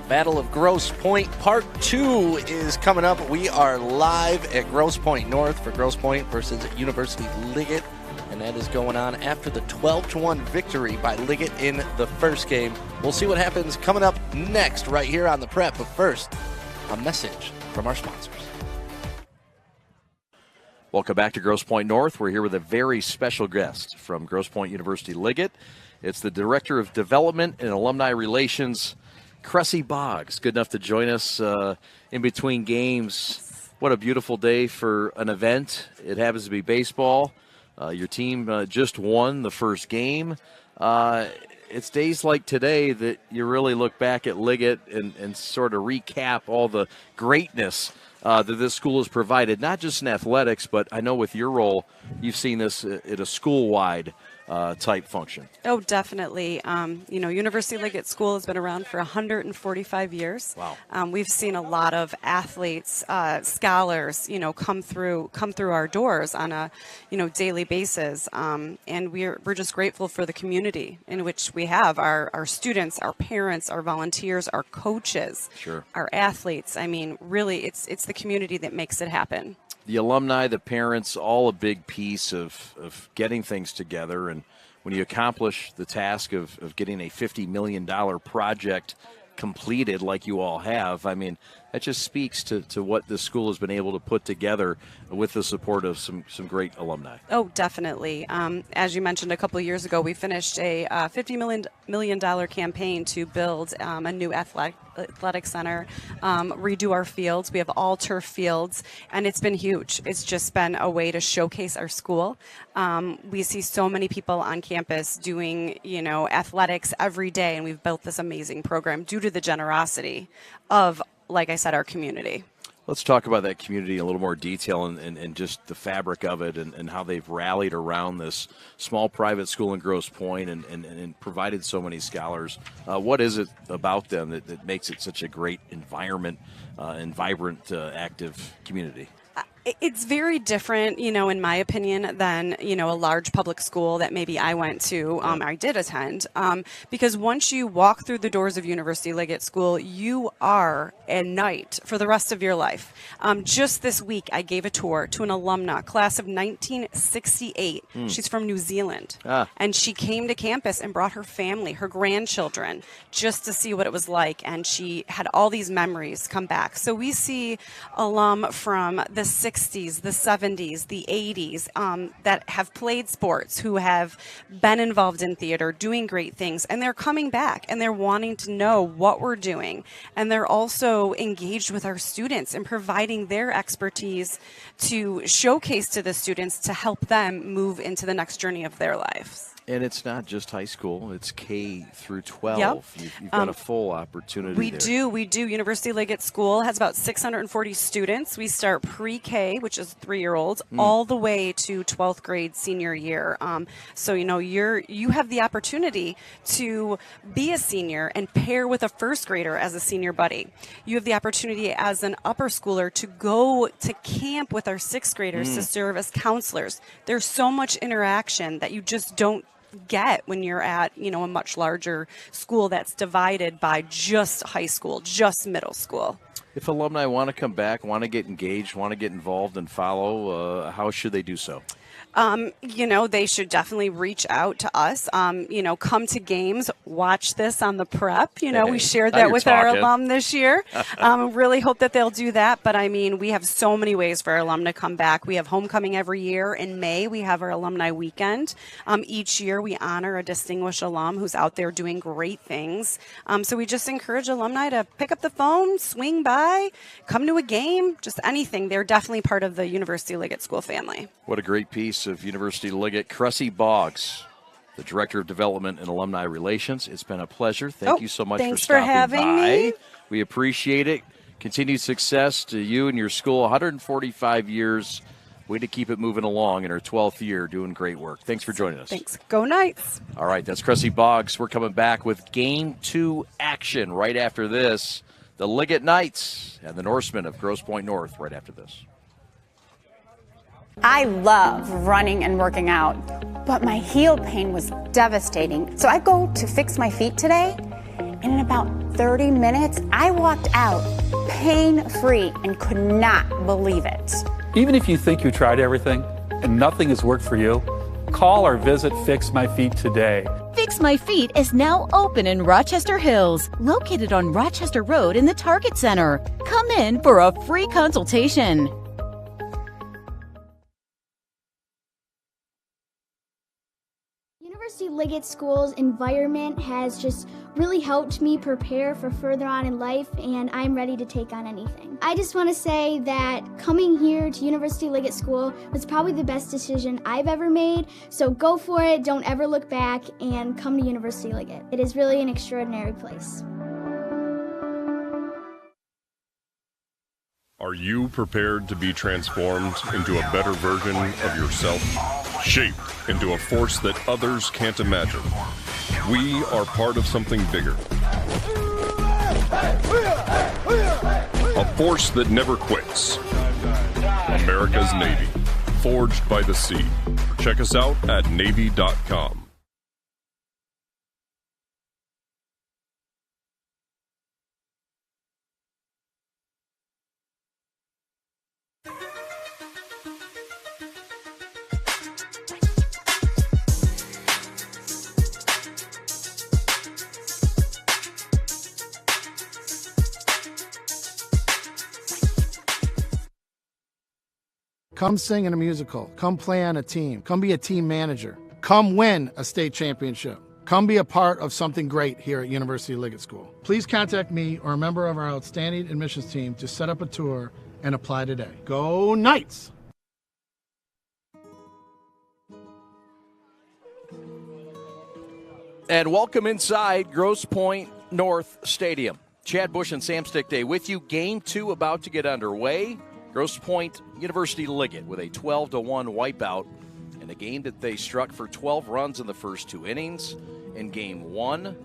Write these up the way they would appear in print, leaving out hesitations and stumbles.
Battle of Grosse Pointe Part 2 is coming up. We are live at Grosse Pointe North for Grosse Pointe versus University Liggett, and that is going on after the 12-1 victory by Liggett in the first game. We'll see what happens coming up next right here on The Prep, but first, a message from our sponsors. Welcome back to Grosse Pointe North. We're here with a very special guest from Grosse Pointe University Liggett. It's the Director of Development and Alumni Relations, Grosse Boggs. Good enough to join us in between games. What a beautiful day for an event. It happens to be baseball. Your team just won the first game. It's days like today that you really look back at Liggett and sort of recap all the greatness that this school has provided, not just in athletics, but I know with your role, you've seen this at a school-wide type function. Oh, definitely. University Liggett School has been around for 145 years. Wow. We've seen a lot of athletes, scholars, come through our doors on a, daily basis. And we're just grateful for the community in which we have our students, our parents, our volunteers, our coaches, Sure. our athletes. I mean, really, it's the community that makes it happen. The alumni, the parents, all a big piece of getting things together. And when you accomplish the task of getting a $50 million project completed like you all have, I mean, that just speaks to what this school has been able to put together with the support of some great alumni. Oh, definitely. As you mentioned a couple of years ago, we finished a $50 million campaign to build a new athletic center, redo our fields. We have all turf fields, and it's been huge. It's just been a way to showcase our school. We see so many people on campus doing, athletics every day, and we've built this amazing program due to the generosity of, like I said, our community. Let's talk about that community in a little more detail and just the fabric of it and how they've rallied around this small private school in Grosse Pointe and provided so many scholars. What is it about them that makes it such a great environment and vibrant, active community? It's very different, in my opinion, than, a large public school that maybe I went to, I did attend, because once you walk through the doors of University Liggett School, you are a knight for the rest of your life. Just this week, I gave a tour to an alumna, class of 1968. She's from New Zealand, and she came to campus and brought her family, her grandchildren, just to see what it was like, and she had all these memories come back. So we see alum from the 60s, the 70s, the 80s that have played sports, who have been involved in theater, doing great things, and they're coming back and they're wanting to know what we're doing. And they're also engaged with our students and providing their expertise to showcase to the students to help them move into the next journey of their lives. And it's not just high school, it's K through 12. Yep. You've got a full opportunity We there. do. University Liggett School has about 640 students. We start pre-K, which is 3-year-olds, all the way to 12th grade senior year. So, you have the opportunity to be a senior and pair with a first grader as a senior buddy. You have the opportunity as an upper schooler to go to camp with our 6th graders to serve as counselors. There's so much interaction that you just don't get when you're at, a much larger school that's divided by just high school, just middle school. If alumni want to come back, want to get engaged, want to get involved and follow, how should they do so? They should definitely reach out to us, come to games, watch this on the prep. We shared that with our alum this year. Really hope that they'll do that. But we have so many ways for our alum to come back. We have homecoming every year. In May, we have our alumni weekend. Each year, we honor a distinguished alum who's out there doing great things. So we just encourage alumni to pick up the phone, swing by, come to a game, just anything. They're definitely part of the University Liggett School family. What a great piece of University Liggett. Grosse Boggs, the Director of Development and Alumni Relations. It's been a pleasure. Thank you so much for stopping having by. Me. We appreciate it. Continued success to you and your school. 145 years. Way to keep it moving along in our 12th year, doing great work. Thanks for joining us. Thanks. Go Knights. All right, that's Grosse Boggs. We're coming back with Game 2 action right after this. The Liggett Knights and the Norsemen of Grosse Pointe North right after this. I love running and working out, but my heel pain was devastating. So I go to fix my feet today, and in about 30 minutes, I walked out pain-free and could not believe it. Even if you think you tried everything and nothing has worked for you, call or visit Fix My Feet today. Fix My Feet is now open in Rochester Hills, located on Rochester Road in the Target Center. Come in for a free consultation. University Liggett School's environment has just really helped me prepare for further on in life, and I'm ready to take on anything. I just want to say that coming here to University Liggett School was probably the best decision I've ever made, so go for it, don't ever look back, and come to University Liggett. It is really an extraordinary place. Are you prepared to be transformed into a better version of yourself? Shaped into a force that others can't imagine. We are part of something bigger. A force that never quits. America's Navy, forged by the sea. Check us out at Navy.com. Come sing in a musical. Come play on a team. Come be a team manager. Come win a state championship. Come be a part of something great here at University Liggett School. Please contact me or a member of our outstanding admissions team to set up a tour and apply today. Go Knights! And welcome inside Grosse Pointe North Stadium. Chad Bush and Sam Stickday with you. Game 2 about to get underway. Grosse Pointe University Liggett with a 12-1 wipeout in a game that they struck for 12 runs in the first 2 innings. In Game 1,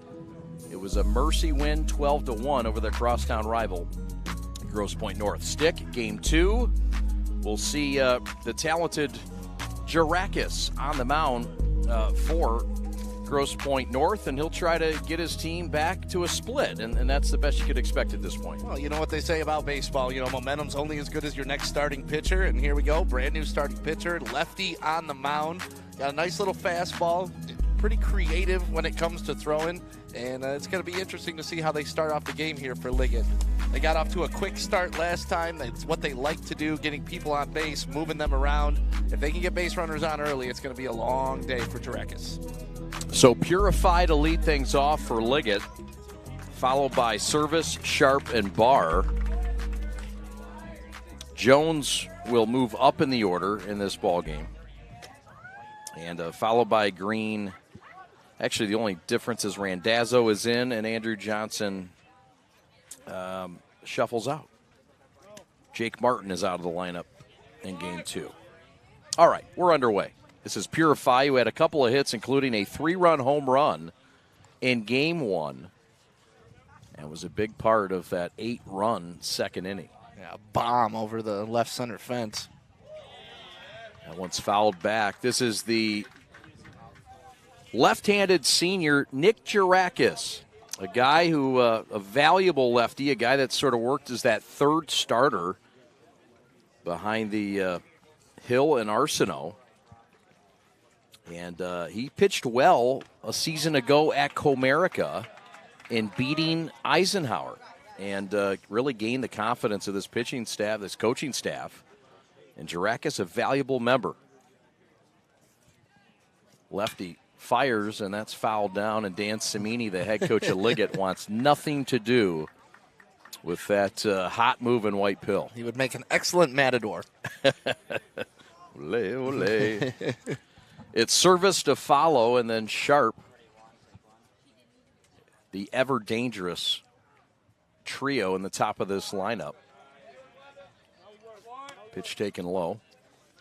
it was a mercy win, 12-1 over their crosstown rival, Grosse Pointe North. Stick, Game 2, we'll see the talented Girakis on the mound for Grosse Pointe North, and he'll try to get his team back to a split, and that's the best you could expect at this point. Well, you know what they say about baseball, momentum's only as good as your next starting pitcher, and here we go, brand new starting pitcher, lefty on the mound, got a nice little fastball, pretty creative when it comes to throwing, and it's going to be interesting to see how they start off the game here for Liggett. They got off to a quick start last time. That's what they like to do, getting people on base, moving them around. If they can get base runners on early, it's going to be a long day for Girakis. So Purify to lead things off for Liggett, followed by Service, Sharp, and Barr. Jones will move up in the order in this ball game, and followed by Green. Actually, the only difference is Randazzo is in, and Andrew Johnson shuffles out. Jake Martin is out of the lineup in Game 2. All right, we're underway. This is Purify, who had a couple of hits, including a 3-run home run in Game 1, and was a big part of that 8-run second inning. Yeah, a bomb over the left center fence. That one's fouled back. This is the left-handed senior, Nick Girakis, a guy who, a valuable lefty, a guy that sort of worked as that third starter behind the Hill and Arsenault. And he pitched well a season ago at Comerica in beating Eisenhower, and really gained the confidence of this pitching staff, this coaching staff. And Girakis, a valuable member. Lefty fires, and that's fouled down. And Dan Cimini, the head coach of Liggett, wants nothing to do with that hot moving white pill. He would make an excellent matador. Ole, ole. It's Service to follow, and then Sharp, the ever-dangerous trio in the top of this lineup. Pitch taken low.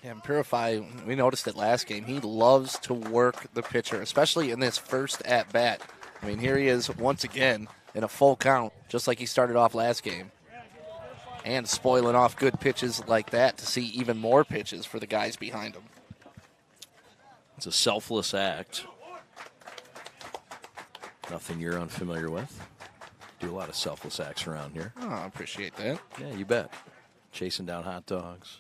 Yeah, and Purify, we noticed it last game. He loves to work the pitcher, especially in this first at-bat. I mean, here he is once again in a full count, just like he started off last game. And spoiling off good pitches like that to see even more pitches for the guys behind him. It's a selfless act. Nothing you're unfamiliar with. Do a lot of selfless acts around here. Oh, I appreciate that. Yeah, you bet. Chasing down hot dogs.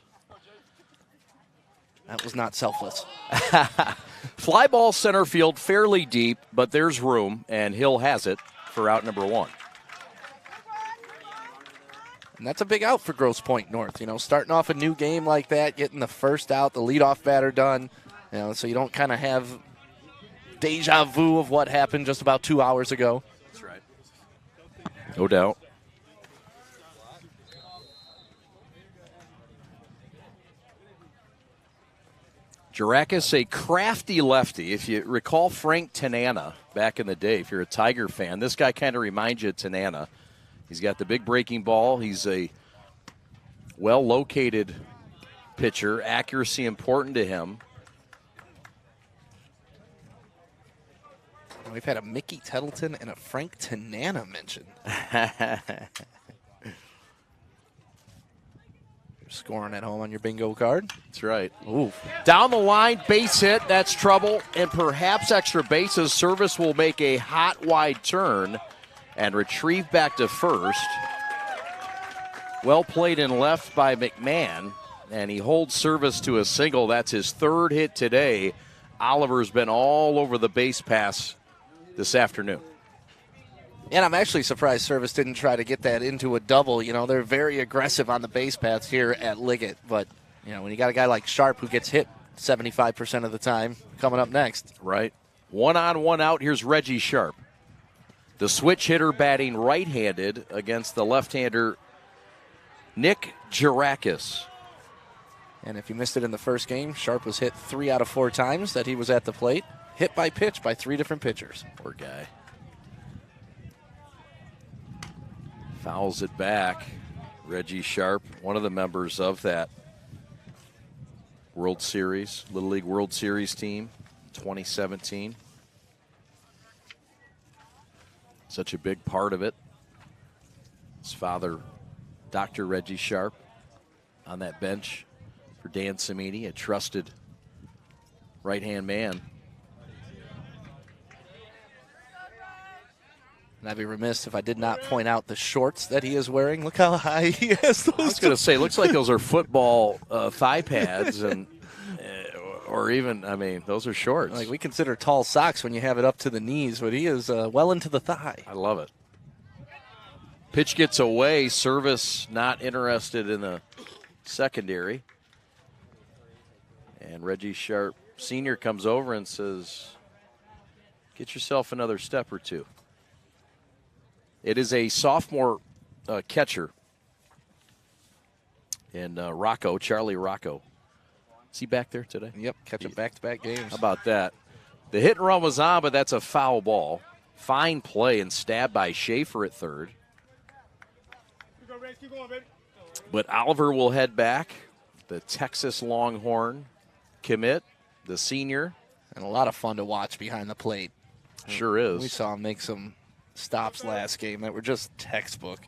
That was not selfless. Fly ball center field, fairly deep, but there's room, and Hill has it for out number 1. And that's a big out for Grosse Pointe North. You know, starting off a new game like that, getting the first out, the leadoff batter done, you know, so you don't kind of have deja vu of what happened just about 2 hours ago. That's right. No doubt. Girakis, a crafty lefty. If you recall Frank Tanana back in the day, if you're a Tiger fan, this guy kind of reminds you of Tanana. He's got the big breaking ball. He's a well-located pitcher. Accuracy important to him. We've had a Mickey Tettleton and a Frank Tanana mentioned. Scoring at home on your bingo card. That's right. Ooh. Down the line, base hit. That's trouble. And perhaps extra bases. Service will make a hot, wide turn and retrieve back to first. Well played in left by McMahon. And he holds Service to a single. That's his 3rd hit today. Oliver's been all over the base pass this afternoon. And I'm actually surprised Service didn't try to get that into a double. You know, they're very aggressive on the base paths here at Liggett. But, you know, when you got a guy like Sharp who gets hit 75% of the time, coming up next. Right. 1 on, 1 out. Here's Reggie Sharp. The switch hitter batting right-handed against the left-hander Nick Girakis. And if you missed it in the first game, Sharp was hit 3 out of 4 times that he was at the plate. Hit by pitch by 3 different pitchers. Poor guy. Fouls it back. Reggie Sharp, one of the members of that World Series, Little League World Series team, 2017. Such a big part of it. His father, Dr. Reggie Sharp, on that bench for Dan Samini, a trusted right-hand man. And I'd be remiss if I did not point out the shorts that he is wearing. Look how high he has those. I was going to say, looks like those are football thigh pads, and or even, I mean, those are shorts. Like we consider tall socks when you have it up to the knees, but he is well into the thigh. I love it. Pitch gets away. Service not interested in the secondary. And Reggie Sharp Sr. comes over and says, get yourself another step or two. It is a sophomore catcher in Rocco, Charlie Rocco. Is he back there today? Yep, catching back-to-back games. How about that? The hit and run was on, but that's a foul ball. Fine play and stab by Schaefer at third. But Oliver will head back. The Texas Longhorn commit, the senior. And a lot of fun to watch behind the plate. Sure is. We saw him make some stops last game that were just textbook.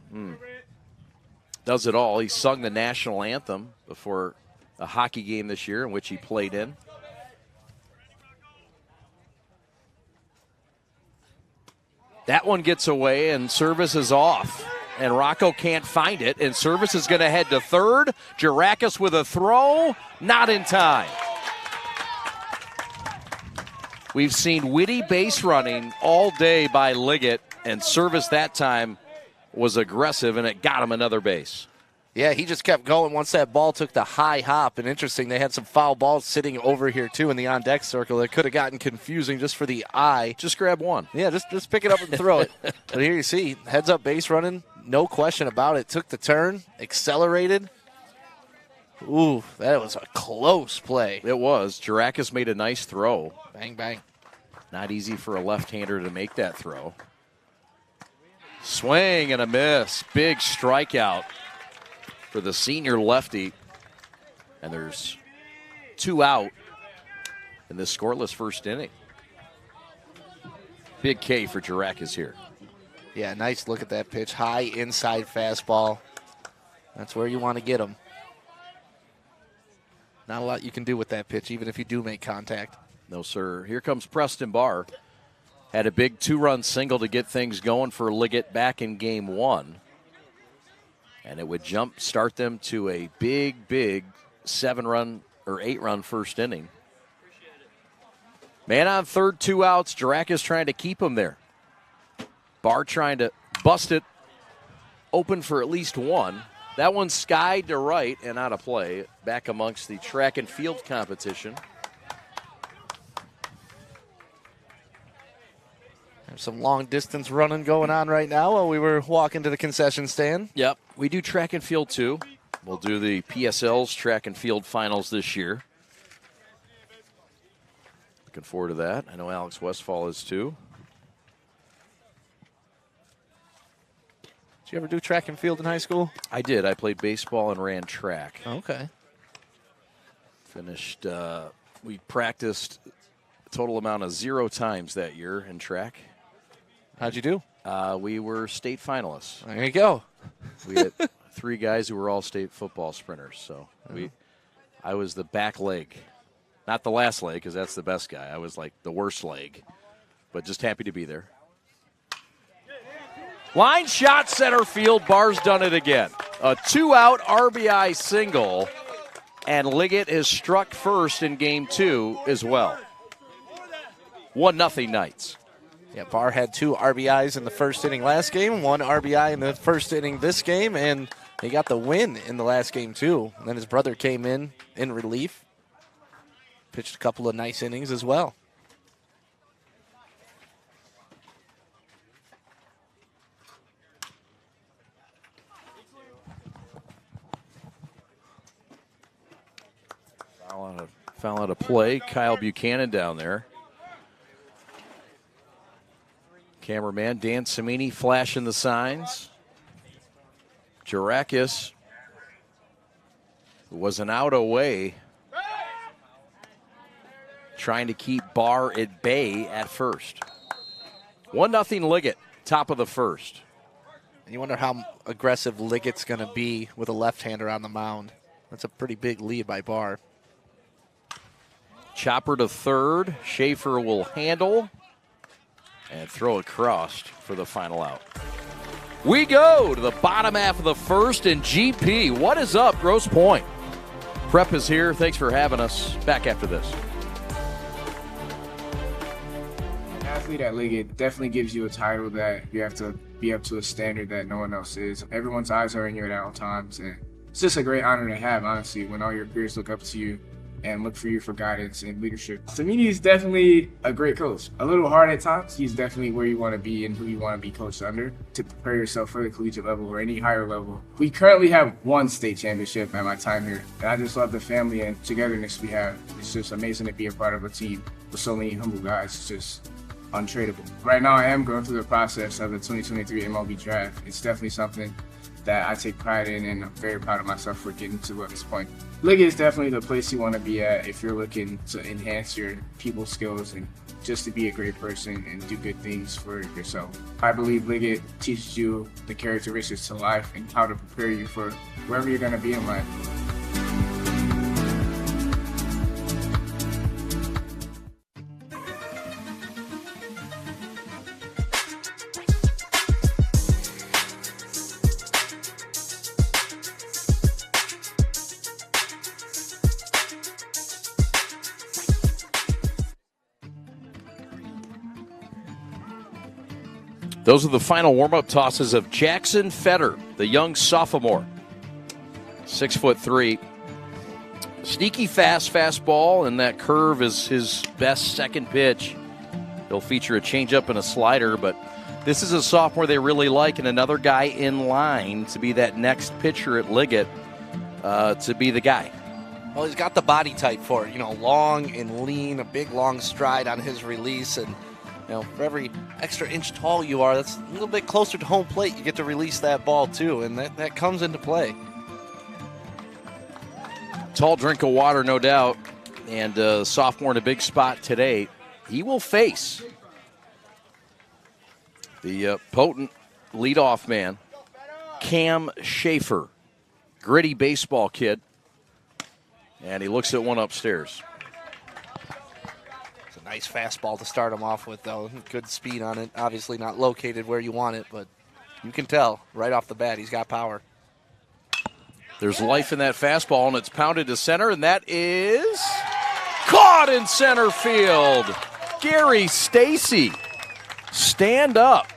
Does it all. He sung the national anthem before a hockey game this year in which he played in. That one gets away, and Service is off. And Rocco can't find it, and Service is going to head to third. Girakis with a throw, not in time. We've seen witty base running all day by Liggett, and Service that time was aggressive, and it got him another base. Yeah, he just kept going once that ball took the high hop. And interesting, they had some foul balls sitting over here, too, in the on-deck circle. That could have gotten confusing just for the eye. Just grab one. Yeah, just pick it up and throw it. But here you see, heads-up base running, no question about it. Took the turn, accelerated. Ooh, that was a close play. It was. Girakis made a nice throw. Bang, bang. Not easy for a left-hander to make that throw. Swing and a miss. Big strikeout for the senior lefty. And there's 2 out in this scoreless first inning. Big K for Girakis here. Yeah, nice look at that pitch. High inside fastball. That's where you want to get him. Not a lot you can do with that pitch, even if you do make contact. No, sir. Here comes Preston Barr. Had a big 2-run single to get things going for Liggett back in game 1. And it would start them to a big 7-run or 8-run first inning. Man on third, 2 outs. Jaracka's trying to keep him there. Barr trying to bust it. Open for at least 1. That one skied to right and out of play. Back amongst the track and field competition. There's some long distance running going on right now while we were walking to the concession stand. Yep, we do track and field too. We'll do the PSL's track and field finals this year. Looking forward to that. I know Alex Westfall is too. Did you ever do track and field in high school? I did. I played baseball and ran track. Okay. Finished, we practiced a total amount of 0 times that year in track. How'd you do? We were state finalists. There you go. We had 3 guys who were all state football sprinters. So I was the back leg. Not the last leg, because that's the best guy. I was like the worst leg, but just happy to be there. Line shot, center field. Barr's done it again. A 2-out RBI single, and Liggett has struck first in game 2 as well. 1-0 Knights. Yeah, Barr had 2 RBIs in the first inning last game, 1 RBI in the first inning this game, and he got the win in the last game too. And then his brother came in relief, pitched a couple of nice innings as well. Foul out of play. Kyle Buchanan down there. Cameraman Dan Cimini flashing the signs. Jarakis was an out away, trying to keep Barr at bay at first. 1-0 Liggett, top of the first. And you wonder how aggressive Liggett's going to be with a left-hander on the mound. That's a pretty big lead by Barr. Chopper to third. Schaefer will handle and throw across for the final out. We go to the bottom half of the first, and GP, what is up, Grosse Pointe? Prep is here. Thanks for having us. Back after this. An athlete at Liggett definitely gives you a title that you have to be up to a standard that no one else is. Everyone's eyes are in you at all times, and it's just a great honor to have, honestly, when all your peers look up to you and look for you for guidance and leadership. Cimini is definitely a great coach. A little hard at times. He's definitely where you want to be and who you want to be coached under to prepare yourself for the collegiate level or any higher level. We currently have 1 state championship at my time here, and I just love the family and togetherness we have. It's just amazing to be a part of a team with so many humble guys. It's just untradeable. Right now, I am going through the process of the 2023 MLB draft. It's definitely something that I take pride in, and I'm very proud of myself for getting to this point. Liggett is definitely the place you want to be at if you're looking to enhance your people skills and just to be a great person and do good things for yourself. I believe Liggett teaches you the characteristics to life and how to prepare you for wherever you're going to be in life. Those are the final warm-up tosses of Jackson Fetter, the young sophomore. 6'3". Sneaky fast fastball, and that curve is his best second pitch. He'll feature a changeup and a slider, but this is a sophomore they really like, and another guy in line to be that next pitcher at Liggett, to be the guy. Well, he's got the body type for it, long and lean, a big long stride on his release, and for every extra inch tall you are, that's a little bit closer to home plate. You get to release that ball too, and that comes into play. Tall drink of water, no doubt, and sophomore in a big spot today. He will face the potent leadoff man, Cam Schaefer, gritty baseball kid, and he looks at one upstairs. Nice fastball to start him off with, though. Good speed on it. Obviously not located where you want it, but you can tell right off the bat he's got power. There's life in that fastball, and it's pounded to center, and that is caught in center field. Gary Stacy, stand up.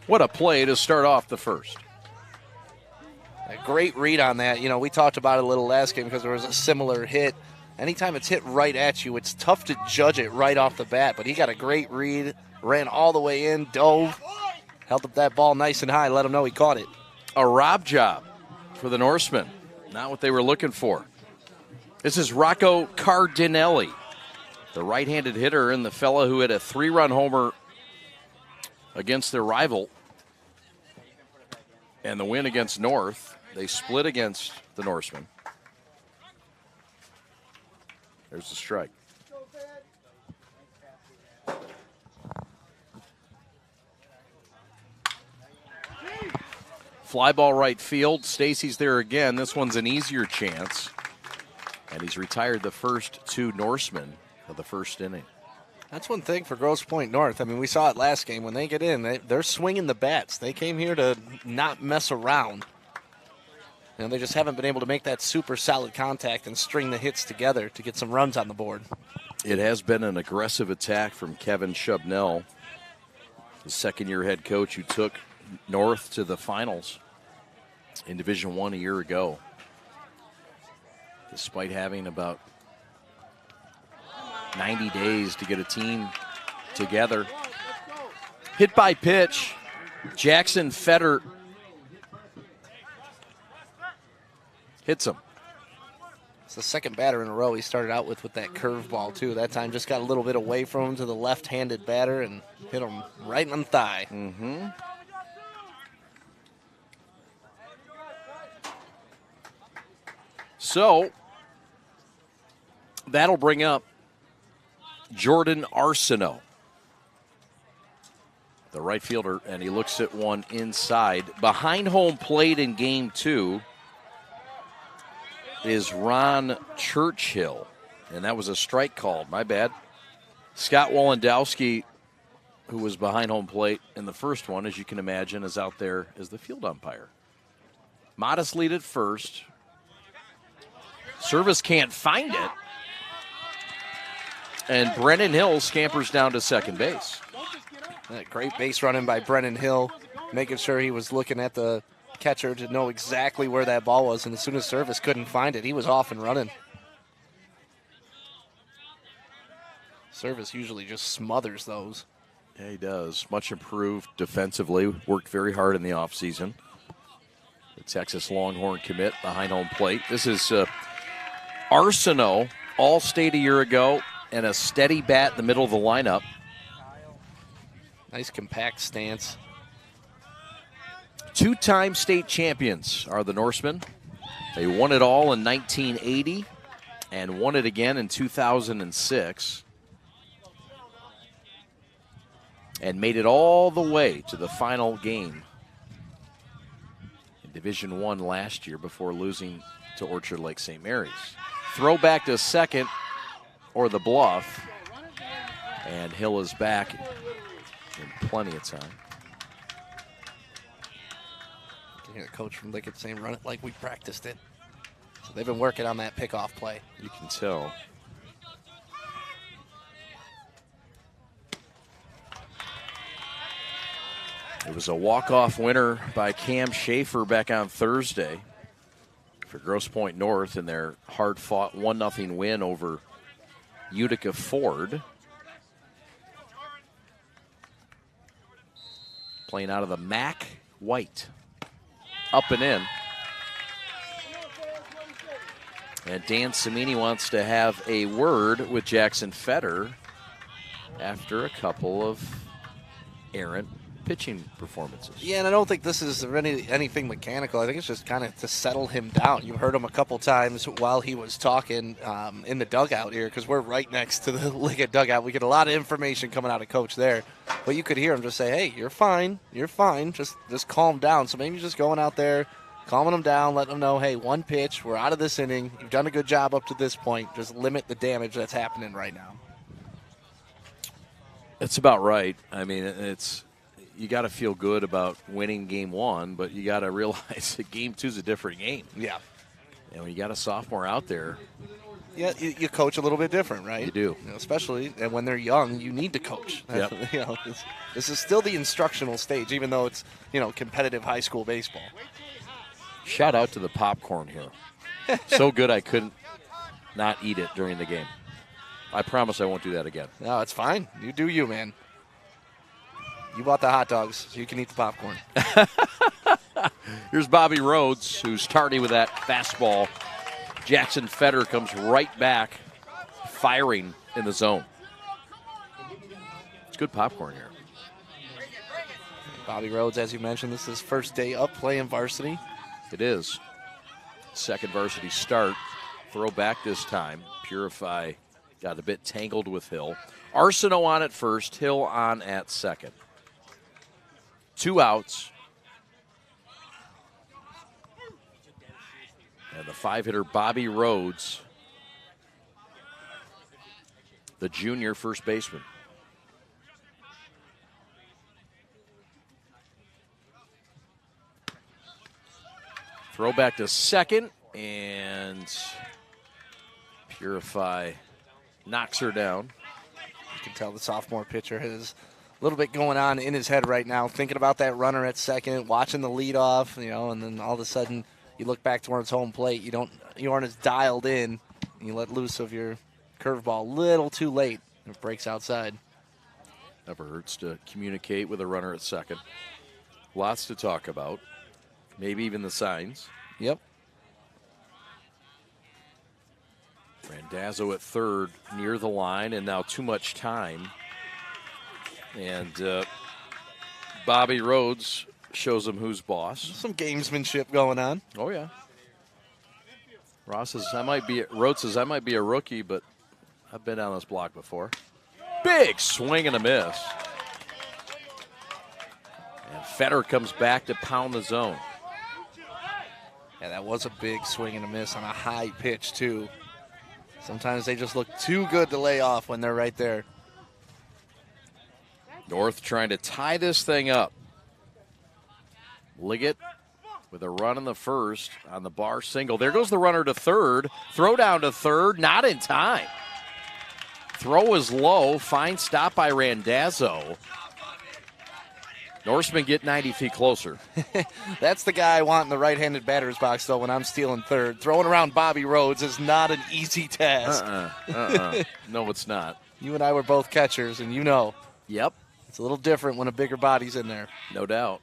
What a play to start off the first. A great read on that. You know, we talked about it a little last game because there was a similar hit. Anytime it's hit right at you, it's tough to judge it right off the bat, but he got a great read, ran all the way in, dove, held up that ball nice and high, let him know he caught it. A rob job for the Norsemen. Not what they were looking for. This is Rocco Cardinelli, the right-handed hitter and the fella who hit a 3-run homer against their rival. And the win against North, they split against the Norsemen. There's the strike. Fly ball right field. Stacy's there again. This one's an easier chance. And he's retired the first 2 Norsemen of the first inning. That's one thing for Grosse Pointe North. I mean, we saw it last game. When they get in, they're swinging the bats. They came here to not mess around. You know, they just haven't been able to make that super solid contact and string the hits together to get some runs on the board. It has been an aggressive attack from Kevin Shubnell, the second-year head coach who took North to the finals in Division I a year ago, despite having about 90 days to get a team together. Hit by pitch, Jackson Fetter hits him. It's the second batter in a row he started out with that curveball, too. That time just got a little bit away from him to the left-handed batter and hit him right on the thigh. Mm-hmm. So, that'll bring up Jordan Arsenault, the right fielder, and he looks at one inside. Behind home plate in game 2 is Ron Churchill, and that was a strike called. My bad. Scott Walendowski, who was behind home plate in the first one, as you can imagine, is out there as the field umpire. Modest lead at first. Service can't find it. And Brennan Hill scampers down to second base. That great base running by Brennan Hill, making sure he was looking at the catcher to know exactly where that ball was. And as soon as Service couldn't find it, he was off and running. Service usually just smothers those. Yeah, he does. Much improved defensively. Worked very hard in the offseason. The Texas Longhorn commit behind home plate. This is Arsenault, All-State a year ago, and a steady bat in the middle of the lineup. Nice compact stance. 2-time state champions are the Norsemen. They won it all in 1980 and won it again in 2006. And made it all the way to the final game in Division I last year before losing to Orchard Lake St. Mary's. Throw back to second, or the bluff, and Hill is back in plenty of time. You can hear the coach from Liggett saying, run it like we practiced it. So they've been working on that pickoff play. You can tell. It was a walk-off winner by Cam Schaefer back on Thursday for Grosse Pointe North in their hard-fought 1-0 win over Utica Ford. Playing out of the Mac White. Up and in. And Dan Samini wants to have a word with Jackson Fetter after a couple of errant pitching performances. Yeah, and I don't think this is anything mechanical. I think it's just kind of to settle him down. You heard him a couple times while he was talking in the dugout here, because we're right next to the Liggett dugout. We get a lot of information coming out of Coach there. But you could hear him just say, hey, you're fine. You're fine. Just calm down. So maybe just going out there, calming them down, letting them know, hey, one pitch, we're out of this inning. You've done a good job up to this point. Just limit the damage that's happening right now. It's about right. I mean, you got to feel good about winning game 1, but you got to realize that game 2 is a different game. Yeah. And when you got a sophomore out there, yeah, you coach a little bit different, right? You do. Especially when they're young, you need to coach. Yep. This is still the instructional stage, even though it's, competitive high school baseball. Shout out to the popcorn here. So good I couldn't not eat it during the game. I promise I won't do that again. No, it's fine. You do you, man. You bought the hot dogs, so you can eat the popcorn. Here's Bobby Rhodes, who's tardy with that fastball. Jackson Fetter comes right back, firing in the zone. It's good popcorn here. Bobby Rhodes, as you mentioned, this is his first day up playing varsity. It is. Second varsity start. Throw back this time. Purify got a bit tangled with Hill. Arsenault on at first, Hill on at second. 2 outs. And the 5-hitter Bobby Rhodes, the junior first baseman. Throw back to second, and Purify knocks her down. You can tell the sophomore pitcher has a little bit going on in his head right now, thinking about that runner at second, watching the leadoff, and then all of a sudden you look back towards home plate. You aren't as dialed in. You let loose of your curveball a little too late. It breaks outside. Never hurts to communicate with a runner at second. Lots to talk about. Maybe even the signs. Yep. Randazzo at third, near the line, and now too much time. And Bobby Rhodes shows him who's boss. Some gamesmanship going on. Oh, yeah. Rhodes says, I might be a rookie, but I've been down this block before. Big swing and a miss. And Fetter comes back to pound the zone. Yeah, that was a big swing and a miss on a high pitch, too. Sometimes they just look too good to lay off when they're right there. North trying to tie this thing up. Liggett with a run in the first on the bar single. There goes the runner to third. Throw down to third, not in time. Throw is low, fine stop by Randazzo. Norseman get 90 feet closer. That's the guy I want in the right-handed batter's box, though, when I'm stealing third. Throwing around Bobby Rhodes is not an easy task. No, it's not. You and I were both catchers, and you know. Yep. It's a little different when a bigger body's in there. No doubt.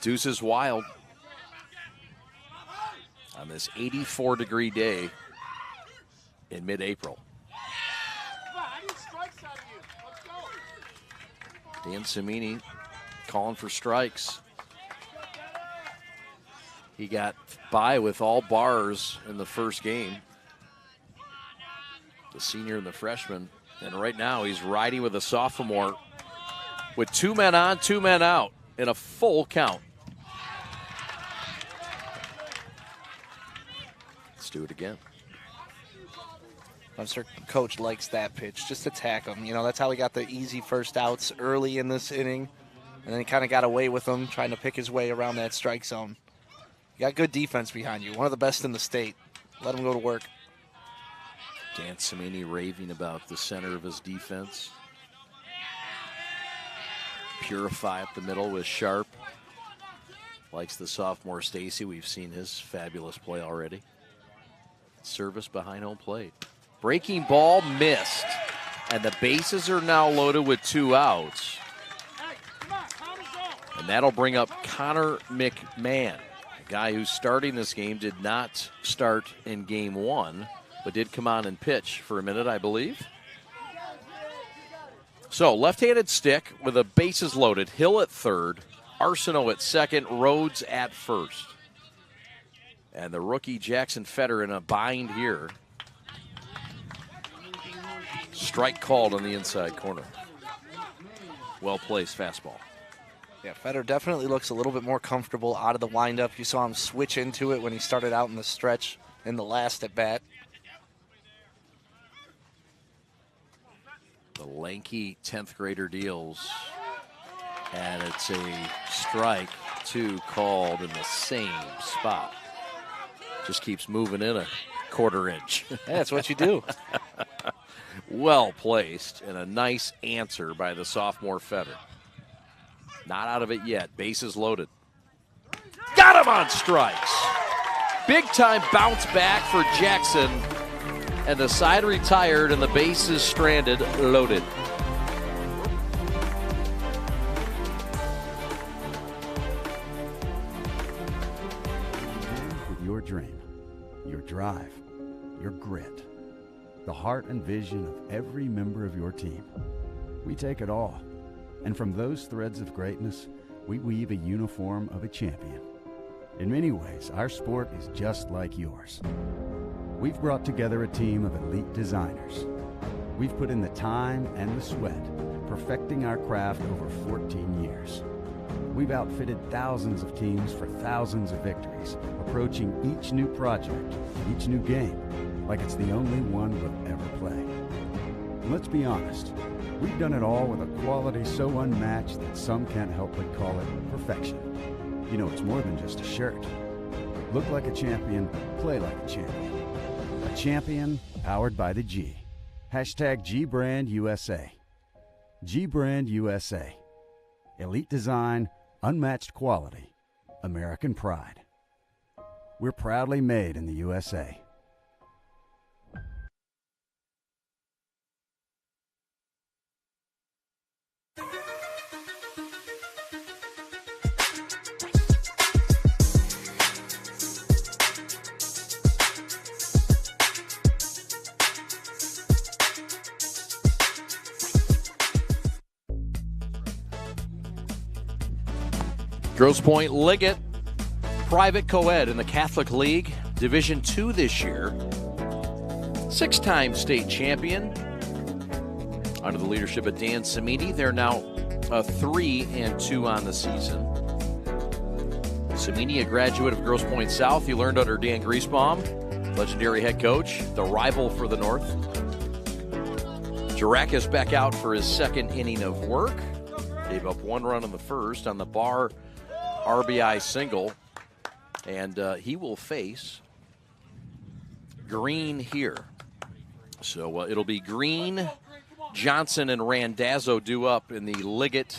Deuce is wild on this 84-degree day in mid-April. Dan Cimini calling for strikes. He got by with all bars in the first game. The senior and the freshman. And right now he's riding with a sophomore with 2 men on, 2 men out in a full count. Let's do it again. I'm sure Coach likes that pitch, just attack him. That's how he got the easy first outs early in this inning. And then he kind of got away with them, trying to pick his way around that strike zone. You got good defense behind you, one of the best in the state. Let him go to work. Dan Cimini raving about the center of his defense. Purify up the middle with Sharp. Likes the sophomore Stacy. We've seen his fabulous play already. Service behind home plate. Breaking ball missed. And the bases are now loaded with 2 outs. And that'll bring up Connor McMahon, a guy who's starting this game, did not start in game 1, but did come on and pitch for a minute, I believe. So, left-handed stick with the bases loaded. Hill at third, Arsenault at second, Rhodes at first. And the rookie Jackson Fetter in a bind here. Strike called on the inside corner. Well-placed fastball. Yeah, Feder definitely looks a little bit more comfortable out of the windup. You saw him switch into it when he started out in the stretch in the last at bat. The lanky 10th grader deals. And it's a strike, 2 called in the same spot. Just keeps moving in a quarter inch. Yeah, that's what you do. Well placed, and a nice answer by the sophomore Feder. Not out of it yet. Bases loaded. Got him on strikes. Big time bounce back for Jackson. And the side retired and the bases stranded, loaded. With your dream, your drive, your grit, the heart and vision of every member of your team. We take it all. And from those threads of greatness, we weave a uniform of a champion. In many ways, our sport is just like yours. We've brought together a team of elite designers. We've put in the time and the sweat, perfecting our craft over 14 years. We've outfitted thousands of teams for thousands of victories, approaching each new project, each new game, like it's the only one we'll ever play. And let's be honest, we've done it all with a quality so unmatched that some can't help but call it perfection. You know, it's more than just a shirt. Look like a champion, play like a champion. A champion powered by the G. Hashtag GBrandUSA. GBrandUSA. Elite design, unmatched quality, American pride. We're proudly made in the USA. Grosse Pointe Liggett, private co-ed in the Catholic League, Division II this year. 6-time state champion. Under the leadership of Dan Samini, they're now 3-2 on the season. Samini, a graduate of Grosse Pointe South. He learned under Dan Griesbaum, legendary head coach, the rival for the North. Jarakis back out for his second inning of work. Gave up 1 run in the first on the bar RBI single, and he will face Green here. So it'll be Green, Johnson, and Randazzo due up in the Liggett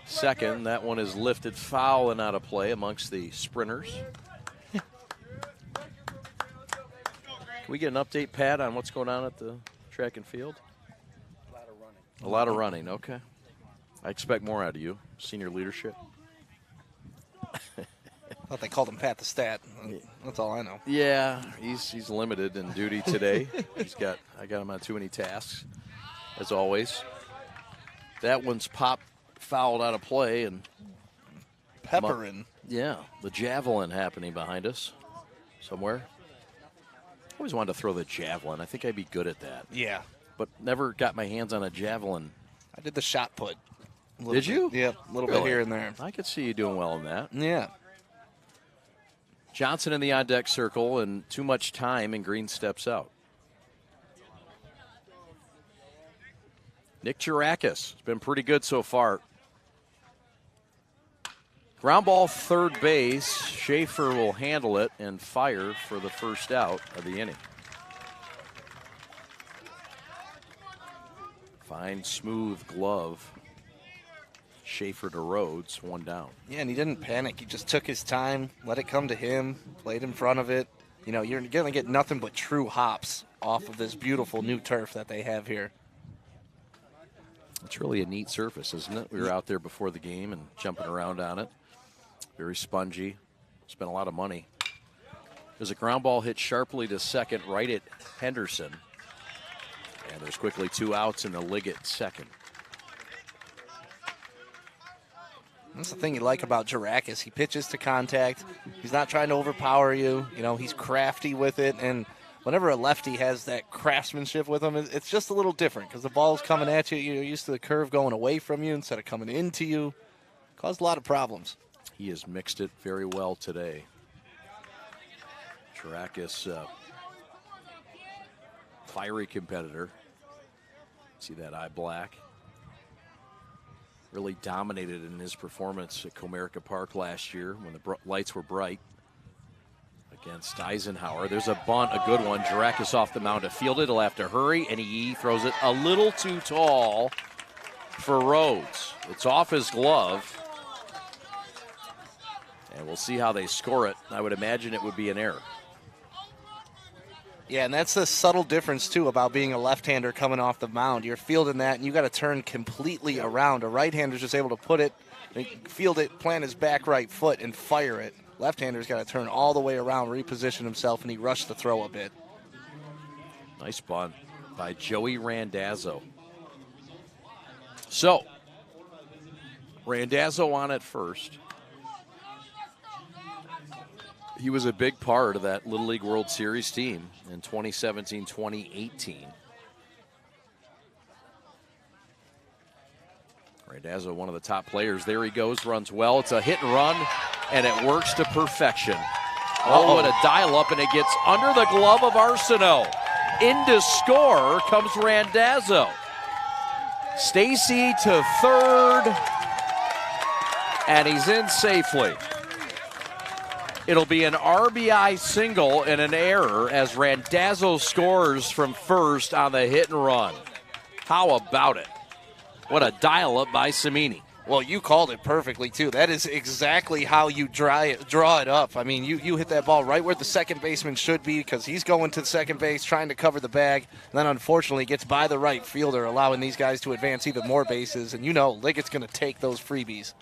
second. That one is lifted foul and out of play amongst the sprinters. Can we get an update, Pat, on what's going on at the track and field? A lot of running. A lot of running, okay. I expect more out of you, senior leadership. I thought they called him Pat the Stat. That's all I know. Yeah, he's limited in duty today. I got him on too many tasks, as always. That one's fouled out of play, and Pepperin. Yeah, the javelin happening behind us somewhere. I always wanted to throw the javelin. I think I'd be good at that. Yeah. But never got my hands on a javelin. I did the shot put. Did you? Yeah, a little bit here and there. I could see you doing well in that. Yeah. Johnson in the on-deck circle, and too much time, and Green steps out. Nick Jarakis has been pretty good so far. Ground ball third base. Schaefer will handle it and fire for the first out of the inning. Fine, smooth glove. Schaefer to Rhodes, 1 down. Yeah, and he didn't panic. He just took his time, let it come to him, played in front of it. You know, you're going to get nothing but true hops off of this beautiful new turf that they have here. It's really a neat surface, isn't it? We were out there before the game and jumping around on it. Very spongy. Spent a lot of money. There's a ground ball hit sharply to second, right at Henderson. And there's quickly 2 outs in the Liggett second. That's the thing you like about Jarakis. He pitches to contact. He's not trying to overpower you. You know, he's crafty with it. And whenever a lefty has that craftsmanship with him, it's just a little different because the ball's coming at you. You're used to the curve going away from you instead of coming into you. Caused a lot of problems. He has mixed it very well today. Chirac, fiery competitor. See that eye black? Really dominated in his performance at Comerica Park last year when the lights were bright against Eisenhower. There's a bunt, a good one. Chirac off the mound to field it. He'll have to hurry, and he throws it a little too tall for Rhodes. It's off his glove. And we'll see how they score it. I would imagine it would be an error. Yeah, and that's the subtle difference, too, about being a left-hander coming off the mound. You're fielding that, and you got to turn completely around. A right-hander's just able to put it, field it, plant his back right foot, and fire it. Left-hander's got to turn all the way around, reposition himself, and he rushed the throw a bit. Nice bunt by Joey Randazzo. So, Randazzo on at first. He was a big part of that Little League World Series team in 2017-2018. Randazzo, one of the top players. There he goes, runs well. It's a hit and run, and it works to perfection. Oh, and a dial-up, and it gets under the glove of Arsenault. In to score comes Randazzo. Stacy to third, and he's in safely. It'll be an RBI single and an error as Randazzo scores from first on the hit and run. How about it? What a dial-up by Cimini. Well, you called it perfectly, too. That is exactly how you draw it up. I mean, you hit that ball right where the second baseman should be because he's going to second base trying to cover the bag. And then, unfortunately, gets by the right fielder, allowing these guys to advance even more bases. And you know Liggett's going to take those freebies.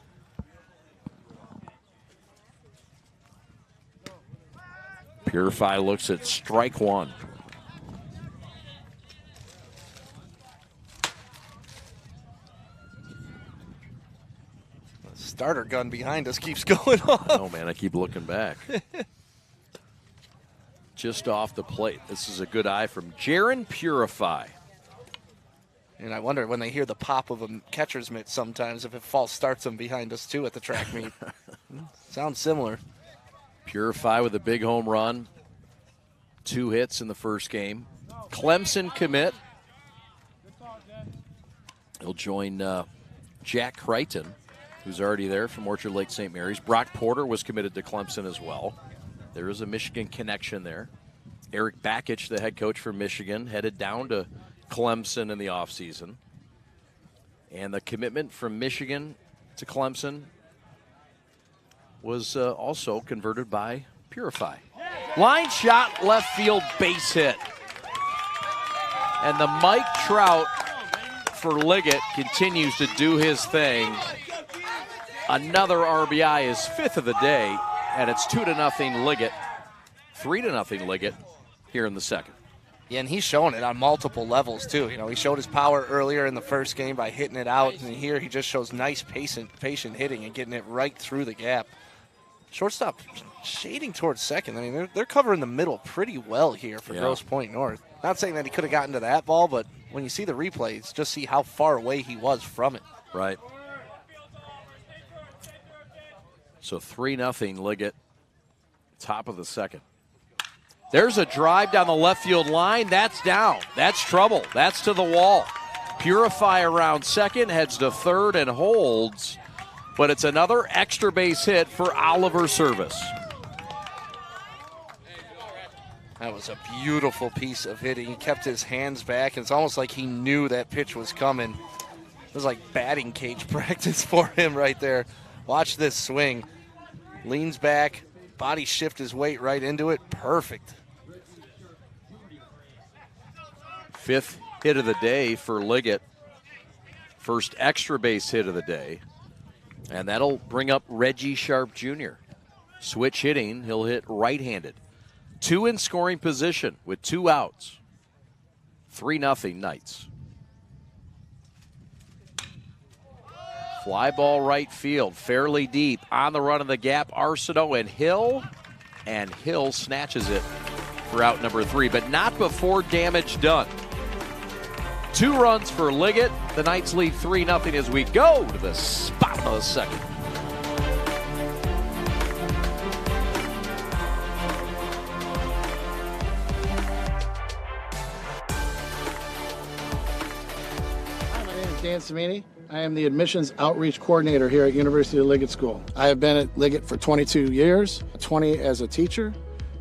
Purify looks at strike one. The starter gun behind us keeps going off. Oh, man, I keep looking back. Just off the plate. This is a good eye from Jaron Purify. And I wonder when they hear the pop of a catcher's mitt sometimes if it false starts them behind us, too, at the track meet. Sounds similar. Purify with a big home run. 2 hits in the first game. Clemson commit. He'll join Jack Crichton, who's already there from Orchard Lake St. Mary's. Brock Porter was committed to Clemson as well. There is a Michigan connection there. Eric Bakich, the head coach for Michigan, headed down to Clemson in the offseason. And the commitment from Michigan to Clemson was also converted by Purify. Line shot, left field, base hit. And the Mike Trout for Liggett continues to do his thing. Another RBI, his 5th of the day, and it's 2-0 Liggett, 3-0 Liggett here in the second. Yeah, and he's showing it on multiple levels, too. You know, he showed his power earlier in the first game by hitting it out, and here he just shows nice patient hitting and getting it right through the gap. Shortstop shading towards second. I mean, they're covering the middle pretty well here for Grosse Pointe North. Not saying that he could have gotten to that ball, but when you see the replays, just see how far away he was from it. Right. So 3-0 Liggett, top of the second. There's a drive down the left field line. That's down. That's trouble. That's to the wall. Purify around second, heads to third and holds. But it's another extra base hit for Oliver Service. That was a beautiful piece of hitting. He kept his hands back. It's almost like he knew that pitch was coming. It was like batting cage practice for him right there. Watch this swing. Leans back, body shift his weight right into it. Perfect. 5th hit of the day for Liggett. First extra base hit of the day. And that'll bring up Reggie Sharp Jr. Switch hitting, he'll hit right-handed. 2 in scoring position with 2 outs. 3-0 Knights. Fly ball right field, fairly deep. On the run of the gap, Arsenault and Hill snatches it for out number 3, but not before damage done. 2 runs for Liggett. The Knights lead 3-0 as we go to the bottom of the second. Dan Samini. I am the admissions outreach coordinator here at University of Liggett School. I have been at Liggett for 22 years, 20 as a teacher,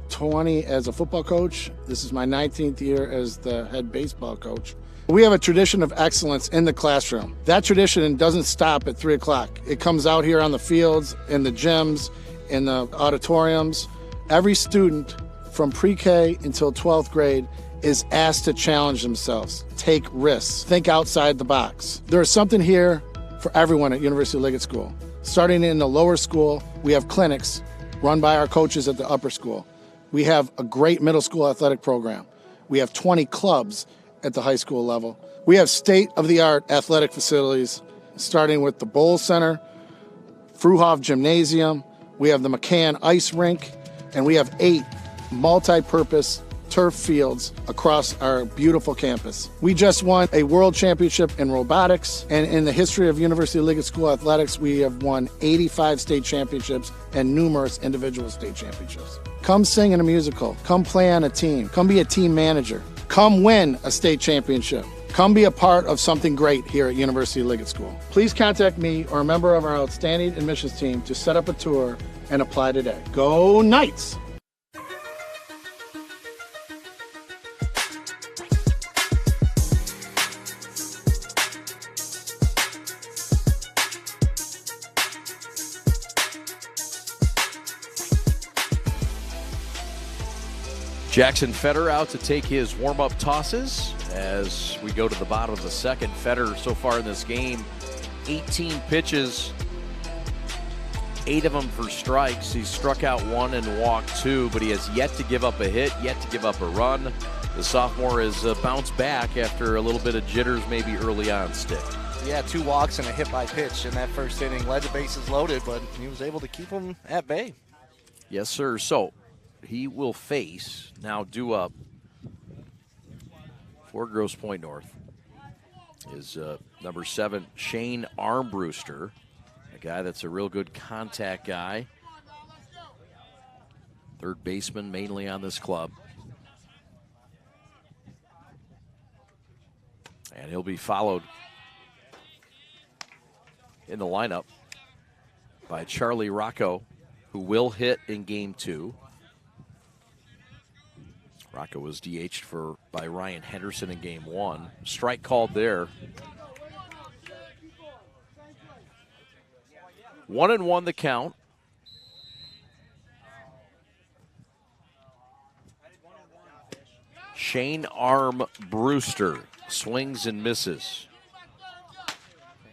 20 as a football coach. This is my 19th year as the head baseball coach. We have a tradition of excellence in the classroom. That tradition doesn't stop at 3 o'clock. It comes out here on the fields, in the gyms, in the auditoriums. Every student from pre-K until 12th grade is asked to challenge themselves, take risks, think outside the box. There is something here for everyone at University of Liggett School. Starting in the lower school, we have clinics run by our coaches at the upper school. We have a great middle school athletic program. We have 20 clubs at the high school level. We have state-of-the-art athletic facilities, starting with the Bowl Center, Fruhoff Gymnasium, we have the McCann Ice Rink, and we have 8 multi-purpose turf fields across our beautiful campus. We just won a world championship in robotics, and in the history of University of Liggett School athletics, we have won 85 state championships and numerous individual state championships. Come sing in a musical, come play on a team, come be a team manager, come win a state championship. Come be a part of something great here at University of Liggett School. Please contact me or a member of our outstanding admissions team to set up a tour and apply today. Go Knights! Jackson Fetter out to take his warm-up tosses as we go to the bottom of the second. Fetter so far in this game, 18 pitches, 8 of them for strikes. He's struck out 1 and walked 2, but he has yet to give up a hit, yet to give up a run. The sophomore has bounced back after a little bit of jitters maybe early on, Stick. Yeah, 2 walks and a hit by pitch in that first inning. Led the bases loaded, but he was able to keep them at bay. Yes, sir. So he will face, now due up for Grosse Pointe North, is number 7, Shane Armbruster, a guy that's a real good contact guy. Third baseman mainly on this club. And he'll be followed in the lineup by Charlie Rocco, who will hit in game 2. Rocco was DH'd by Ryan Henderson in game 1. Strike called there. 1-1 the count. Shane Armbruster swings and misses.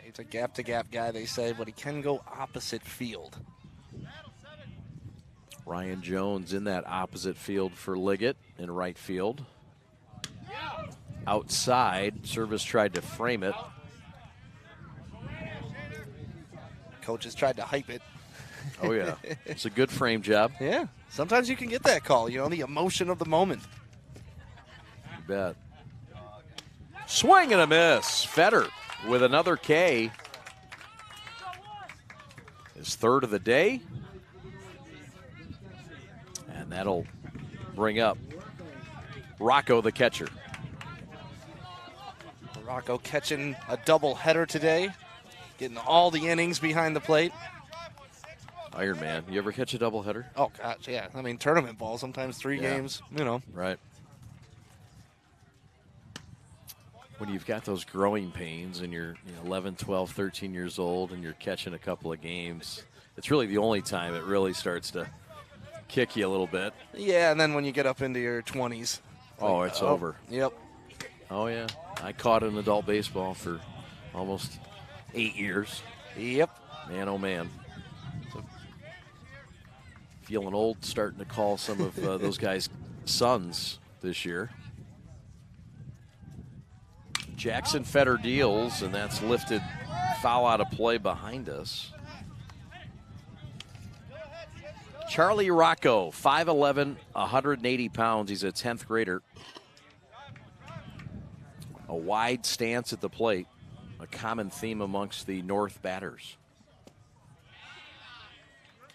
He's a gap-to-gap guy, they say, but he can go opposite field. Ryan Jones in that opposite field for Liggett in right field. Outside, Service tried to frame it. Coaches tried to hype it. Oh, yeah. It's a good frame job. Yeah. Sometimes you can get that call, you know, the emotion of the moment. You bet. Swing and a miss. Fetter with another K. His third of the day. And that'll bring up Rocco, the catcher. Rocco catching a double header today, getting all the innings behind the plate. Iron Man, you ever catch a double header? Oh, gosh, yeah. I mean, tournament ball, sometimes 3 games, you know. Right. When you've got those growing pains and you're 11, 12, 13 years old and you're catching a couple of games, it's really the only time it really starts to kick you a little bit. Yeah, and then when you get up into your 20s. Oh, it's over. Yep. Oh, yeah. I caught in adult baseball for almost 8 years. Yep. Man, oh, man. So, feeling old, starting to call some of those guys sons this year. Jackson Fetter deals, and that's lifted foul out of play behind us. Charlie Rocco, 5'11", 180 pounds. He's a 10th grader. A wide stance at the plate, a common theme amongst the North batters.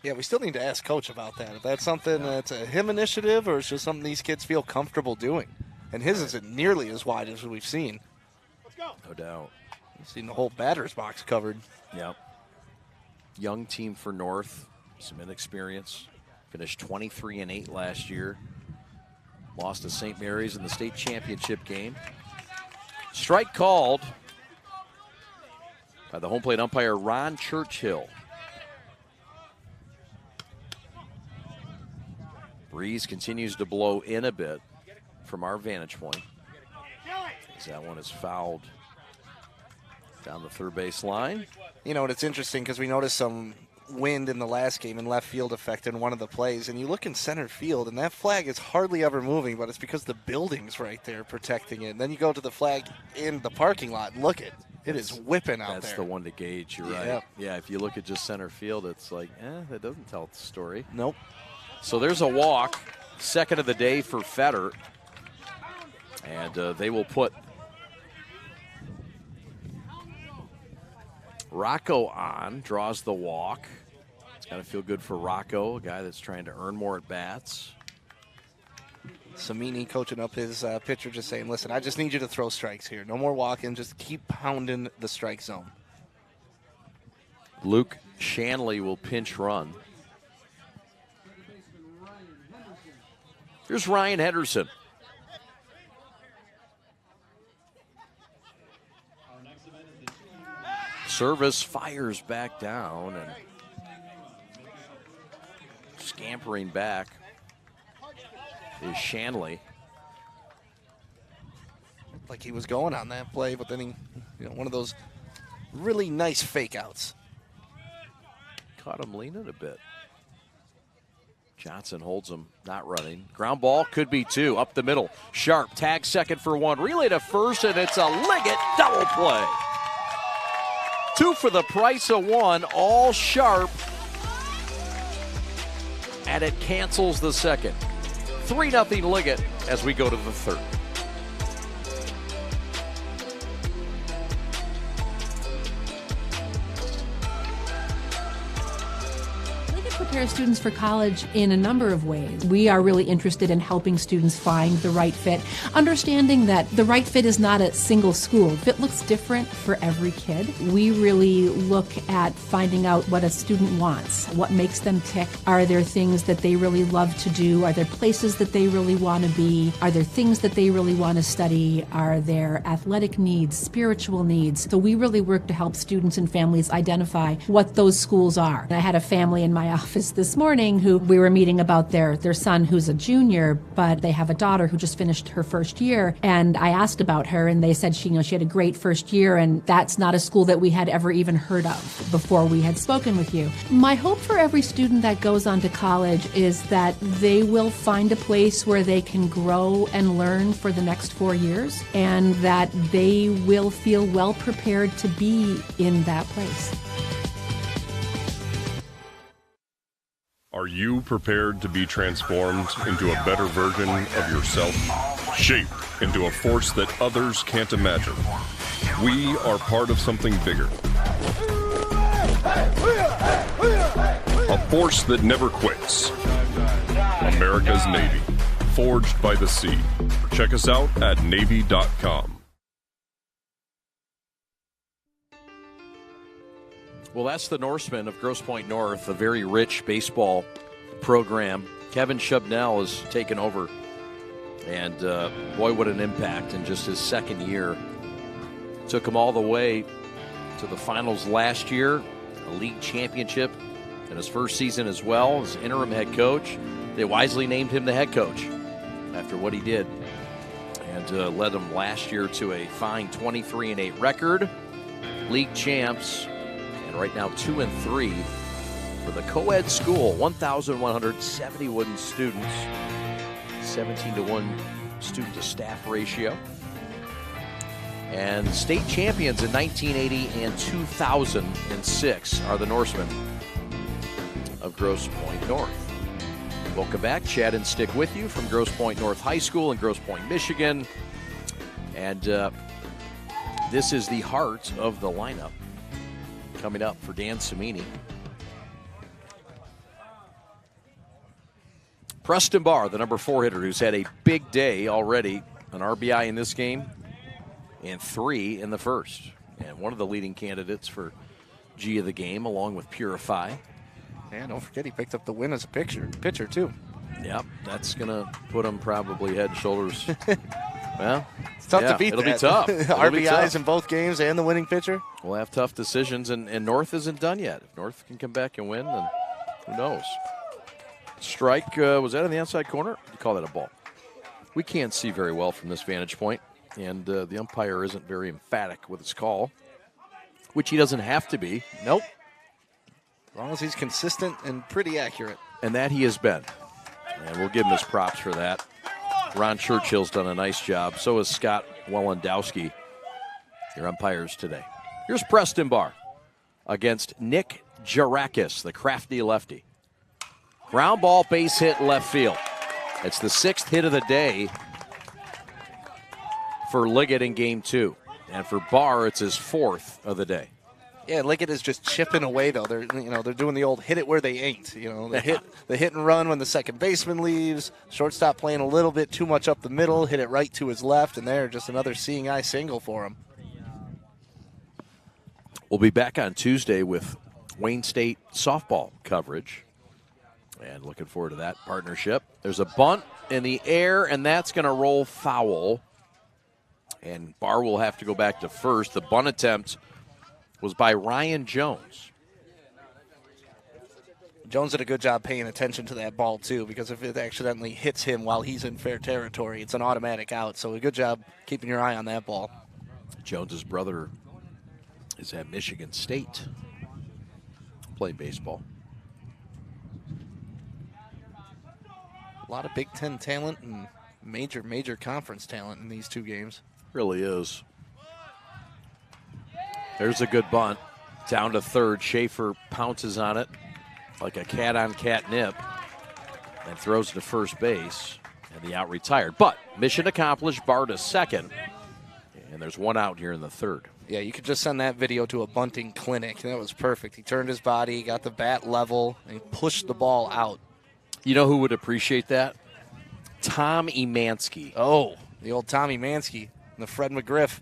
Yeah, we still need to ask Coach about that. If that's something that's a him initiative or it's just something these kids feel comfortable doing. And his isn't nearly as wide as we've seen. No doubt. Seen the whole batter's box covered. Yep. Young team for North, some inexperience. Finished 23-8 last year. Lost to St. Mary's in the state championship game. Strike called by the home plate umpire, Ron Churchill. Breeze continues to blow in a bit from our vantage point, as that one is fouled down the third base line. You know, and it's interesting because we noticed some wind in the last game and left field effect in one of the plays, and you look in center field and that flag is hardly ever moving, but it's because the building's right there protecting it. And then you go to the flag in the parking lot and look, it is whipping out there. That's the one to gauge, you're right. Yeah, if you look at just center field, it's like, that doesn't tell the story. Nope. So there's a walk, second of the day for Fetter, and they will put Rocco on, draws the walk. It's got to feel good for Rocco, a guy that's trying to earn more at-bats. Samini coaching up his pitcher, just saying, listen, I just need you to throw strikes here. No more walking, just keep pounding the strike zone. Luke Shanley will pinch run. Here's Ryan Henderson. Service fires back down and scampering back is Shanley. Like he was going on that play, but then he, one of those really nice fake outs. Caught him leaning a bit. Johnson holds him, not running. Ground ball could be two, up the middle. Sharp, tag second for one, relay to first, and it's a Liggett double play. Two for the price of one, all Sharp, and it cancels the second. 3-0 Liggett as we go to the third. Prepare students for college in a number of ways. We are really interested in helping students find the right fit, understanding that the right fit is not a single school. Fit looks different for every kid. We really look at finding out what a student wants, what makes them tick. Are there things that they really love to do? Are there places that they really want to be? Are there things that they really want to study? Are there athletic needs, spiritual needs? So we really work to help students and families identify what those schools are. I had a family in my office this morning who we were meeting about their son who's a junior, but they have a daughter who just finished her first year. And I asked about her and they said she had a great first year, and that's not a school that we had ever even heard of before we had spoken with you. My hope for every student that goes on to college is that they will find a place where they can grow and learn for the next 4 years, and that they will feel well prepared to be in that place. Are you prepared to be transformed into a better version of yourself? Shaped into a force that others can't imagine. We are part of something bigger. A force that never quits. America's Navy. Forged by the sea. Check us out at Navy.com. Well, that's the Norsemen of Grosse Pointe North, a very rich baseball program. Kevin Shubnell has taken over, and boy, what an impact in just his second year. Took him all the way to the finals last year, a league championship in his first season as well as interim head coach. They wisely named him the head coach after what he did, and led them last year to a fine 23-8 record, league champs. And right now, 2-3 for the co-ed school. 1,171 students, 17-to-1 student-to-staff ratio. And state champions in 1980 and 2006 are the Norsemen of Grosse Pointe North. Welcome back. Chad and Stick with you from Grosse Pointe North High School in Grosse Pointe, Michigan. And this is the heart of the lineup. Coming up for Dan Samini. Preston Barr, the number 4 hitter, who's had a big day already. An RBI in this game and 3 in the first. and one of the leading candidates for G of the game, along with Purify. And don't forget, he picked up the win as a pitcher too. Yep, that's going to put him probably head and shoulders. Well, it's tough to beat it'll that. Be tough. RBIs in both games and the winning pitcher. We'll have tough decisions, and North isn't done yet. If North can come back and win, then who knows? Strike, was that in the outside corner? You call that a ball? We can't see very well from this vantage point, and the umpire isn't very emphatic with his call, which he doesn't have to be. Nope. As long as he's consistent and pretty accurate. And that he has been. And we'll give him his props for that. Ron Churchill's done a nice job. So has Scott Walendowski, your umpires today. Here's Preston Barr against Nick Jarakis, the crafty lefty. Ground ball, base hit, left field. It's the 6th hit of the day for Liggett in game 2. And for Barr, it's his 4th of the day. Yeah, Liggett is just chipping away though. They're doing the old hit it where they ain't. The hit and run when the second baseman leaves. Shortstop playing a little bit too much up the middle, hit it right to his left, and there just another seeing eye single for him. We'll be back on Tuesday with Wayne State softball coverage. And looking forward to that partnership. There's a bunt in the air, and that's going to roll foul. And Barr will have to go back to first. The bunt attempt was by Ryan Jones. Jones did a good job paying attention to that ball, too, because if it accidentally hits him while he's in fair territory, it's an automatic out. So a good job keeping your eye on that ball. Jones's brother is at Michigan State playing baseball. A lot of Big Ten talent and major conference talent in these two games. Really is. There's a good bunt. Down to third. Schaefer pounces on it like a cat on catnip and throws to first base. And the out retired. But mission accomplished. Barr to second. And there's one out here in the third. Yeah, you could just send that video to a bunting clinic. That was perfect. He turned his body, got the bat level, and he pushed the ball out. You know who would appreciate that? Tom Emansky. Oh, the old Tommy Mansky. The Fred McGriff.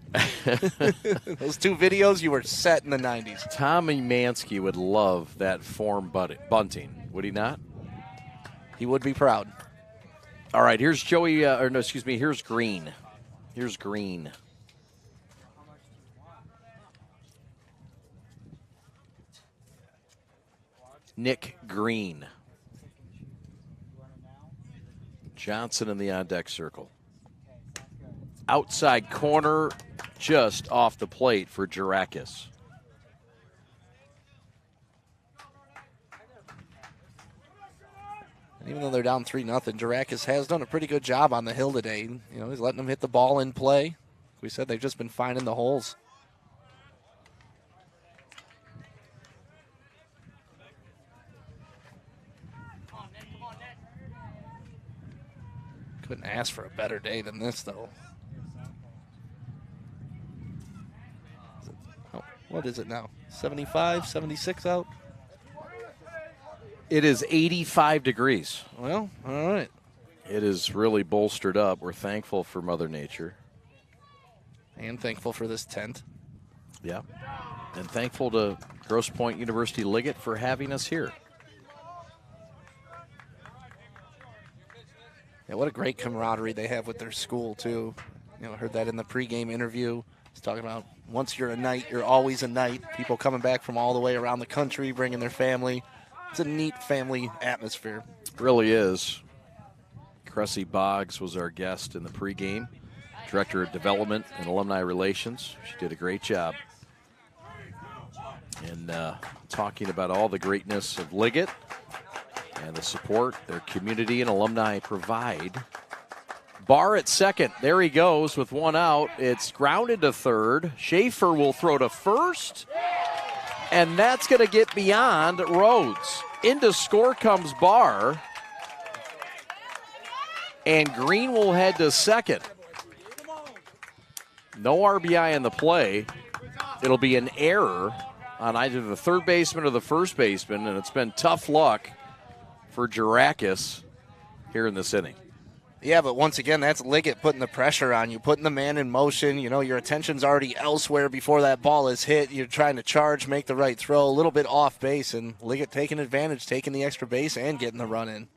Those two videos, you were set in the 90s. Tommy Mansky would love that form bunting, would he not? He would be proud. All right, here's here's Green. Here's Green. Nick Green. Johnson in the on-deck circle. Outside corner, just off the plate for Jarakis. Even though they're down 3-0, Jarakis has done a pretty good job on the hill today. He's letting them hit the ball in play. Like we said, they've just been finding the holes. Couldn't ask for a better day than this, though. What is it now? 75, 76 out? It is 85 degrees. Well, all right. It is really bolstered up. We're thankful for Mother Nature. And thankful for this tent. Yeah. And thankful to Grosse Pointe University Liggett for having us here. Yeah, what a great camaraderie they have with their school, too. I heard that in the pregame interview. He's talking about once you're a Knight, you're always a Knight. People coming back from all the way around the country, bringing their family. It's a neat family atmosphere. It really is. Cressy Boggs was our guest in the pregame. Director of Development and Alumni Relations. She did a great job. And talking about all the greatness of Liggett and the support their community and alumni provide. Barr at second. There he goes with one out. It's grounded to third. Schaefer will throw to first. And that's going to get beyond Rhodes. Into score comes Barr. And Green will head to second. No RBI in the play. It'll be an error on either the third baseman or the first baseman, and it's been tough luck for Jarakis here in this inning. Yeah, but once again, that's Liggett putting the pressure on you, putting the man in motion. You know, your attention's already elsewhere before that ball is hit. You're trying to charge, make the right throw, a little bit off base, and Liggett taking advantage, taking the extra base and getting the run in.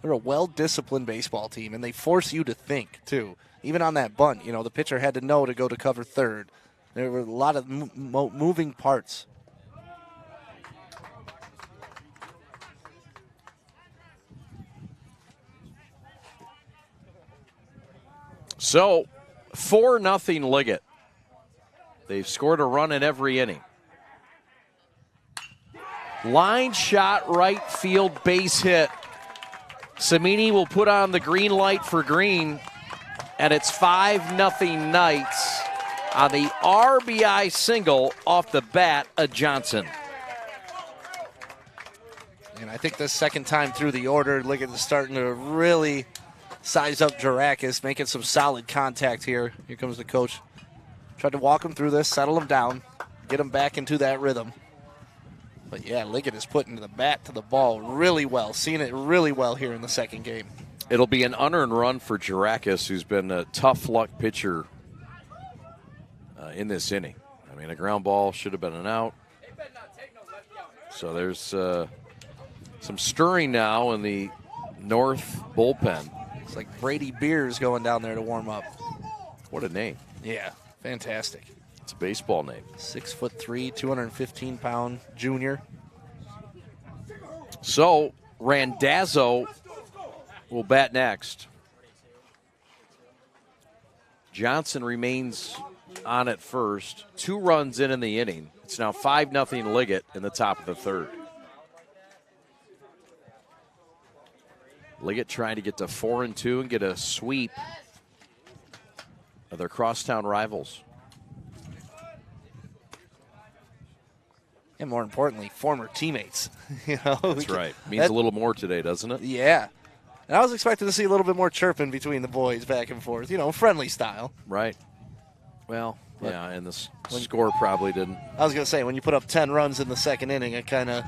They're a well-disciplined baseball team, and they force you to think, too. Even on that bunt, you know, the pitcher had to know to go to cover third. There were a lot of moving parts. So, 4-0 Liggett. They've scored a run in every inning. Line shot, right field, base hit. Samini will put on the green light for Green, and it's 5-0 Knights on the RBI single off the bat of Johnson. And I think the second time through the order, Liggett is starting to really size up Jarakis, making some solid contact here. Here comes the coach. Tried to walk him through this, settle him down, get him back into that rhythm. But yeah, Liggett is putting the bat to the ball really well, seeing it really well here in the second game. It'll be an unearned run for Jarakis, who's been a tough luck pitcher in this inning. I mean, a ground ball should have been an out. So there's some stirring now in the North bullpen. It's like Brady Beers going down there to warm up. What a name. Yeah, fantastic. It's a baseball name. 6'3", 215-pound junior. So Randazzo will bat next. Johnson remains on at first. 2 runs in the inning. It's now 5-0 Liggett in the top of the third. Liggett trying to get to 4-2 and get a sweep of their crosstown rivals. And more importantly, former teammates. You know, that's right. Means a little more today, doesn't it? Yeah. And I was expecting to see a little bit more chirping between the boys back and forth, you know, friendly style. Right. Well, yeah, and the score probably didn't. I was going to say, when you put up 10 runs in the second inning, it kind of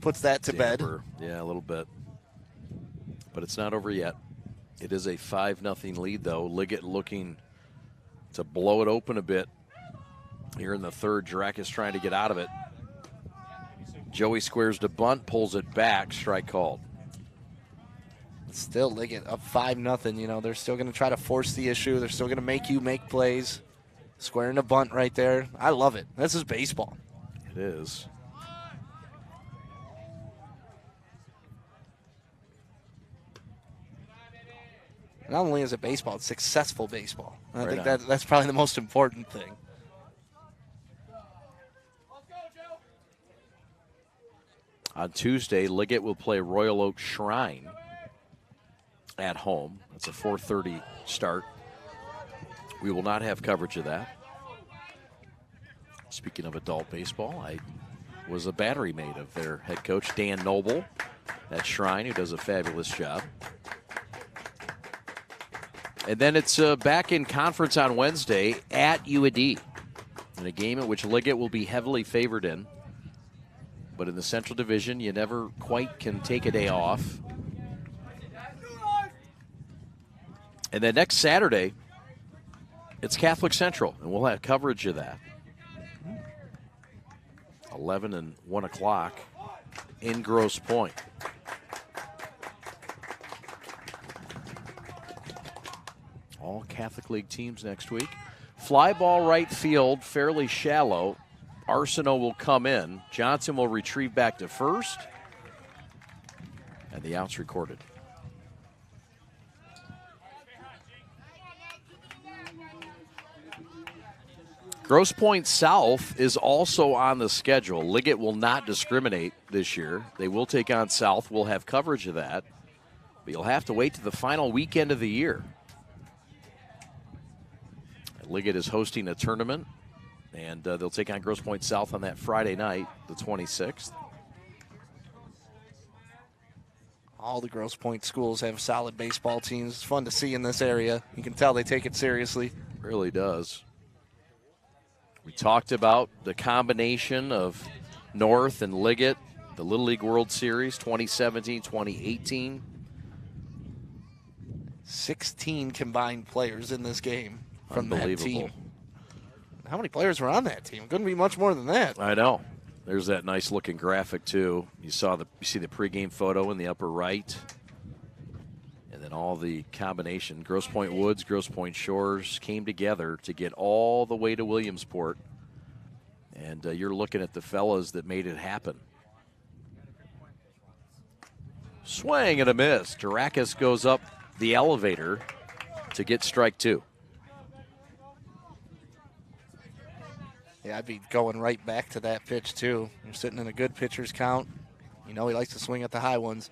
puts that to bed. Yeah, a little bit. But it's not over yet. It is a 5-0 lead, though. Liggett looking to blow it open a bit here in the third. Jarakis trying to get out of it. Joey squares to bunt, pulls it back, strike called. Still Liggett up 5-0. You know, they're still going to try to force the issue. They're still going to make you make plays. Squaring a bunt right there. I love it. This is baseball. It is. Not only is it baseball, it's successful baseball. And I think that's probably the most important thing. On Tuesday, Liggett will play Royal Oak Shrine at home. That's a 4:30 start. We will not have coverage of that. Speaking of adult baseball, I was a battery mate of their head coach, Dan Noble, at Shrine, who does a fabulous job. And then it's back in conference on Wednesday at UAD in a game in which Liggett will be heavily favored in. But in the Central Division, you never quite can take a day off. And then next Saturday, it's Catholic Central, and we'll have coverage of that. 11 and 1 o'clock in Grosse Pointe. All Catholic League teams next week. Fly ball right field, fairly shallow. Arsenault will come in. Johnson will retrieve back to first. And the out's recorded. Grosse Pointe South is also on the schedule. Liggett will not discriminate this year. They will take on South. We'll have coverage of that. But you'll have to wait to the final weekend of the year. Liggett is hosting a tournament, and they'll take on Grosse Pointe South on that Friday night, the 26th. All the Grosse Pointe schools have solid baseball teams. It's fun to see in this area. You can tell they take it seriously. Really does. We talked about the combination of North and Liggett, the Little League World Series 2017, 2018. 16 combined players in this game from that team. How many players were on that team? Couldn't be much more than that. I know. There's that nice looking graphic too. You see the pregame photo in the upper right. And then all the combination. Grosse Pointe Woods, Grosse Pointe Shores came together to get all the way to Williamsport. And you're looking at the fellas that made it happen. Swing and a miss. Durakis goes up the elevator to get strike 2. Yeah, I'd be going right back to that pitch, too. You're sitting in a good pitcher's count. You know he likes to swing at the high ones.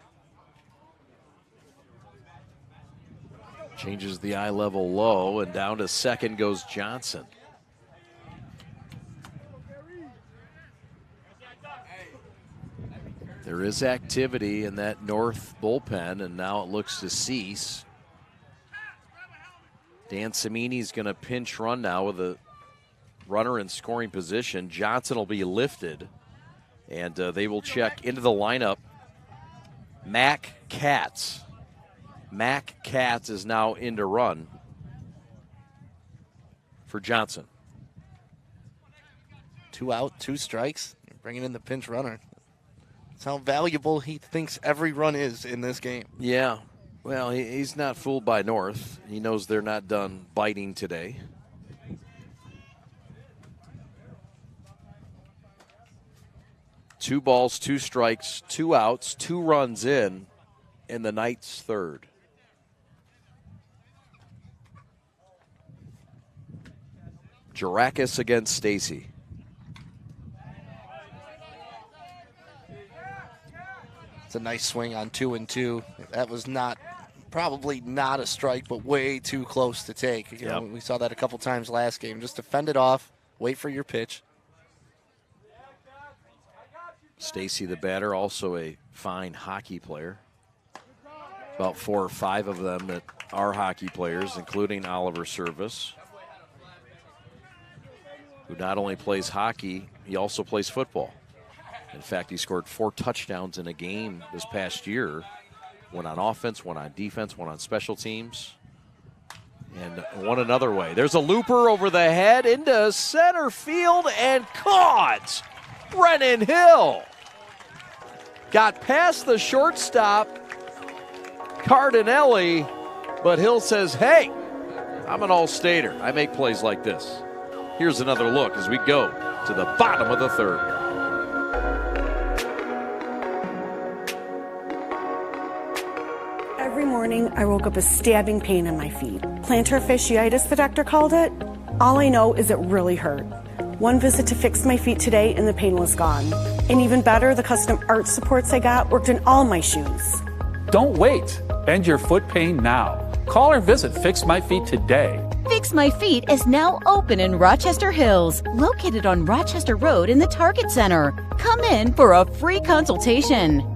Changes the eye level low, and down to second goes Johnson. There is activity in that north bullpen, and now it looks to cease. Dan Cimini's going to pinch run now with a runner in scoring position. Johnson will be lifted, and they will check into the lineup. Mac Katz. Mac Katz is now in to run for Johnson. 2 out, 2 strikes. You're bringing in the pinch runner. That's how valuable he thinks every run is in this game. Yeah. Well, he's not fooled by North. He knows they're not done biting today. Two balls, 2 strikes, 2 outs, 2 runs in the Knights' third. Durakis against Stacy. It's a nice swing on 2-2. That was probably not a strike, but way too close to take. You know, we saw that a couple times last game. Just defend it off, wait for your pitch. Stacy, the batter, also a fine hockey player. About 4 or 5 of them that are hockey players, including Oliver Service, who not only plays hockey, he also plays football. In fact, he scored 4 touchdowns in a game this past year. One on offense, one on defense, one on special teams, and one another way. There's a looper over the head into center field and caught. Brennan Hill got past the shortstop, Cardinelli, but Hill says, hey, I'm an all-stater. I make plays like this. Here's another look as we go to the bottom of the third. Every morning, I woke up with stabbing pain in my feet. Plantar fasciitis, the doctor called it. All I know is it really hurt. One visit to Fix My Feet today and the pain was gone. And even better, the custom arch supports I got worked in all my shoes. Don't wait. End your foot pain now. Call or visit Fix My Feet today. Fix My Feet is now open in Rochester Hills, located on Rochester Road in the Target Center. Come in for a free consultation.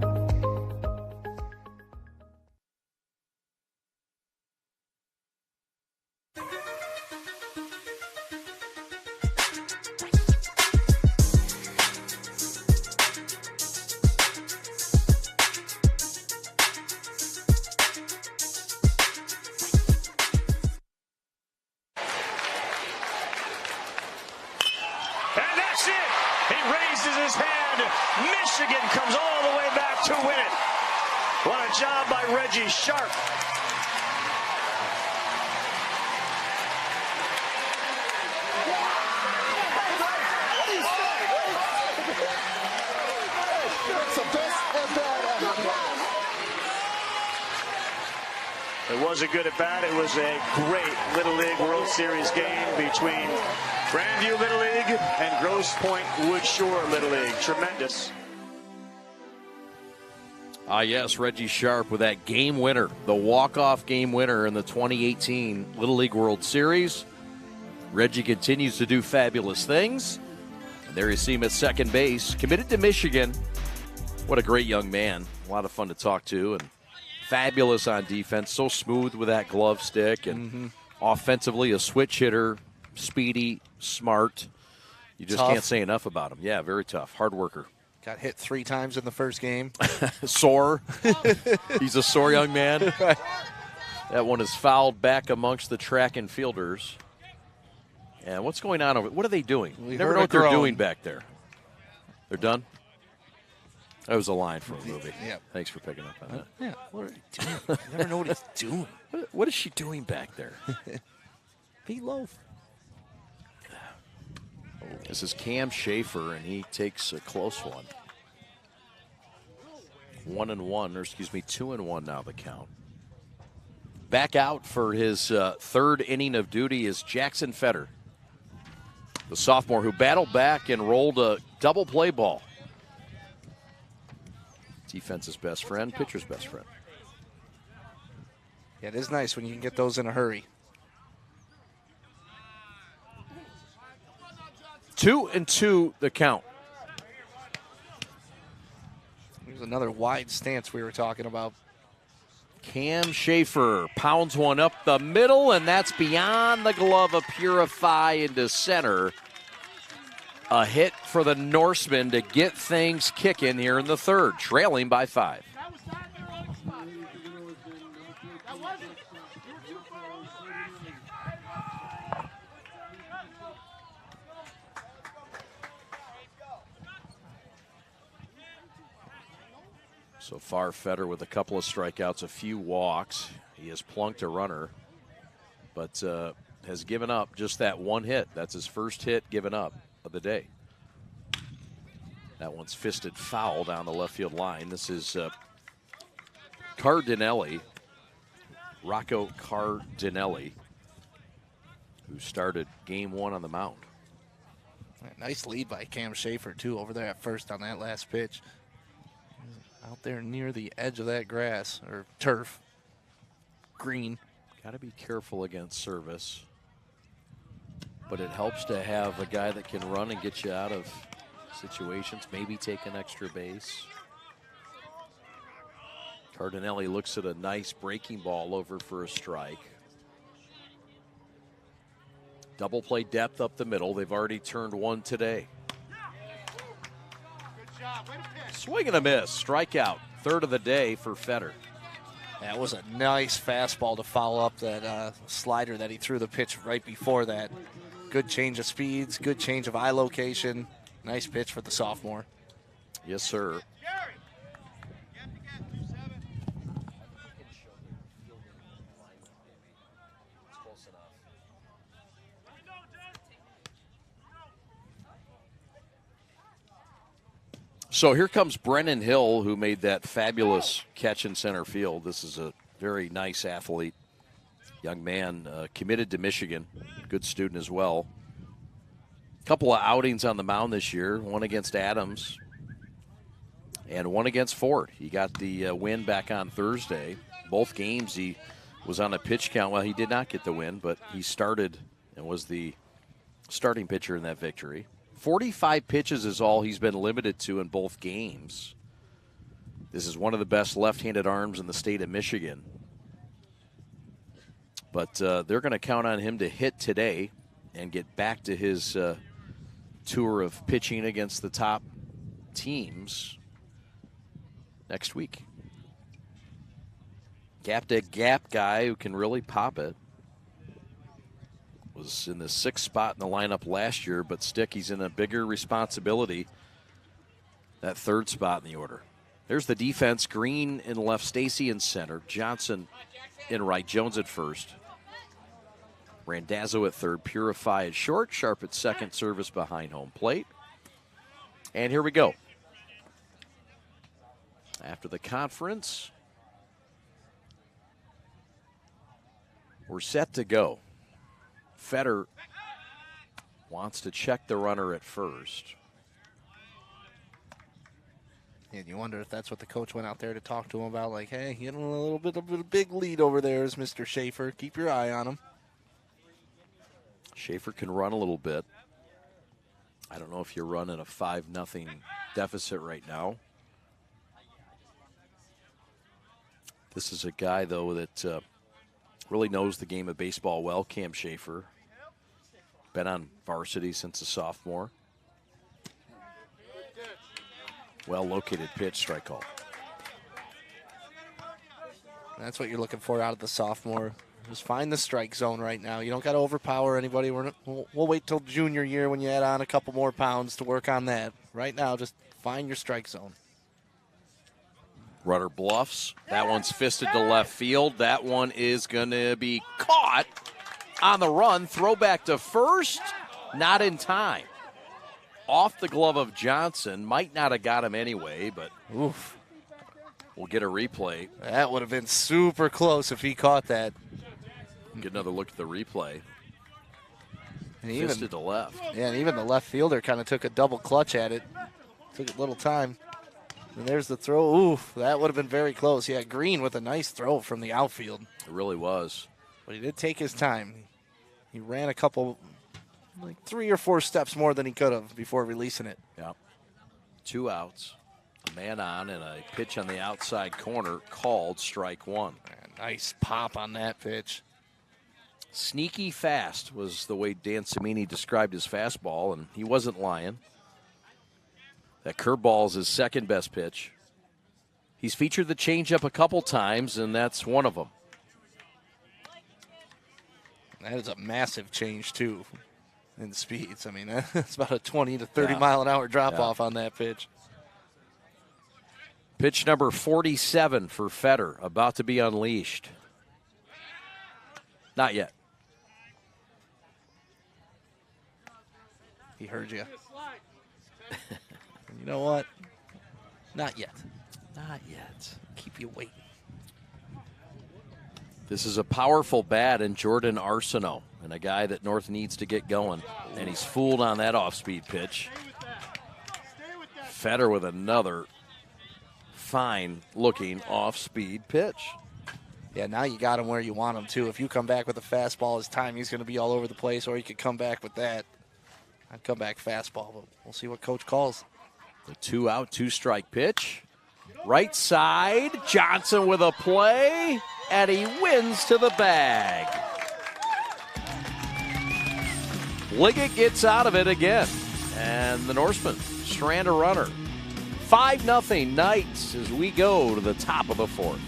It was a good at bat. It was a great Little League World Series game between Grandview Little League and Grosse Pointe Woodshore Little League. Tremendous. Yes, Reggie Sharp with that game winner, the walk-off game winner in the 2018 Little League World Series. Reggie continues to do fabulous things. And there you see him at second base, committed to Michigan. What a great young man. A lot of fun to talk to, and fabulous on defense, so smooth with that glove stick, and offensively a switch hitter, speedy, smart. You just can't say enough about him. Yeah, very tough, hard worker. Got hit 3 times in the first game. Sore. He's a sore young man. That one is fouled back amongst the track and fielders. And what's going on over? What are they doing? We Never heard know a what they're groan. doing back there. They're done? That was a line from a movie. Yep. Thanks for picking up on that. Yeah, what are you doing? You never know what he's doing. What is she doing back there? Meatloaf. This is Cam Schaefer, and he takes a close one. 1-1, or excuse me, 2-1 now the count. Back out for his third inning of duty is Jackson Fetter, the sophomore who battled back and rolled a double play ball. Defense's best friend, pitcher's best friend. Yeah, it is nice when you can get those in a hurry. 2-2 the count. There's another wide stance we were talking about. Cam Schaefer pounds one up the middle, and that's beyond the glove of Purify into center. A hit for the Norsemen to get things kicking here in the third, trailing by 5. So far, Fetter with a couple of strikeouts, a few walks. He has plunked a runner, but has given up just that one hit. That's his first hit given up of the day. That one's fisted foul down the left field line. This is Cardinelli, Rocco Cardinelli, who started game 1 on the mound. Nice lead by Cam Schaefer, too, over there at first on that last pitch. Out there near the edge of that grass, or turf, green. Got to be careful against service. But it helps to have a guy that can run and get you out of situations, maybe take an extra base. Cardinelli looks at a nice breaking ball over for a strike. Double play depth up the middle. They've already turned one today. Swing and a miss. Strikeout. Third of the day for Fetter. That was a nice fastball to follow up that slider that he threw the pitch right before that. Good change of speeds, good change of eye location. Nice pitch for the sophomore. Yes, sir. So here comes Brennan Hill, who made that fabulous catch in center field. This is a very nice athlete, young man, committed to Michigan, good student as well. Couple of outings on the mound this year, one against Adams and one against Ford. He got the win back on Thursday. Both games he was on a pitch count. Well, he did not get the win, but he started and was the starting pitcher in that victory. 45 pitches is all he's been limited to in both games. This is one of the best left-handed arms in the state of Michigan. But they're going to count on him to hit today and get back to his tour of pitching against the top teams next week. Gap-to-gap guy who can really pop it. Was in the 6th spot in the lineup last year, but he's in a bigger responsibility. That 3rd spot in the order. There's the defense. Green in left, Stacy in center, Johnson in right, Jones at first. Randazzo at third, Purify at short, Sharp at second, Service behind home plate. And here we go. After the conference, we're set to go. Fetter wants to check the runner at first. And you wonder if that's what the coach went out there to talk to him about, like, hey, you know, a little bit of a big lead over there is Mr. Schaefer. Keep your eye on him. Schaefer can run a little bit. I don't know if you're running a 5-0 deficit right now. This is a guy, though, that really knows the game of baseball well, Cam Schaefer. Been on varsity since a sophomore. Well-located pitch, strike call. That's what you're looking for out of the sophomore. Just find the strike zone right now. You don't got to overpower anybody. We'll wait till junior year when you add on a couple more pounds to work on that. Right now, just find your strike zone. Rudder bluffs. That one's fisted to left field. That one is going to be caught on the run. Throw back to first. Not in time. Off the glove of Johnson. Might not have got him anyway, but oof. We'll get a replay. That would have been super close if he caught that. Get another look at the replay. And fisted to left. Yeah, and even the left fielder kind of took a double clutch at it. Took a little time. And there's the throw. Oof, that would have been very close. Yeah, Green with a nice throw from the outfield. It really was. But he did take his time. He ran a couple, like 3 or 4 steps more than he could have before releasing it. Yeah. 2 outs. A man on and a pitch on the outside corner called strike 1. Nice pop on that pitch. Sneaky fast was the way Dan Cimini described his fastball, and he wasn't lying. That curveball is his second best pitch. He's featured the changeup a couple times, and that's one of them. That is a massive change, too, in speeds. I mean, that's about a 20 to 30 mile an hour drop off on that pitch. Pitch number 47 for Fetter, about to be unleashed. Not yet. He heard you. You know what? Not yet. Not yet. Keep you waiting. This is a powerful bat in Jordan Arsenault, and a guy that North needs to get going. And he's fooled on that off-speed pitch. Fetter with another fine-looking off-speed pitch. Yeah, now you got him where you want him, too. If you come back with a fastball, his timing's going to be all over the place, or you could come back with that. I'd come back fastball, but we'll see what Coach calls. The 2-out, 2-strike pitch. Right side, Johnson with a play, and he wins to the bag. Liggett gets out of it again, and the Norsemen strand a runner. 5-0 Knights as we go to the top of the 4th.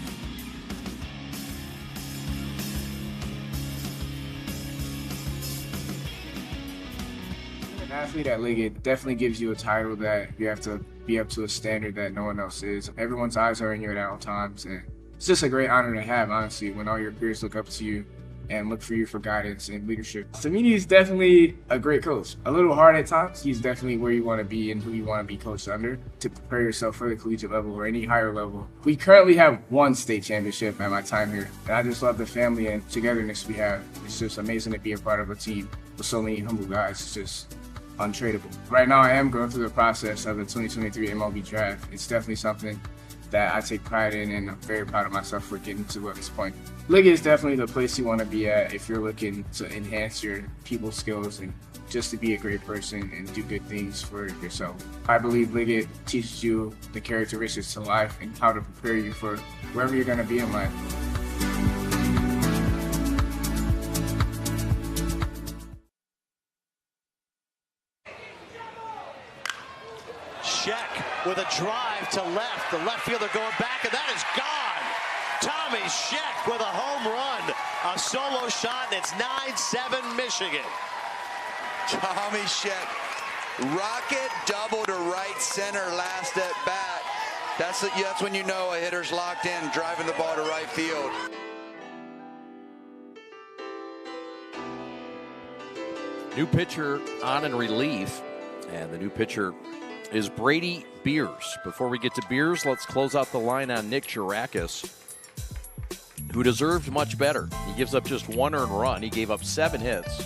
An athlete at Liggett definitely gives you a title that you have to be up to a standard that no one else is. Everyone's eyes are in you at all times, and it's just a great honor to have, honestly, when all your peers look up to you and look for you for guidance and leadership. Cimini is definitely a great coach. A little hard at times. He's definitely where you want to be and who you want to be coached under to prepare yourself for the collegiate level or any higher level. We currently have 1 state championship at my time here, and I just love the family and togetherness we have. It's just amazing to be a part of a team with so many humble guys. It's just untradeable. Right now, I am going through the process of the 2023 MLB draft. It's definitely something that I take pride in, and I'm very proud of myself for getting to this point. Liggett is definitely the place you want to be at if you're looking to enhance your people skills and just to be a great person and do good things for yourself. I believe Liggett teaches you the characteristics to life and how to prepare you for wherever you're going to be in life. Sheck with a drive to left. The left fielder going back, and that is gone. Tommy Sheck with a home run. A solo shot, and it's 9-7 Michigan. Tommy Sheck, rocket double to right center last at bat. That's when you know a hitter's locked in, driving the ball to right field. New pitcher on in relief, and the new pitcher is Brady Beers. Before we get to Beers, let's close out the line on Nick Girakis, who deserved much better. He gives up just 1 earned run. He gave up 7 hits,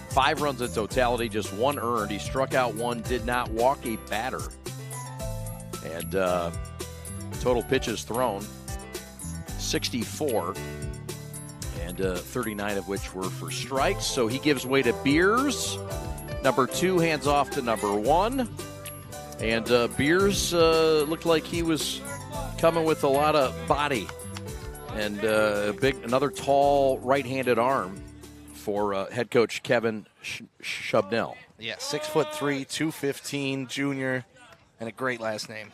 5 runs in totality, just 1 earned. He struck out 1, did not walk a batter. And total pitches thrown, 64, and 39 of which were for strikes. So he gives way to Beers. Number 2 hands off to number 1. And Beers looked like he was coming with a lot of body and another tall right-handed arm for head coach Kevin Shubnell. Yeah, 6'3", 215, junior, and a great last name.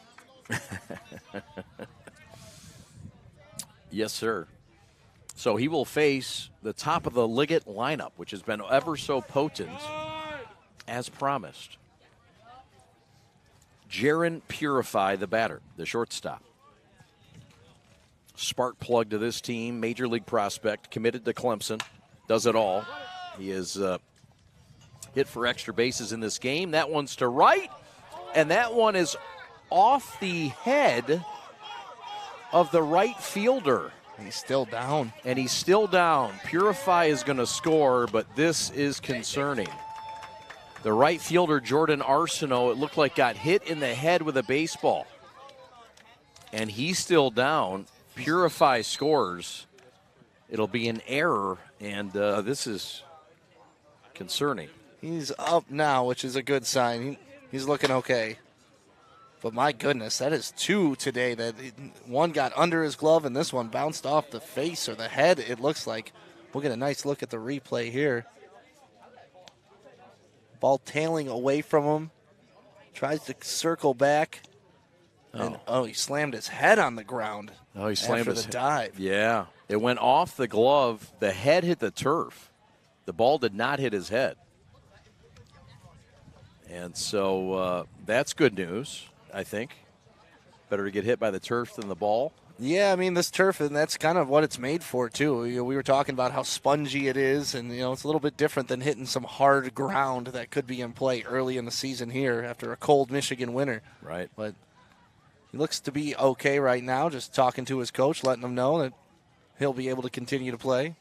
Yes, sir. So he will face the top of the Liggett lineup, which has been ever so potent, as promised. Jaron Purify, the batter, the shortstop. Spark plug to this team, major league prospect, committed to Clemson, does it all. He is hit for extra bases in this game. That one's to right, and that one is off the head of the right fielder. He's still down. And he's still down. Purify is going to score, but this is concerning. The right fielder, Jordan Arsenault, it looked like got hit in the head with a baseball. And he's still down. Purify scores. It'll be an error, and this is concerning. He's up now, which is a good sign. He's looking okay. But my goodness, that is two today. That one got under his glove, and this one bounced off the face or the head, it looks like. We'll get a nice look at the replay here. Ball tailing away from him. Tries to circle back. And, he slammed his head on the ground. Oh, he slammed after the dive. Yeah. It went off the glove. The head hit the turf. The ball did not hit his head. And so that's good news, I think. Better to get hit by the turf than the ball. Yeah, I mean, this turf, and that's kind of what it's made for, too. You know, we were talking about how spongy it is, and, you know, it's a little bit different than hitting some hard ground that could be in play early in the season here after a cold Michigan winter. Right. But he looks to be okay right now, just talking to his coach, letting him know that he'll be able to continue to play.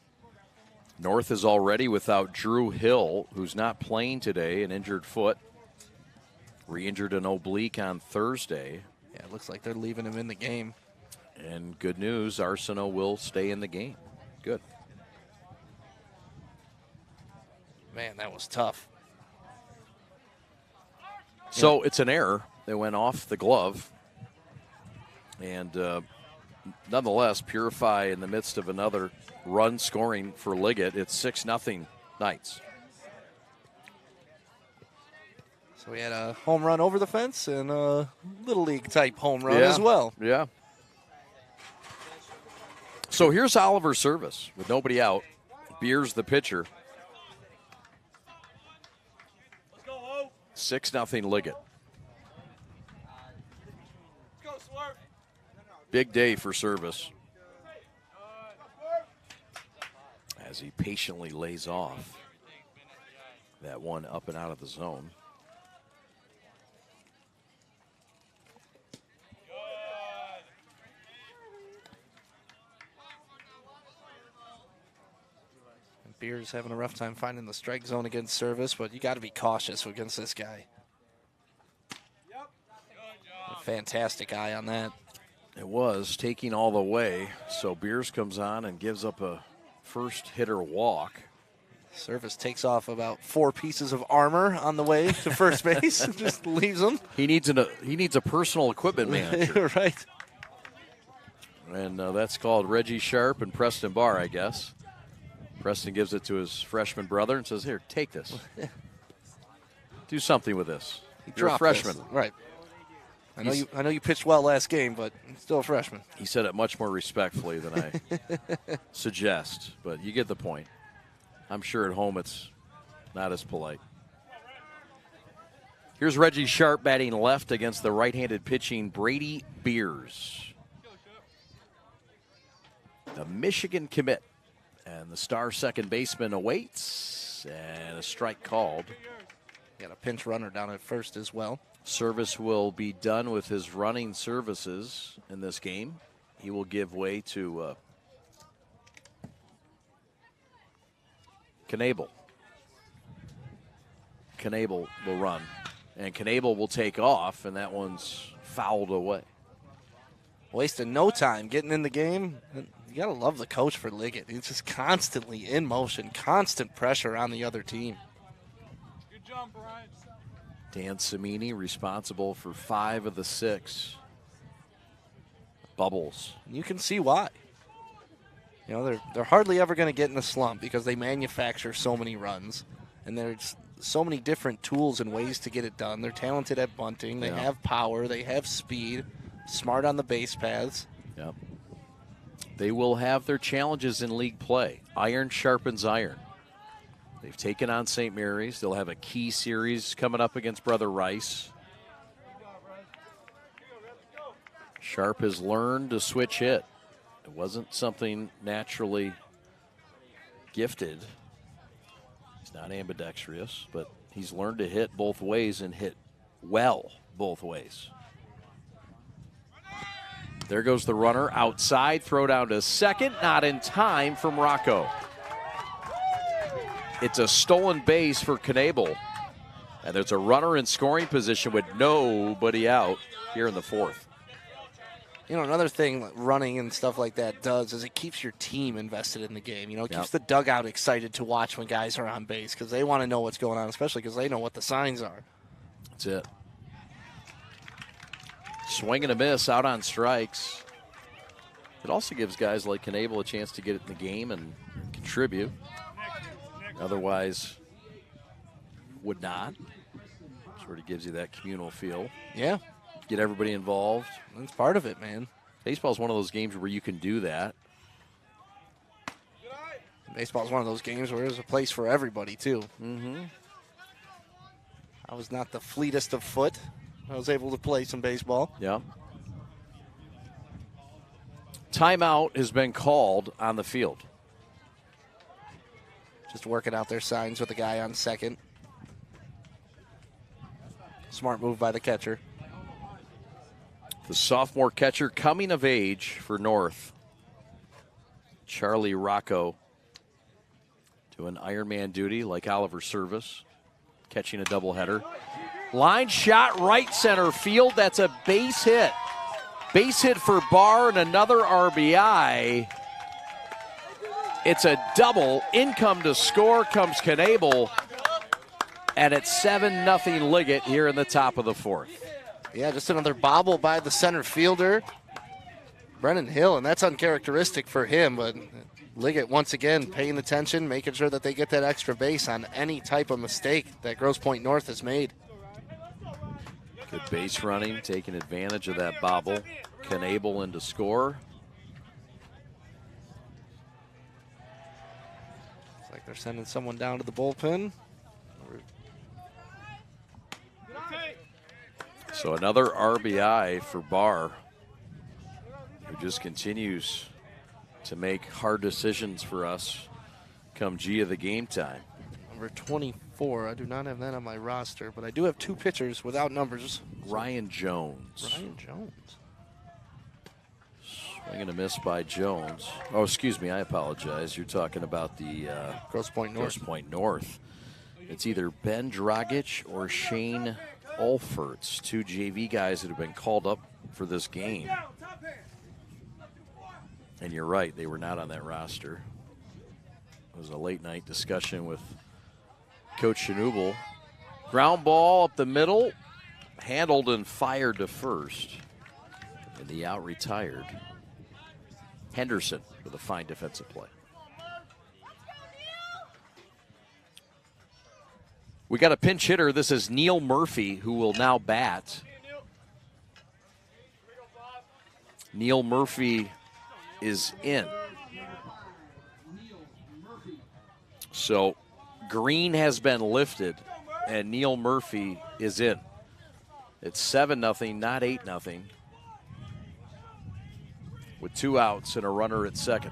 North is already without Drew Hill, who's not playing today, an injured foot. Re-injured an oblique on Thursday. Yeah, it looks like they're leaving him in the game. And good news, Arsenault will stay in the game. Good. Man, that was tough. So it's an error. They went off the glove. And nonetheless, Purify in the midst of another run scoring for Liggett. It's 6-0 Knights. So we had a home run over the fence and a Little League type home run as well. Yeah. So here's Oliver's service with nobody out. Beers the pitcher. 6-0 Liggett. Big day for service. As he patiently lays off that one up and out of the zone. Beers having a rough time finding the strike zone against service, but you got to be cautious against this guy. A fantastic eye on that. It was taking all the way. So Beers comes on and gives up a first hitter walk. Service takes off about 4 pieces of armor on the way to first base and just leaves them. He needs a personal equipment manager. Right. And that's called Reggie Sharp and Preston Barr, I guess. Preston gives it to his freshman brother and says, here, take this. Do something with this. You're a freshman. This. Right. I know you pitched well last game, but still a freshman. He said it much more respectfully than I suggest, but you get the point. I'm sure at home it's not as polite. Here's Reggie Sharp batting left against the right-handed pitching Brady Beers. The Michigan commit. And the star second baseman awaits, and a strike called. Got a pinch runner down at first as well. Service will be done with his running services in this game. He will give way to Knable. Knable will run, and Knable will take off, and that one's fouled away. Wasting no time getting in the game. You got to love the coach for Liggett. He's just constantly in motion, constant pressure on the other team. Good job, Brian. Dan Cimini responsible for 5 of the 6 bubbles. You can see why. You know, they're hardly ever going to get in a slump because they manufacture so many runs. And there's so many different tools and ways to get it done. They're talented at bunting. They have power. They have speed. Smart on the base paths. Yep. they will have their challenges in league play. Iron sharpens iron. They've taken on St. Mary's. They'll have a key series coming up against Brother Rice. Sharp has learned to switch hit. It wasn't something naturally gifted. He's not ambidextrous, but he's learned to hit both ways and hit well both ways. There goes the runner outside, throw down to second, not in time from Rocco. It's a stolen base for Knable. And there's a runner in scoring position with nobody out here in the fourth. You know, another thing running and stuff like that does is it keeps your team invested in the game. You know, it keeps the dugout excited to watch when guys are on base because they want to know what's going on, especially because they know what the signs are. That's it. Swing and a miss out on strikes. It also gives guys like Knable a chance to get it in the game and contribute. Otherwise, would not. Sort of gives you that communal feel. Yeah. Get everybody involved. That's part of it, man. Baseball is one of those games where you can do that. Baseball is one of those games where there's a place for everybody, too. Mm-hmm. I was not the fleetest of foot. I was able to play some baseball. Yeah. Timeout has been called on the field. Just working out their signs with the guy on second. Smart move by the catcher. The sophomore catcher coming of age for North. Charlie Rocco doing Ironman duty like Oliver Service. Catching a doubleheader. Line shot right center field. That's a base hit. Base hit for Barr and another RBI. It's a double. Income to score comes Knable. And it's 7-0 Liggett here in the top of the fourth. Yeah, just another bobble by the center fielder, Brennan Hill, and that's uncharacteristic for him. But Liggett, once again, paying attention, making sure that they get that extra base on any type of mistake that Grosse Pointe North has made. Good base running, taking advantage of that bobble. Knable in to score. It's like they're sending someone down to the bullpen. So another RBI for Barr, who just continues to make hard decisions for us come G of the game time. Number 24, I do not have that on my roster, but I do have two pitchers without numbers. Ryan Jones. Ryan Jones. Swing and a miss by Jones. Oh, excuse me, I apologize. You're talking about the Grosse Pointe North. Grosse Pointe North. It's either Ben Dragic or Shane Olferts, two JV guys that have been called up for this game. And you're right, they were not on that roster. It was a late night discussion with Coach Schnubel. Ground ball up the middle, handled and fired to first. And the out retired. Henderson with a fine defensive play. We got a pinch hitter. This is Neil Murphy, who will now bat. Neil Murphy is in. So green has been lifted, and Neil Murphy is in. It's 7-0, not 8-0. With two outs and a runner at second.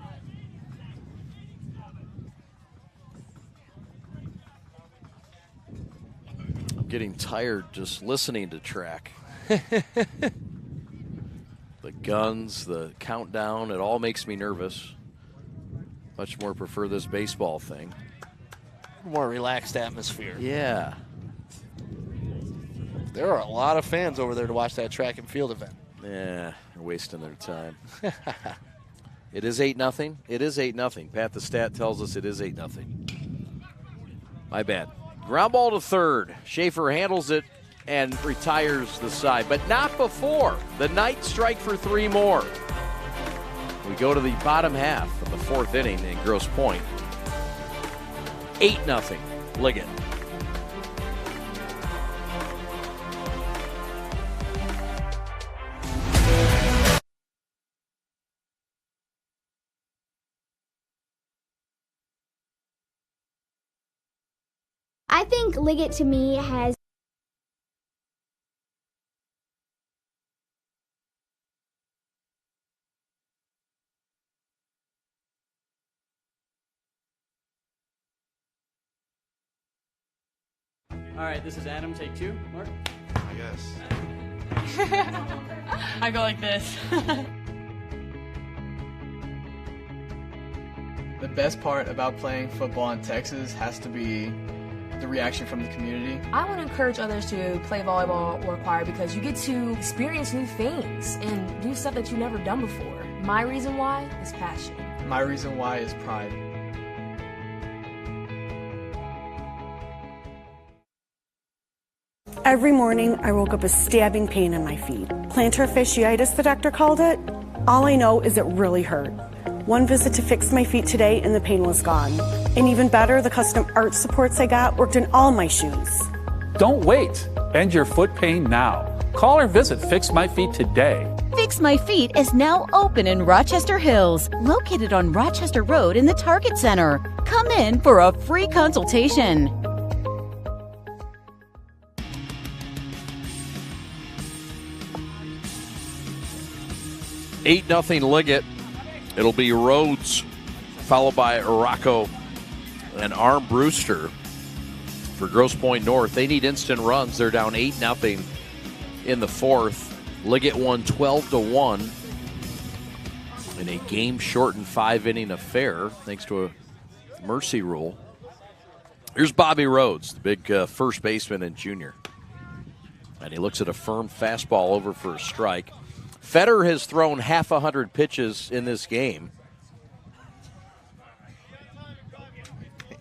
Getting tired just listening to track. The guns, the countdown, it all makes me nervous. Much more prefer this baseball thing. More relaxed atmosphere. Yeah. There are a lot of fans over there to watch that track and field event. Yeah, they're wasting their time. It is 8-0. It is 8-0. Pat the Stat tells us it is 8-0. My bad. Ground ball to third. Schaefer handles it and retires the side, but not before. The Knights strike for three more. We go to the bottom half of the fourth inning in Grosse Pointe. 8-0 Liggett. I think Liggett to me has All right, this is Adam, take 2. Mark? I guess. I go like this. The best part about playing football in Texas has to be the reaction from the community. I want to encourage others to play volleyball or choir because you get to experience new things and do stuff that you've never done before. My reason why is passion. My reason why is pride. Every morning, I woke up with stabbing pain in my feet. Plantar fasciitis, the doctor called it. All I know is it really hurt. One visit to Fix My Feet today and the pain was gone. And even better, the custom arch supports I got worked in all my shoes. Don't wait. End your foot pain now. Call or visit Fix My Feet today. Fix My Feet is now open in Rochester Hills, located on Rochester Road in the Target Center. Come in for a free consultation. 8-0 Liggett. It'll be Rhodes, followed by Rocco and Armbruster for Grosse Pointe North. They need instant runs. They're down 8-0 in the fourth. Liggett won 12-1 in a game-shortened 5-inning affair, thanks to a mercy rule. Here's Bobby Rhodes, the big first baseman and junior. And he looks at a firm fastball over for a strike. Fetter has thrown half 100 pitches in this game.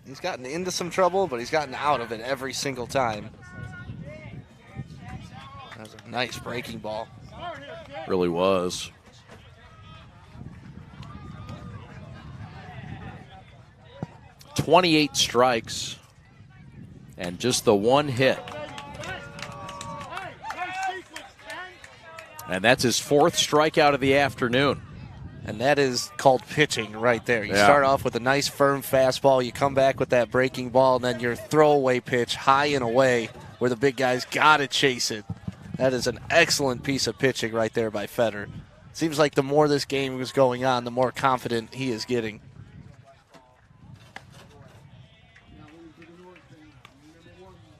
He's gotten into some trouble, but he's gotten out of it every single time. That was a nice breaking ball. Really was. "28 strikes and just the one hit. And that's his fourth strikeout of the afternoon. And that is called pitching right there. You start off with a nice firm fastball, you come back with that breaking ball, and then your throwaway pitch high and away where the big guy's got to chase it. That is an excellent piece of pitching right there by Fetter. Seems like the more this game was going on, the more confident he is getting.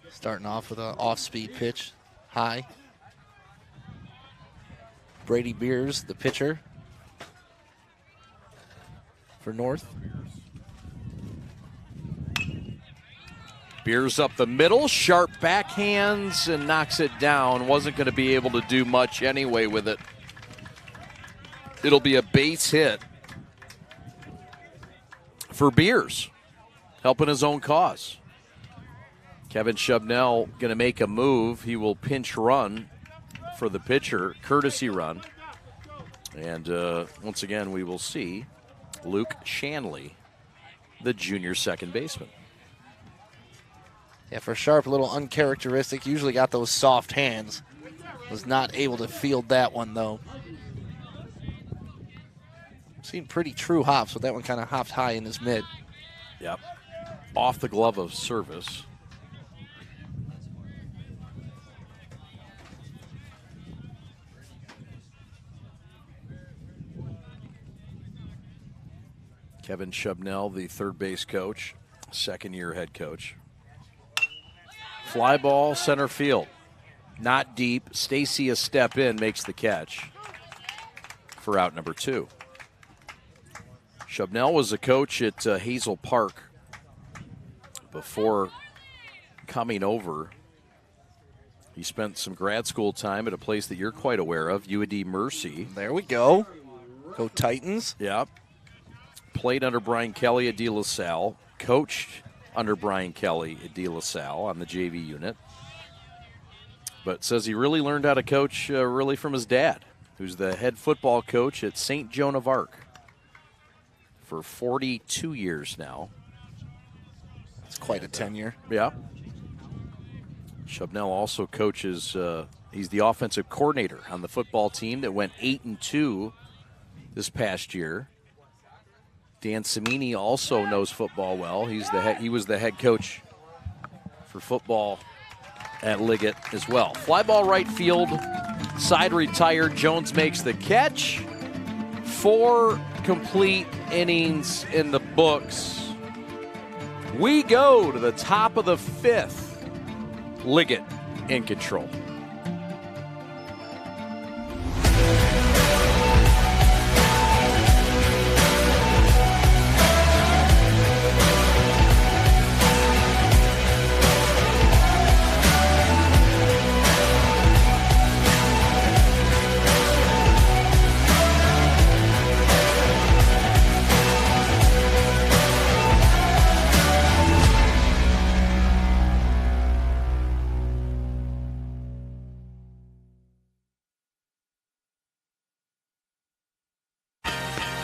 Starting off with an off-speed pitch, high. Brady Beers, the pitcher for North. Beers up the middle, sharp backhands, and knocks it down. Wasn't going to be able to do much anyway with it. It'll be a base hit for Beers, helping his own cause. Kevin Shubnell going to make a move. He will pinch run for the pitcher, courtesy run. And once again, we will see Luke Shanley, the junior second baseman. Yeah, for Sharp, a little uncharacteristic. Usually got those soft hands. Was not able to field that one, though. Seen pretty true hops, but that one kind of hopped high in his mid. Yep. Off the glove of service. Kevin Shubnell, the third base coach, second-year head coach. Fly ball, center field. Not deep. Stacy a step in, makes the catch for out number 2. Shubnell was a coach at Hazel Park before coming over. He spent some grad school time at a place that you're quite aware of, UAD Mercy. There we go. Go Titans. Yep. Played under Brian Kelly at De La Salle, coached under Brian Kelly at De La Salle on the JV unit, but says he really learned how to coach really from his dad, who's the head football coach at St. Joan of Arc for 42 years now. It's quite a tenure. Yeah. Shubnell also coaches, he's the offensive coordinator on the football team that went 8-2 this past year. Dan Cimini also knows football well. He was the head coach for football at Liggett as well. Fly ball right field, side retired. Jones makes the catch. 4 complete innings in the books. We go to the top of the 5th. Liggett in control.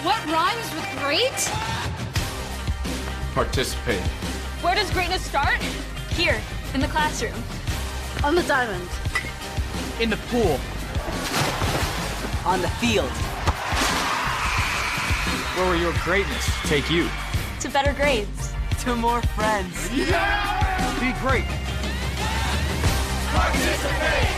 What rhymes with great? Participate. Where does greatness start? Here, in the classroom. On the diamond. In the pool. On the field. Where will your greatness take you? To better grades. To more friends. Yeah! Be great. Participate!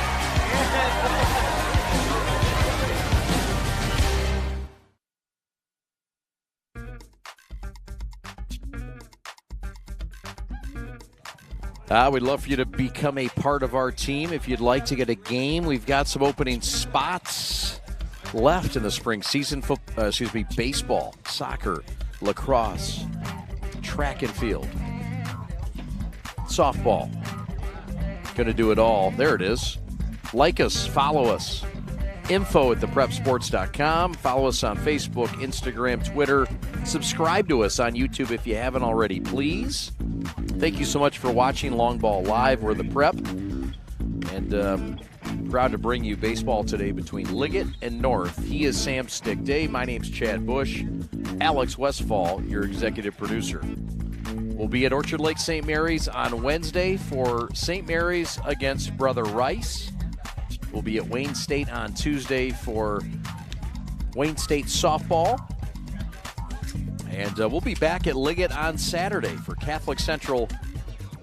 We'd love for you to become a part of our team. If you'd like to get a game, we've got some opening spots left in the spring season. Baseball, soccer, lacrosse, track and field, softball. Going to do it all. There it is. Like us, follow us. info@theprepsports.com. Follow us on Facebook, Instagram, Twitter. Subscribe to us on YouTube if you haven't already, please. Thank you so much for watching Long Ball Live. We're the Prep. And proud to bring you baseball today between Liggett and North. He is Sam Stickday. My name's Chad Bush. Alex Westfall, your executive producer. We'll be at Orchard Lake St. Mary's on Wednesday for St. Mary's against Brother Rice. We'll be at Wayne State on Tuesday for Wayne State softball. And we'll be back at Liggett on Saturday for Catholic Central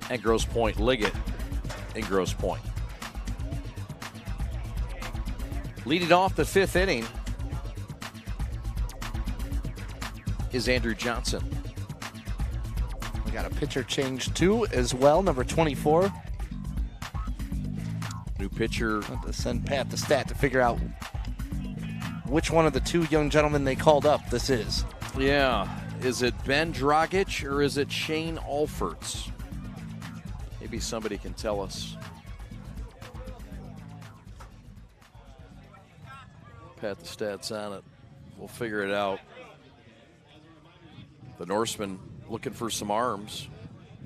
and Grosse Pointe. Liggett in Grosse Pointe. Leading off the 5th inning is Andrew Johnson. We got a pitcher change too as well, number 24. New pitcher. Have to send Pat the stat to figure out which one of the 2 young gentlemen they called up this is. Yeah. Is it Ben Dragic or is it Shane Alferts? Maybe somebody can tell us. Pat the stats on it. We'll figure it out. The Norseman looking for some arms.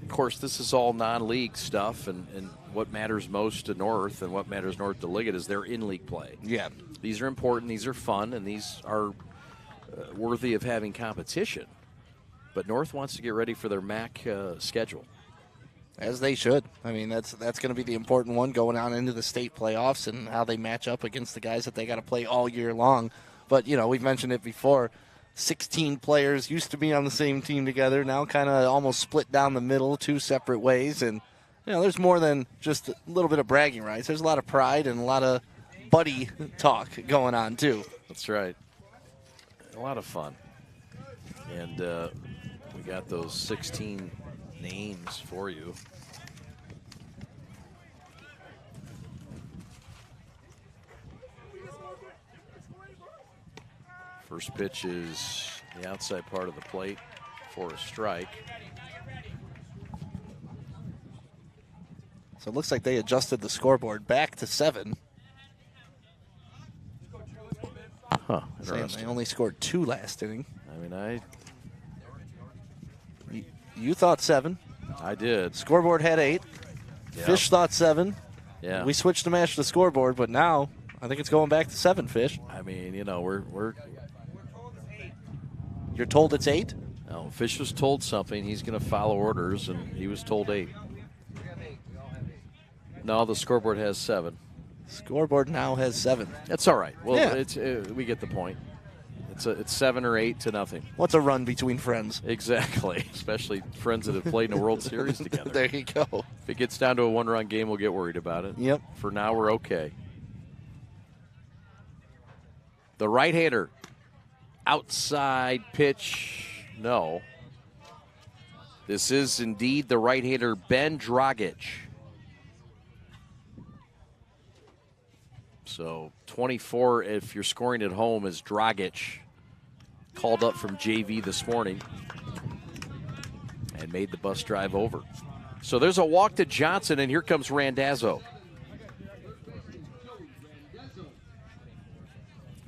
Of course, this is all non-league stuff, and what matters most to North and what matters North to Liggett is their in-league play. Yeah. These are important, these are fun, and these are worthy of having competition. But North wants to get ready for their MAC schedule. As they should. I mean, that's going to be the important one going on into the state playoffs and how they match up against the guys that they got to play all year long. But, you know, we've mentioned it before. 16 players used to be on the same team together, now kind of almost split down the middle, 2 separate ways. And, you know, there's more than just a little bit of bragging rights. There's a lot of pride and a lot of buddy talk going on, too. That's right. A lot of fun. And we got those 16 names for you. First pitch is the outside part of the plate for a strike. So it looks like they adjusted the scoreboard back to 7. Huh, Saying interesting. they only scored 2 last inning. I mean, You thought 7. I did. Scoreboard had 8. Yep. Fish thought 7. Yeah. We switched to match the scoreboard, but now I think it's going back to 7, Fish. I mean, you know, we're You're told it's 8? No, Fish was told something. He's going to follow orders, and he was told 8. No, the scoreboard has 7. Scoreboard now has 7. That's all right. Well, Yeah. it's we get the point. It's 7 or 8 to nothing. What's a run between friends? Exactly, especially friends that have played in a World Series together. There you go. If it gets down to a one-run game, we'll get worried about it. Yep. For now, we're okay. The right-hander. Outside pitch. No. This is indeed the right-hander, Ben Dragic. So 24, if you're scoring at home, is Dragic. Called up from JV this morning and made the bus drive over. So there's a walk to Johnson, and here comes Randazzo.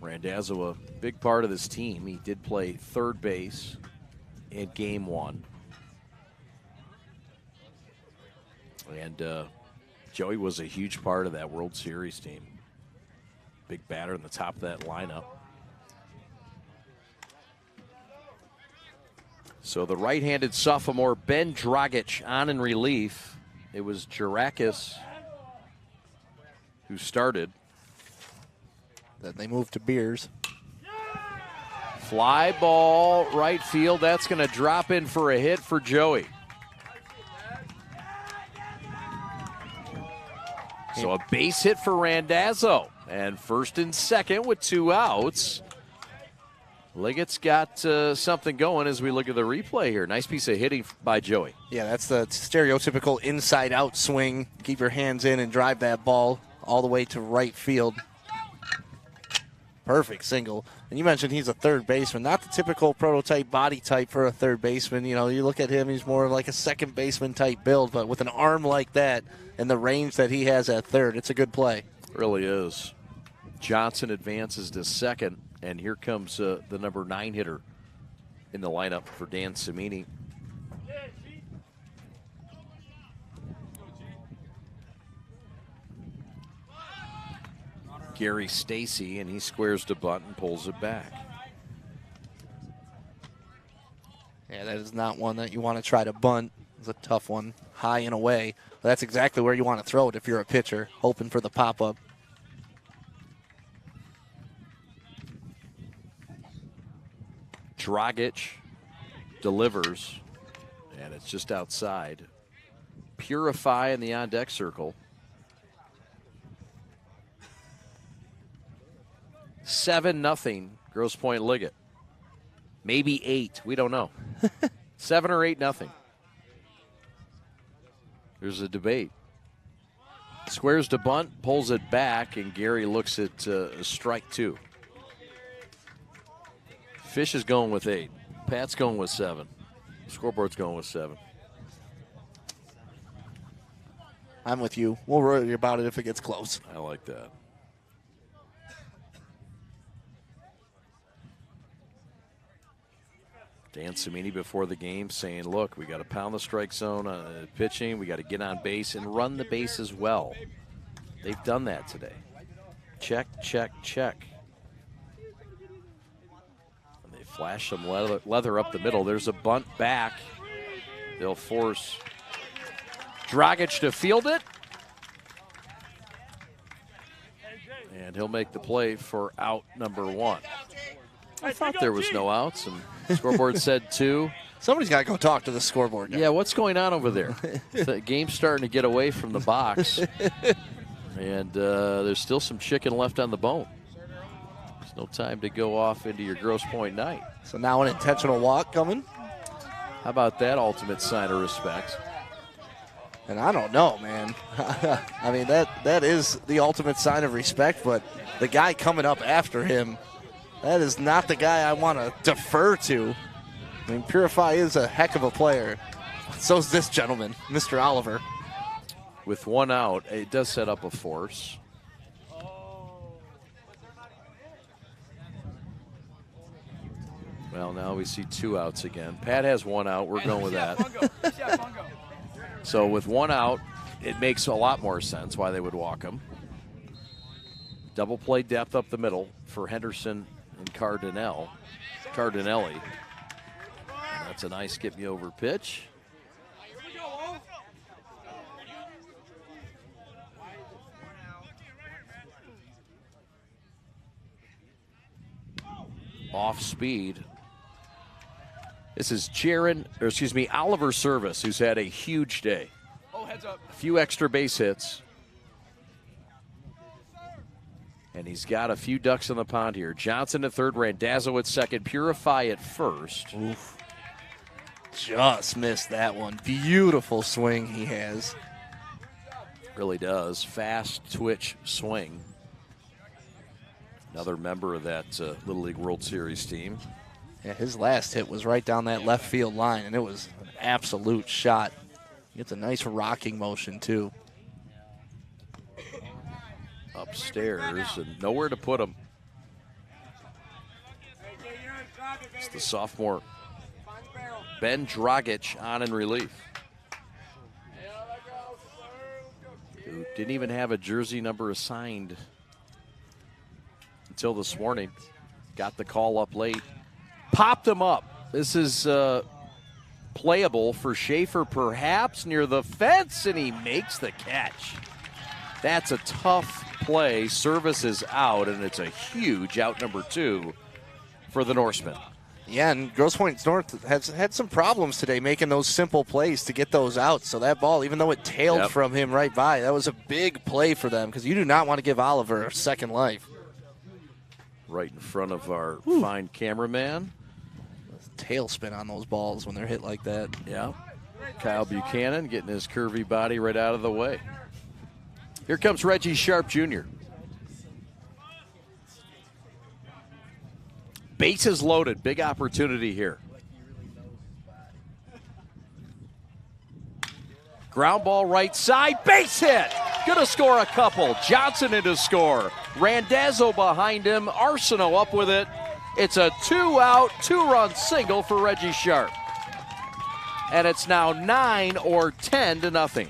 Randazzo, a big part of this team. He did play third base in game 1. And Joey was a huge part of that World Series team. Big batter in the top of that lineup. So the right-handed sophomore, Ben Dragic, on in relief. It was Jarakis who started. Then they moved to Beers. Fly ball, right field. That's going to drop in for a hit for Joey. So a base hit for Randazzo. And first and second with 2 outs. Liggett's got something going as we look at the replay here. Nice piece of hitting by Joey. Yeah, that's the stereotypical inside-out swing. Keep your hands in and drive that ball all the way to right field. Perfect single. And you mentioned he's a third baseman, not the typical prototype body type for a third baseman. You know, you look at him, he's more like a second baseman type build, but with an arm like that and the range that he has at third, it's a good play. Really is. Johnson advances to second, and here comes the number 9 hitter in the lineup for Dan Cimini. Gary Stacy, and he squares to bunt and pulls it back. Yeah, that is not one that you want to try to bunt. It's a tough one, high and away. But that's exactly where you want to throw it if you're a pitcher, hoping for the pop-up. Dragic delivers, and it's just outside. Purify in the on-deck circle. 7-0, Grosse Pointe Liggett. Maybe 8, we don't know. 7 or 8-0. There's a debate. Squares to bunt, pulls it back, and Gary looks at strike 2. Fish is going with 8. Pat's going with 7. Scoreboard's going with 7. I'm with you. We'll worry about it if it gets close. I like that. Dan Cimini before the game saying, look, we got to pound the strike zone pitching. We got to get on base and run the base as well. They've done that today. Check, check, check. And they flash some leather up the middle. There's a bunt back. They'll force Dragic to field it. And he'll make the play for out number 1. I thought there was no outs, and scoreboard said 2. Somebody's got to go talk to the scoreboard guy. Yeah, what's going on over there? The game's starting to get away from the box, and there's still some chicken left on the bone. There's no time to go off into your Grosse Pointe night. So now an intentional walk coming. How about that ultimate sign of respect? And I don't know, man. I mean, that is the ultimate sign of respect, but the guy coming up after him, that is not the guy I want to defer to. I mean, Purify is a heck of a player. So is this gentleman, Mr. Oliver. With 1 out, it does set up a force. Well, now we see 2 outs again. Pat has 1 out. We're going with that. So with 1 out, it makes a lot more sense why they would walk him. Double play depth up the middle for Henderson and Cardinelli. And that's a nice get me over pitch. off speed. This is Oliver Service, who's had a huge day. Oh, heads up. A few extra base hits. And he's got a few ducks in the pond here. Johnson at third, Randazzo at second, Purify at first. Oof. Just missed that one. Beautiful swing he has. Really does. Fast twitch swing. Another member of that Little League World Series team. Yeah, his last hit was right down that left field line, and it was an absolute shot. He gets a nice rocking motion, too. Upstairs and nowhere to put him. It's the sophomore Ben Dragic on in relief, who didn't even have a jersey number assigned until this morning. Got the call up late. Popped him up. This is playable for Schaefer, perhaps near the fence, and he makes the catch. That's a tough play. Service is out, and it's a huge out number 2 for the Norsemen. Yeah, and Grosse Pointe North has had some problems today making those simple plays to get those out. So that ball, even though it tailed from him right by, that was a big play for them because you do not want to give Oliver a second life. Right in front of our fine cameraman. Tailspin on those balls when they're hit like that. Yeah. Kyle Buchanan getting his curvy body right out of the way. Here comes Reggie Sharp Jr. Bases loaded. Big opportunity here. Ground ball right side. Base hit. Gonna score a couple. Johnson into score. Randazzo behind him. Arsenault up with it. It's a 2-out, 2-run single for Reggie Sharp. And it's now 9 or 10-0.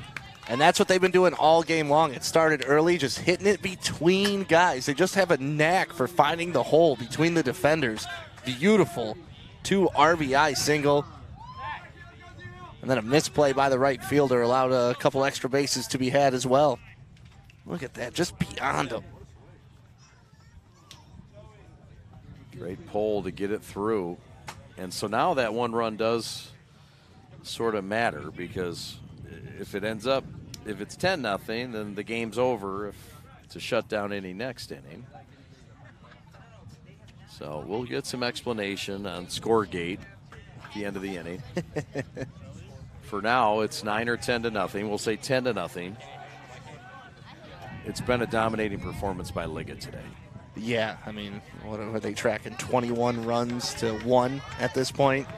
And that's what they've been doing all game long. It started early, just hitting it between guys. They just have a knack for finding the hole between the defenders. Beautiful 2 RBI single. And then a misplay by the right fielder allowed a couple extra bases to be had as well. Look at that, just beyond them. Great pull to get it through. And so now that 1 run does sort of matter because if it ends up, if it's 10-0, then the game's over if it's a shutdown inning next inning. So we'll get some explanation on Scoregate at the end of the inning. For now, it's 9 or 10-0. We'll say 10-0. It's been a dominating performance by Liggett today. Yeah, I mean, what are they tracking? 21 runs to 1 at this point.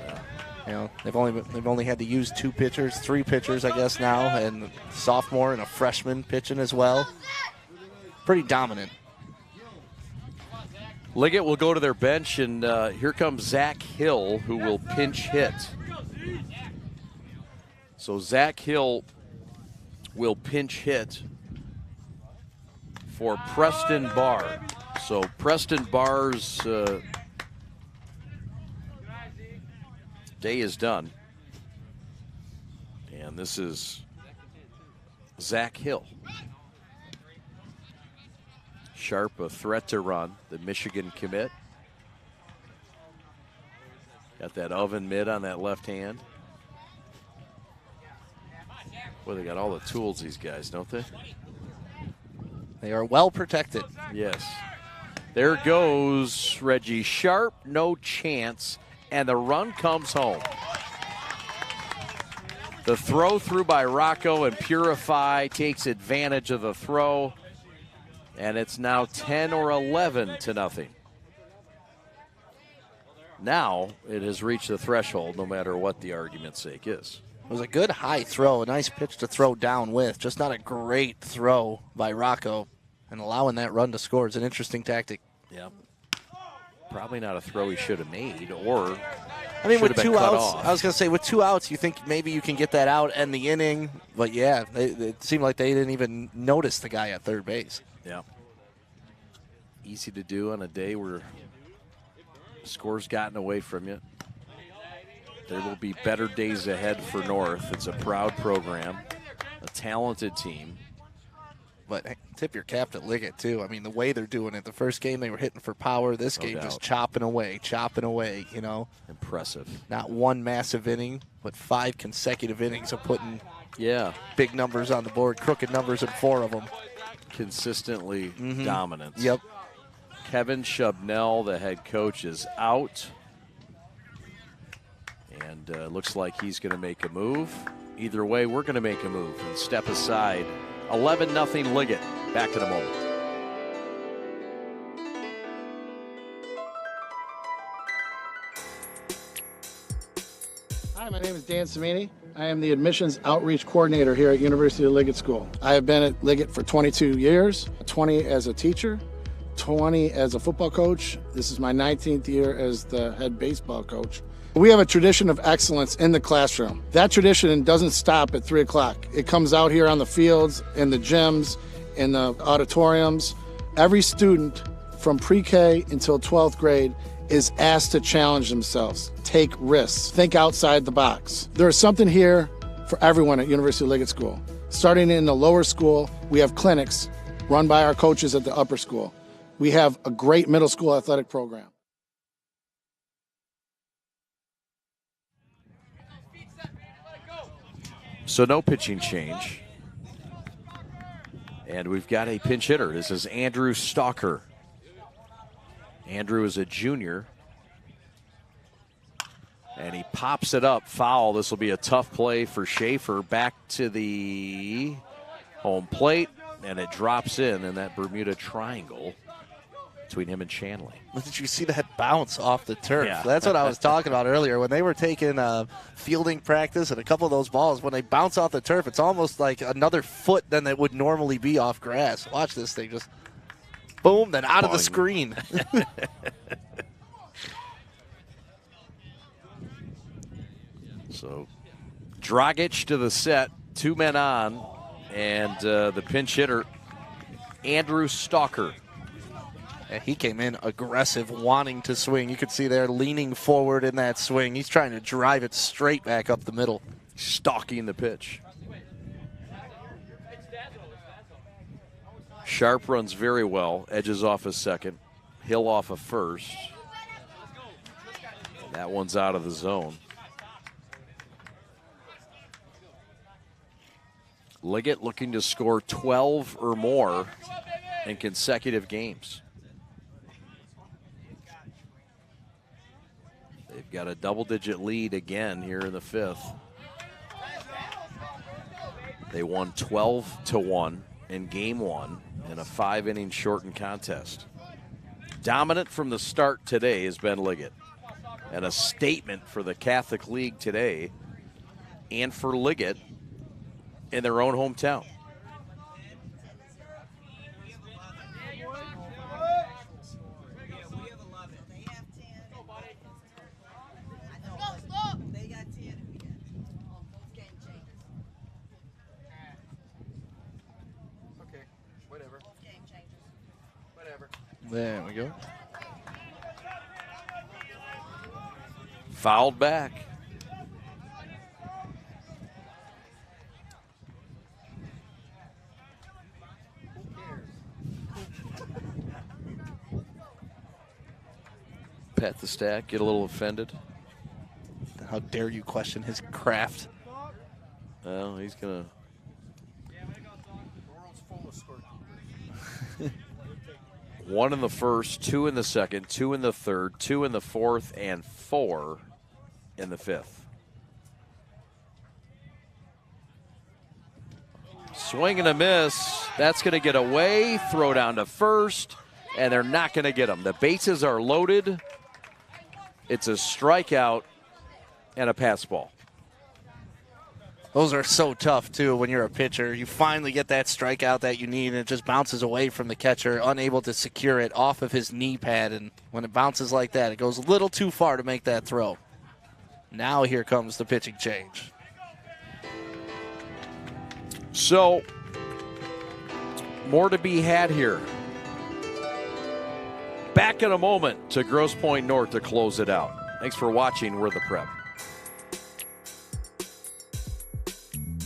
You know, they've only had to use 2 pitchers, 3 pitchers, I guess now, and a sophomore and a freshman pitching as well. Pretty dominant. Liggett will go to their bench, and here comes Zach Hill, who will pinch hit. So Zach Hill will pinch hit for Preston Barr. So Preston Barr's day is done. And this is Zach Hill. Sharp, a threat to run, the Michigan commit. Got that oven mitt on that left hand. Boy, they got all the tools, these guys, don't they? They are well protected. Yes. There goes Reggie Sharp, no chance, and the run comes home. The throw through by Rocco, and Purify takes advantage of the throw, and it's now 10 or 11-0. Now it has reached the threshold, no matter what the argument's sake is. It was a good high throw, a nice pitch to throw down with, just not a great throw by Rocco. And allowing that run to score is an interesting tactic. Yeah. Probably not a throw he should have made, or I mean, with been 2 cut outs, off. I was going to say, with 2 outs, you think maybe you can get that out and the inning. But, yeah, it seemed like they didn't even notice the guy at third base. Yeah. Easy to do on a day where score's gotten away from you. There will be better days ahead for North. It's a proud program, a talented team. But hey, tip your cap to Liggett, too. I mean, the way they're doing it. The first game, they were hitting for power. This game, just chopping away, you know. Impressive. Not one massive inning, but 5 consecutive innings of putting big numbers on the board, crooked numbers in 4 of them. Consistently dominant. Yep. Kevin Shubnell, the head coach, is out. And looks like he's going to make a move. Either way, we're going to make a move and step aside. 11-0 Liggett. Back in a moment. Hi, my name is Dan Samini. I am the admissions outreach coordinator here at University of Liggett School. I have been at Liggett for 22 years, 20 as a teacher, 20 as a football coach. This is my 19th year as the head baseball coach. We have a tradition of excellence in the classroom. That tradition doesn't stop at 3 o'clock. It comes out here on the fields, in the gyms, in the auditoriums. Every student from pre-K until 12th grade is asked to challenge themselves, take risks, think outside the box. There is something here for everyone at University of Liggett School. Starting in the lower school, we have clinics run by our coaches at the upper school. We have a great middle school athletic program. So no pitching change. And we've got a pinch hitter. This is Andrew Stalker. Andrew is a junior. And he pops it up, foul. This will be a tough play for Schaefer. Back to the home plate, and it drops in that Bermuda Triangle between him and Shanley. Did you see that bounce off the turf? Yeah. That's what I was talking about earlier. When they were taking fielding practice and a couple of those balls, when they bounce off the turf, it's almost like another foot than it would normally be off grass. Watch this thing just boom, then out of the screen. So Dragic to the set, 2 men on, and the pinch hitter, Andrew Stalker. And he came in aggressive, wanting to swing. You could see there leaning forward in that swing. He's trying to drive it straight back up the middle. Stalking the pitch. Sharp runs very well, edges off a second, Hill off a first. And that one's out of the zone. Liggett looking to score 12 or more in consecutive games. They've got a double-digit lead again here in the 5th. They won 12-1 in Game 1 in a 5-inning shortened contest. Dominant from the start today has been Liggett. And a statement for the Catholic League today and for Liggett in their own hometown. There we go. Fouled back. Pat the stack, get a little offended. How dare you question his craft? Well, he's going to. One in the first, 2 in the second, 2 in the third, 2 in the fourth, and 4 in the 5th. Swing and a miss. That's going to get away. Throw down to first, and they're not going to get him. The bases are loaded. It's a strikeout and a pass ball. Those are so tough, too, when you're a pitcher. You finally get that strikeout that you need, and it just bounces away from the catcher, unable to secure it off of his knee pad. And when it bounces like that, it goes a little too far to make that throw. Now here comes the pitching change. So, more to be had here. Back in a moment to Grosse Pointe North to close it out. Thanks for watching. We're the Prep.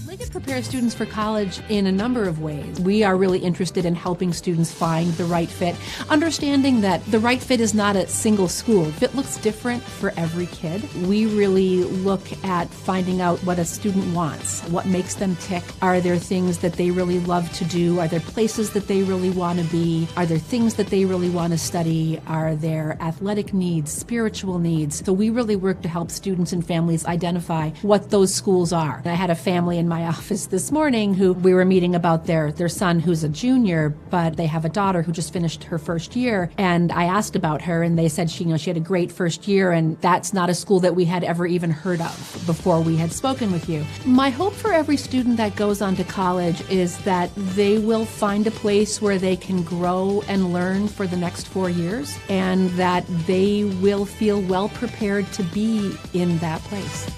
Liggett prepares students for college in a number of ways. We are really interested in helping students find the right fit, understanding that the right fit is not a single school. Fit looks different for every kid. We really look at finding out what a student wants, what makes them tick. Are there things that they really love to do? Are there places that they really want to be? Are there things that they really want to study? Are there athletic needs, spiritual needs? So we really work to help students and families identify what those schools are. I had a family in my office this morning who we were meeting about their son who's a junior, but they have a daughter who just finished her first year. And I asked about her, and they said she had a great first year, and that's not a school that we had ever even heard of before we had spoken with you. My hope for every student that goes on to college is that they will find a place where they can grow and learn for the next 4 years, and that they will feel well prepared to be in that place.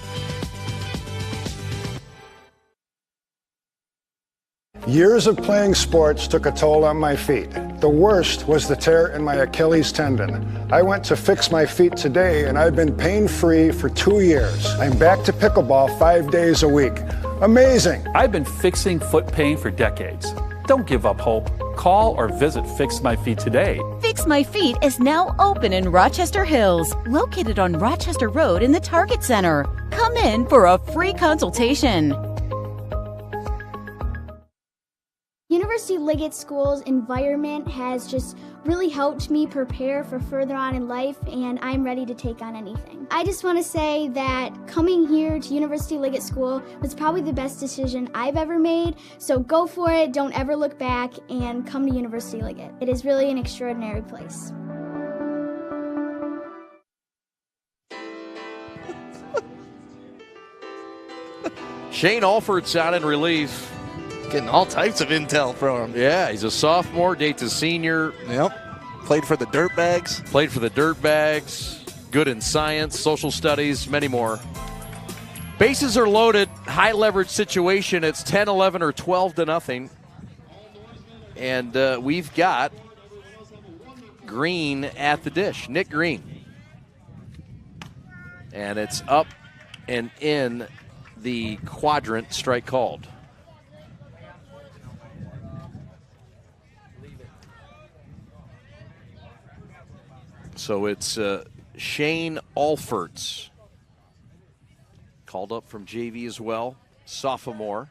Years of playing sports took a toll on my feet. The worst was the tear in my Achilles tendon. I went to Fix My Feet today, and I've been pain-free for 2 years. I'm back to pickleball 5 days a week. Amazing! I've been fixing foot pain for decades. Don't give up hope. Call or visit Fix My Feet today. Fix My Feet is now open in Rochester Hills, located on Rochester Road in the Target Center. Come in for a free consultation. University Liggett School's environment has just really helped me prepare for further on in life, and I'm ready to take on anything. I just want to say that coming here to University Liggett School was probably the best decision I've ever made, so go for it, don't ever look back, and come to University Liggett. It is really an extraordinary place. Shane Alford's out in relief. Getting all types of intel from him. Yeah, he's a sophomore, dates a senior. Yep. Played for the Dirtbags. Played for the Dirtbags. Good in science, social studies, many more. Bases are loaded. High leverage situation. It's 10, 11, or 12-0. And we've got Green at the dish. Nick Green. And it's up and in the quadrant, strike called. So it's Shane Alforts, called up from JV as well, sophomore.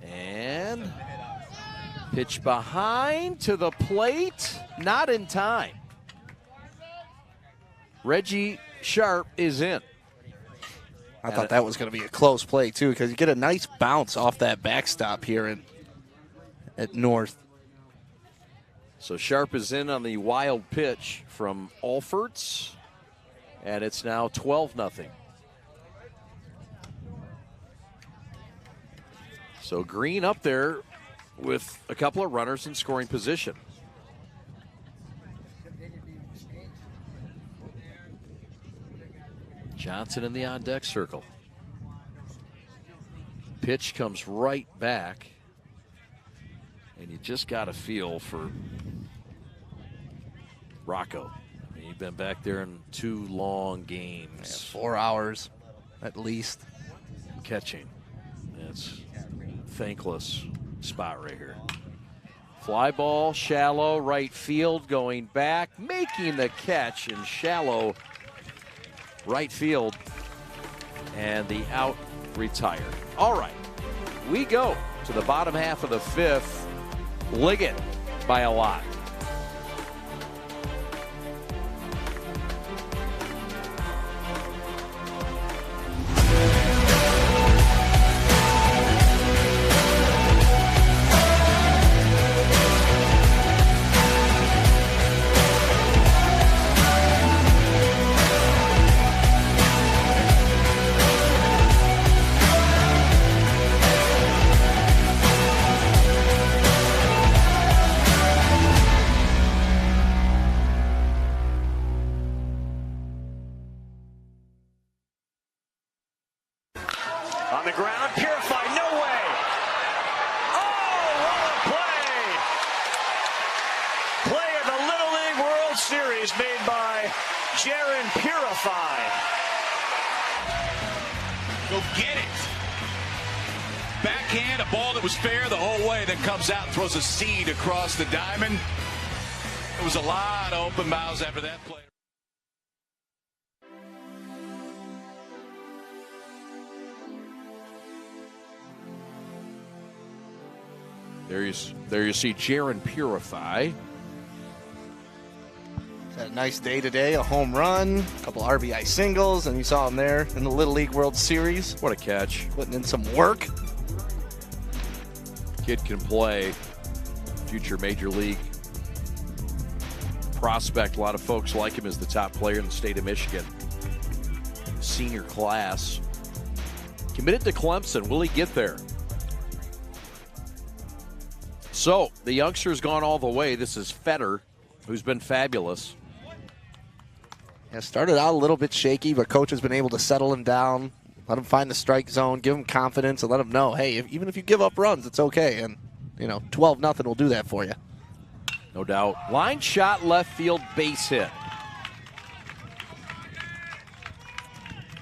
And pitch behind to the plate, not in time. Reggie Sharp is in. I thought that was going to be a close play, too, because you get a nice bounce off that backstop here at North. So Sharp is in on the wild pitch from Alforts, and it's now 12-0. So Green up there with a couple of runners in scoring position. Johnson in the on-deck circle. Pitch comes right back, and you just got a feel for Rocco. He's been back there in 2 long games. 4 hours at least. Catching. It's thankless spot right here. Fly ball, shallow, right field, going back, making the catch in shallow right field, and the out retired. All right, we go to the bottom half of the 5th. Liggett by a lot. On the ground, Purify, no way. Oh, what a play. Play of the Little League World Series made by Jaron Purify. Go get it. backhand, a ball that was fair the whole way, then comes out and throws a seed across the diamond. It was a lot of open mouths after that play. There you see Jaron Purify. Had a nice day today, a home run, a couple RBI singles, and you saw him there in the Little League World Series. What a catch. Putting in some work. Kid can play. Future Major League prospect. A lot of folks like him as the top player in the state of Michigan. Senior class. Committed to Clemson. Will he get there? So, the youngster's gone all the way. This is Fetter, who's been fabulous. Yeah, started out a little bit shaky, but coach has been able to settle him down, let him find the strike zone, give him confidence, and let him know, hey, even if you give up runs, it's okay. And, 12-0 will do that for you. No doubt. Line shot, left field, base hit.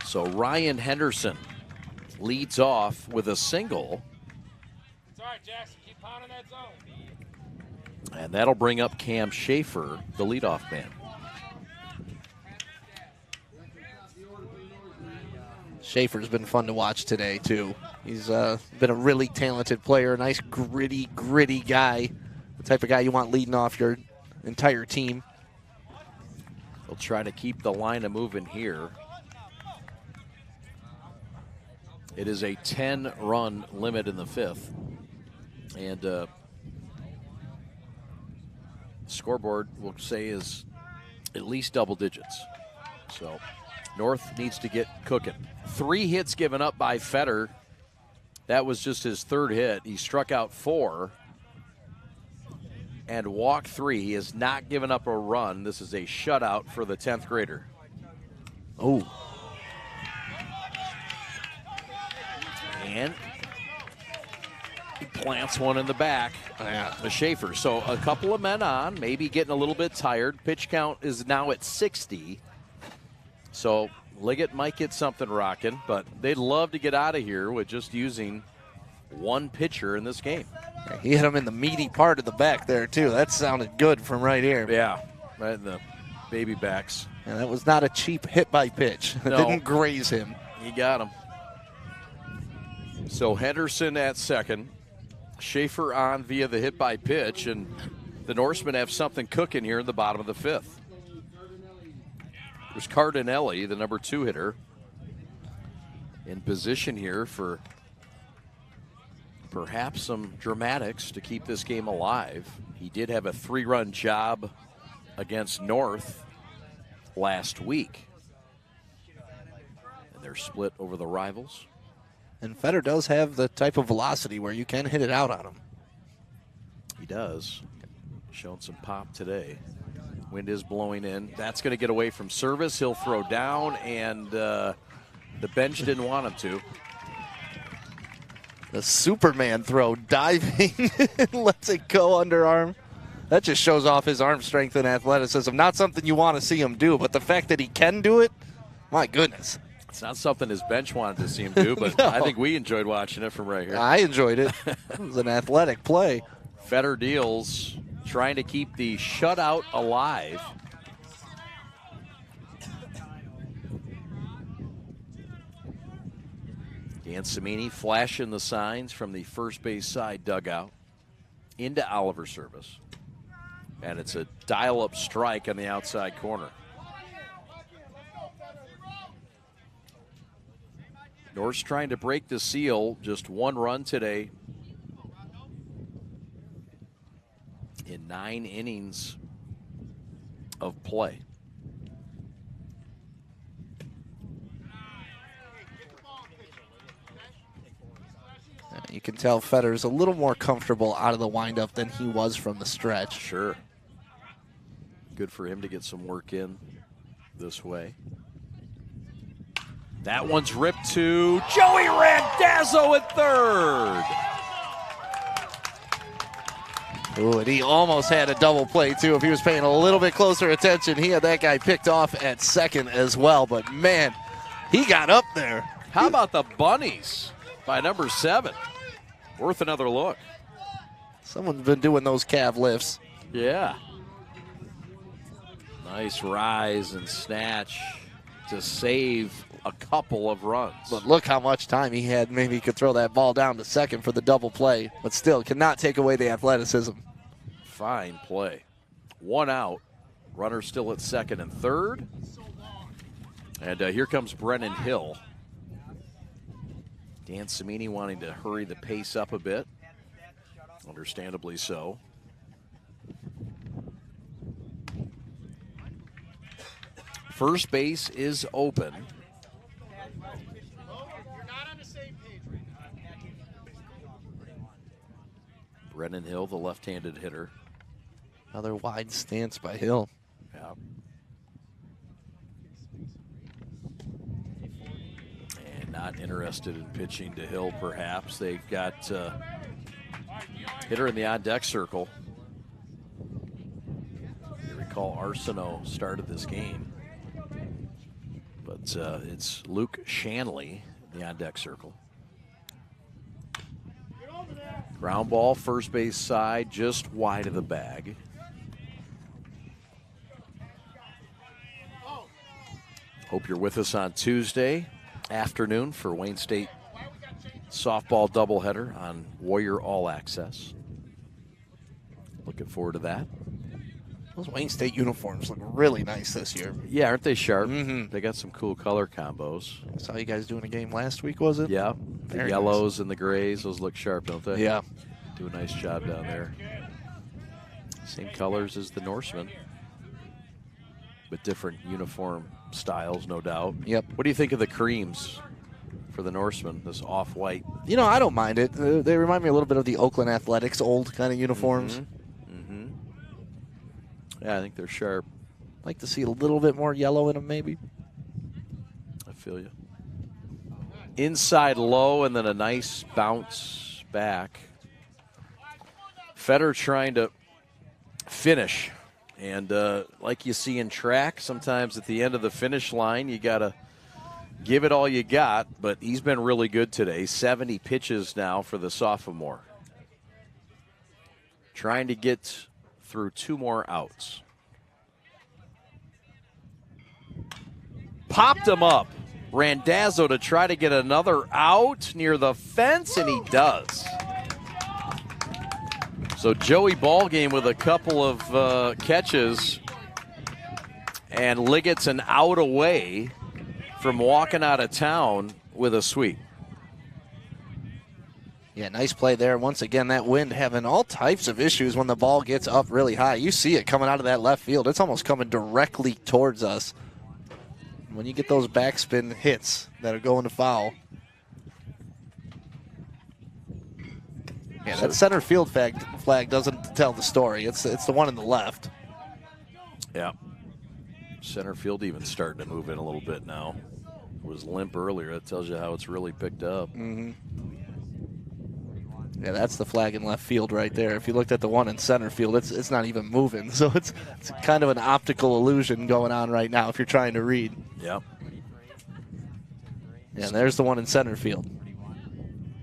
So Ryan Henderson leads off with a single. It's all right, Jackson. Keep pounding that zone. And that'll bring up Cam Schaefer, the leadoff man. Schaefer's been fun to watch today, too. He's been a really talented player, a nice, gritty guy. The type of guy you want leading off your entire team. They'll try to keep the line of moving here. It is a 10-run limit in the fifth. And scoreboard, we'll say, is at least double digits. So North needs to get cooking. 3 hits given up by Fetter. That was just his third hit. He struck out 4 and walked 3. He has not given up a run. This is a shutout for the 10th grader. Oh. And he plants one in the back. The Schaefer. So a couple of men on, maybe getting a little bit tired. Pitch count is now at 60. So Liggett might get something rocking, but they'd love to get out of here with just using one pitcher in this game. He hit him in the meaty part of the back there, too. That sounded good from right here. Yeah, right in the baby backs. And that was not a cheap hit by pitch. It didn't graze him. He got him. So Henderson at second. Schaefer on via the hit by pitch, and the Norsemen have something cooking here in the bottom of the fifth. There's Cardinelli, the number 2 hitter, in position here for perhaps some dramatics to keep this game alive. He did have a 3-run job against North last week. And they're split over the rivals. And Fetter does have the type of velocity where you can hit it out on him. He does. Showing some pop today. Wind is blowing in. That's going to get away from service. He'll throw down, and the bench didn't want him to. The Superman throw, diving, lets it go underarm. That just shows off his arm strength and athleticism. Not something you want to see him do, but the fact that he can do it, my goodness. It's not something his bench wanted to see him do, but no. I think we enjoyed watching it from right here. I enjoyed it. It was an athletic play. Fetter deals, trying to keep the shutout alive. Dan Cimini flashing the signs from the first base side dugout into Oliver's service. And it's a dial-up strike on the outside corner. North's trying to break the seal. Just 1 run today in 9 innings of play. You can tell Fetter's a little more comfortable out of the windup than he was from the stretch. Sure. Good for him to get some work in this way. That one's ripped to Joey Randazzo at third. Ooh, and he almost had a double play, too. If he was paying a little bit closer attention, he had that guy picked off at second as well. But, man, he got up there. How about the bunnies by number 7? Worth another look. Someone's been doing those calf lifts. Yeah. Nice rise and snatch to save a couple of runs. But look how much time he had. Maybe he could throw that ball down to second for the double play, but still cannot take away the athleticism. Fine play. 1 out. Runner still at second and third. And here comes Brennan Hill. Dan Cimini wanting to hurry the pace up a bit. Understandably so. First base is open. Brennan Hill, the left-handed hitter. Another wide stance by Hill. Yeah. And not interested in pitching to Hill, perhaps. They've got hitter in the on-deck circle. You recall Arsenault started this game. But it's Luke Shanley in the on-deck circle. Ground ball, first base side, just wide of the bag. Hope you're with us on Tuesday afternoon for Wayne State softball doubleheader on Warrior All Access. Looking forward to that. Those Wayne State uniforms look really nice this year. Yeah, aren't they sharp? Mm-hmm. They got some cool color combos. I saw you guys doing a game last week, was it? Yeah, the Very yellows and the grays, those look sharp, don't they? Yeah. Do a nice job down there. Same colors as the Norsemen, but different uniform styles, no doubt. Yep. What do you think of the creams for the Norsemen, this off-white? You know, I don't mind it. They remind me a little bit of the Oakland Athletics old kind of uniforms. Mm-hmm. Yeah, I think they're sharp. Like to see a little bit more yellow in them, maybe. I feel you. Inside low and then a nice bounce back. Fetter trying to finish. And like you see in track, sometimes at the end of the finish line, you got to give it all you got. But he's been really good today. 70 pitches now for the sophomore. Trying to get through 2 more outs. Popped him up. Randazzo to try to get another out near the fence, and he does. So Joey Ballgame with a couple of catches, and Liggett's an out away from walking out of town with a sweep. Yeah, nice play there. Once again, that wind having all types of issues when the ball gets up really high. You see it coming out of that left field. It's almost coming directly towards us. When you get those backspin hits that are going to foul. Yeah, that center field flag doesn't tell the story. It's the one in the left. Yeah. Center field even starting to move in a little bit now. It was limp earlier. That tells you how it's really picked up. Mm-hmm. Yeah, that's the flag in left field right there. If you looked at the one in center field, it's not even moving. So it's kind of an optical illusion going on right now if you're trying to read. Yep. Yeah, and there's the one in center field.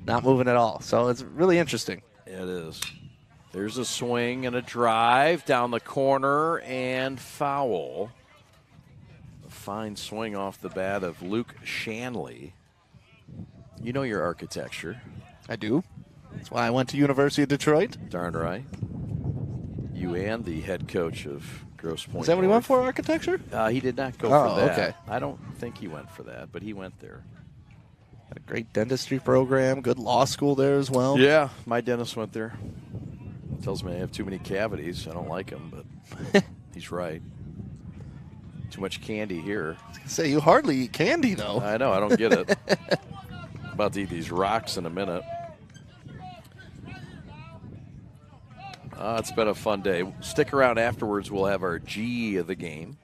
Not moving at all. So it's really interesting. It is. There's a swing and a drive down the corner and foul. A fine swing off the bat of Luke Shanley. You know your architecture. I do. That's why I went to University of Detroit. Darn right. You and the head coach of Grosse Pointe. Is that what he went for, architecture? He did not go for that. Okay. I don't think he went for that, but he went there. Got a great dentistry program, good law school there as well. Yeah, my dentist went there. Tells me I have too many cavities. I don't like them, but he's right. Too much candy here. I was gonna say, you hardly eat candy, though. I know, I don't get it. I'm about to eat these rocks in a minute. It's been a fun day. Stick around afterwards. We'll have our G of the game.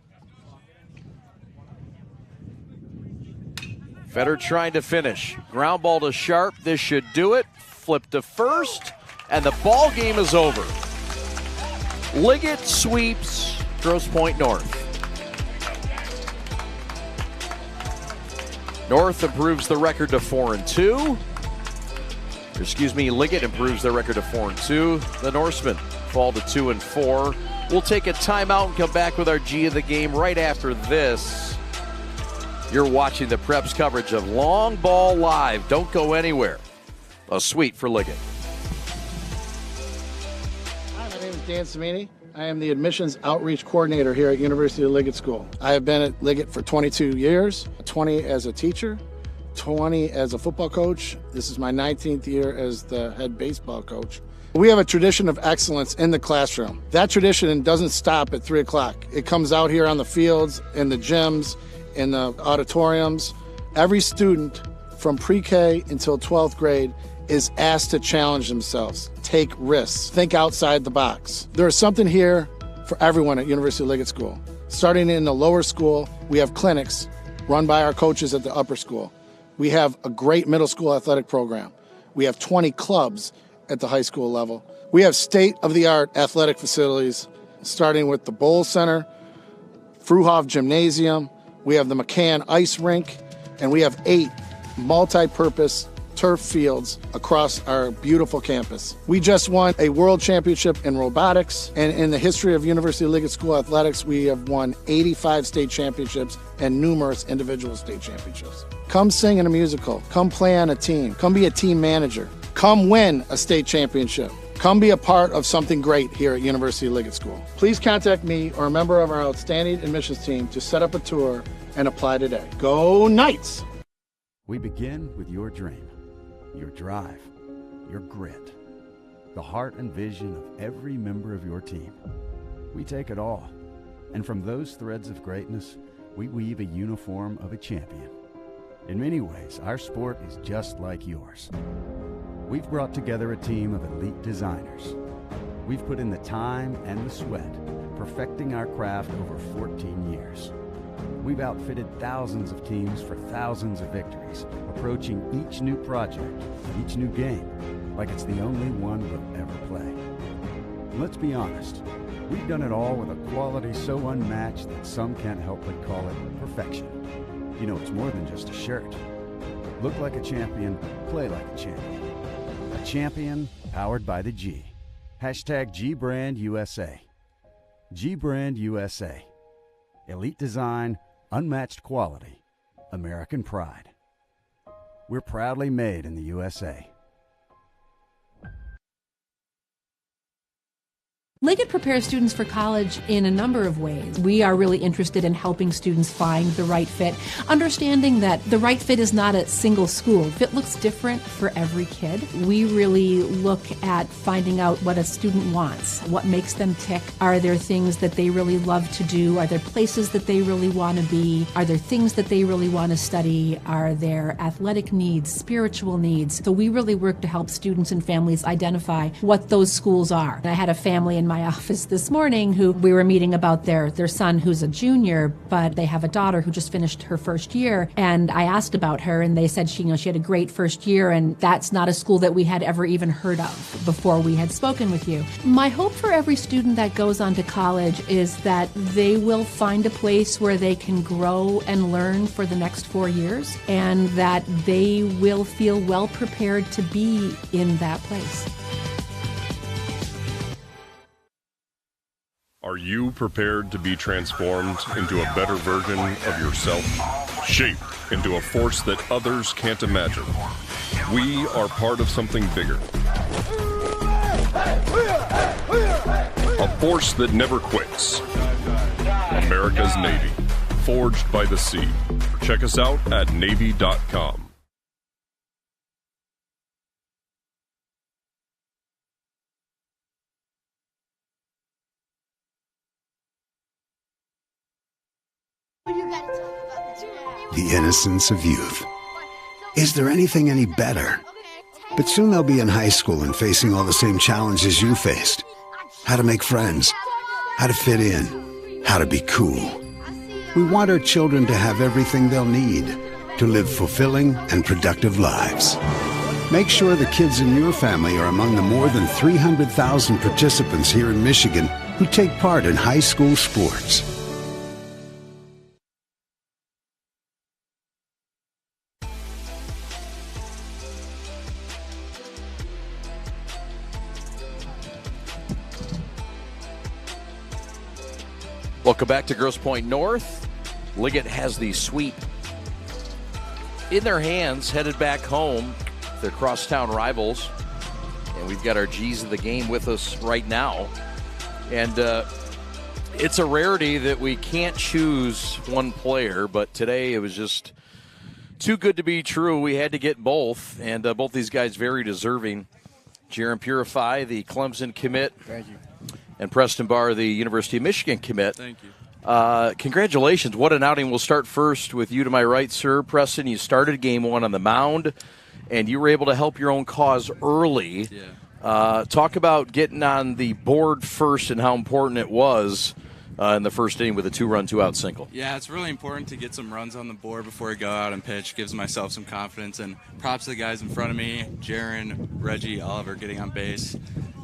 Fetter trying to finish. Ground ball to Sharp. This should do it. Flip to first, and the ball game is over. Liggett sweeps Grosse Pointe North. North improves the record to 4-2. Liggett improves their record to 4-2. The Norsemen fall to 2-4. We'll take a timeout and come back with our G of the game right after this. You're watching the Preps coverage of Long Ball Live. Don't go anywhere. A sweet for Liggett. Hi, my name is Dan Samini. I am the admissions outreach coordinator here at University of Liggett School. I have been at Liggett for 22 years, 20 as a teacher, 20 as a football coach. This is my 19th year as the head baseball coach. We have a tradition of excellence in the classroom. That tradition doesn't stop at 3 o'clock. It comes out here on the fields, in the gyms, in the auditoriums. Every student from pre-K until 12th grade is asked to challenge themselves, take risks, think outside the box. There is something here for everyone at University of Liggett School. Starting in the lower school, we have clinics run by our coaches at the upper school. We have a great middle school athletic program. We have 20 clubs at the high school level. We have state-of-the-art athletic facilities, starting with the Bowl Center, Fruhoff Gymnasium, we have the McCann Ice Rink, and we have 8 multi-purpose turf fields across our beautiful campus. We just won a world championship in robotics, and in the history of University of Liggett School athletics, we have won 85 state championships and numerous individual state championships. Come sing in a musical, come play on a team, come be a team manager, come win a state championship. Come be a part of something great here at University of Liggett School. Please contact me or a member of our outstanding admissions team to set up a tour and apply today. Go Knights! We begin with your dream, your drive, your grit, the heart and vision of every member of your team. We take it all, and from those threads of greatness, we weave a uniform of a champion. In many ways, our sport is just like yours. We've brought together a team of elite designers. We've put in the time and the sweat, perfecting our craft over 14 years. We've outfitted thousands of teams for thousands of victories, approaching each new project, each new game, like it's the only one we'll ever play. Let's be honest, we've done it all with a quality so unmatched that some can't help but call it perfection. You know, it's more than just a shirt. Look like a champion, play like a champion. A champion powered by the G. Hashtag GBrandUSA. GBrandUSA. Elite design, unmatched quality, American pride. We're proudly made in the USA. Liggett prepares students for college in a number of ways. We are really interested in helping students find the right fit, understanding that the right fit is not a single school. Fit looks different for every kid. We really look at finding out what a student wants, what makes them tick. Are there things that they really love to do? Are there places that they really want to be? Are there things that they really want to study? Are there athletic needs, spiritual needs? So we really work to help students and families identify what those schools are. I had a family in my office this morning who we were meeting about their son who's a junior, but they have a daughter who just finished her first year. And I asked about her and they said she had a great first year, and that's not a school that we had ever even heard of before we had spoken with you. My hope for every student that goes on to college is that they will find a place where they can grow and learn for the next 4 years, and that they will feel well prepared to be in that place. Are you prepared to be transformed into a better version of yourself? Shaped into a force that others can't imagine. We are part of something bigger. A force that never quits. America's Navy. Forged by the sea. Check us out at Navy.com. The innocence of youth. Is there anything any better? But soon they'll be in high school and facing all the same challenges you faced. How to make friends, how to fit in, how to be cool. We want our children to have everything they'll need to live fulfilling and productive lives. Make sure the kids in your family are among the more than 300,000 participants here in Michigan who take part in high school sports. Welcome back to Grosse Pointe North. Liggett has the sweep in their hands, headed back home. Their crosstown rivals. And we've got our G's of the game with us right now. And it's a rarity that we can't choose one player, but today it was just too good to be true. We had to get both, and both these guys very deserving. Jaron Purify, the Clemson commit. Thank you. And Preston Barr, the University of Michigan commit. Thank you. Congratulations. What an outing. We'll start first with you to my right, sir. Preston, you started game one on the mound, and you were able to help your own cause early. Yeah. Talk about getting on the board first and how important it was in the first inning with a 2-run, 2-out single. Yeah, it's really important to get some runs on the board before I go out and pitch. Gives myself some confidence, and props to the guys in front of me, Jaron, Reggie, Oliver, getting on base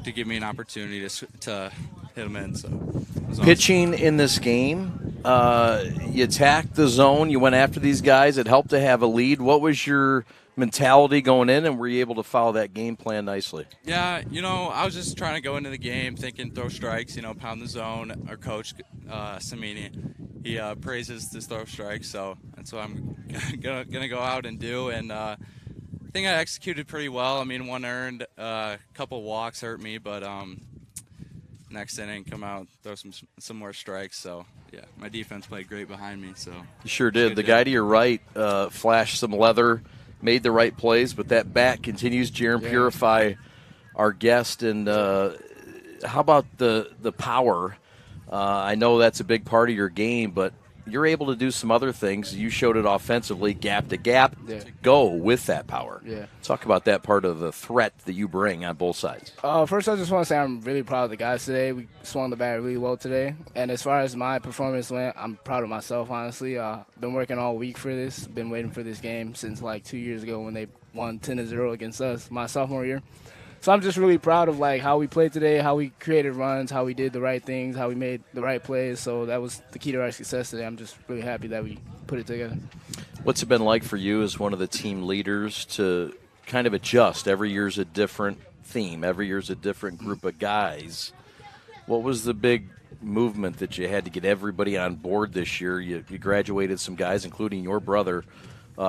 to give me an opportunity to hit them in. So pitching in this game, you attacked the zone, you went after these guys. It helped to have a lead. What was your mentality going in, and were you able to follow that game plan nicely? Yeah, I was just trying to go into the game thinking throw strikes, pound the zone. Our coach, Samini, he praises this throw strikes, so that's what I'm gonna go out and do. And I think I executed pretty well. I mean, one earned, a couple walks hurt me, but next inning come out, throw some more strikes. So yeah, my defense played great behind me. So you sure did. The guy to your right flashed some leather, made the right plays, but that bat continues. Jaron Purify, our guest, and how about the power? I know that's a big part of your game, but you're able to do some other things. You showed it offensively, gap to gap, go with that power. Yeah. Talk about that part of the threat that you bring on both sides. First, I just want to say I'm really proud of the guys today. We swung the bat really well today. And as far as my performance went, I'm proud of myself, honestly. Been working all week for this. Been waiting for this game since like 2 years ago when they won 10-0 against us my sophomore year. So I'm just really proud of like how we played today, how we created runs, how we did the right things, how we made the right plays. So that was the key to our success today. I'm just really happy that we put it together. What's it been like for you as one of the team leaders to kind of adjust? Every year's a different theme. Every year's a different group of guys. What was the big movement that you had to get everybody on board this year? You graduated some guys, including your brother,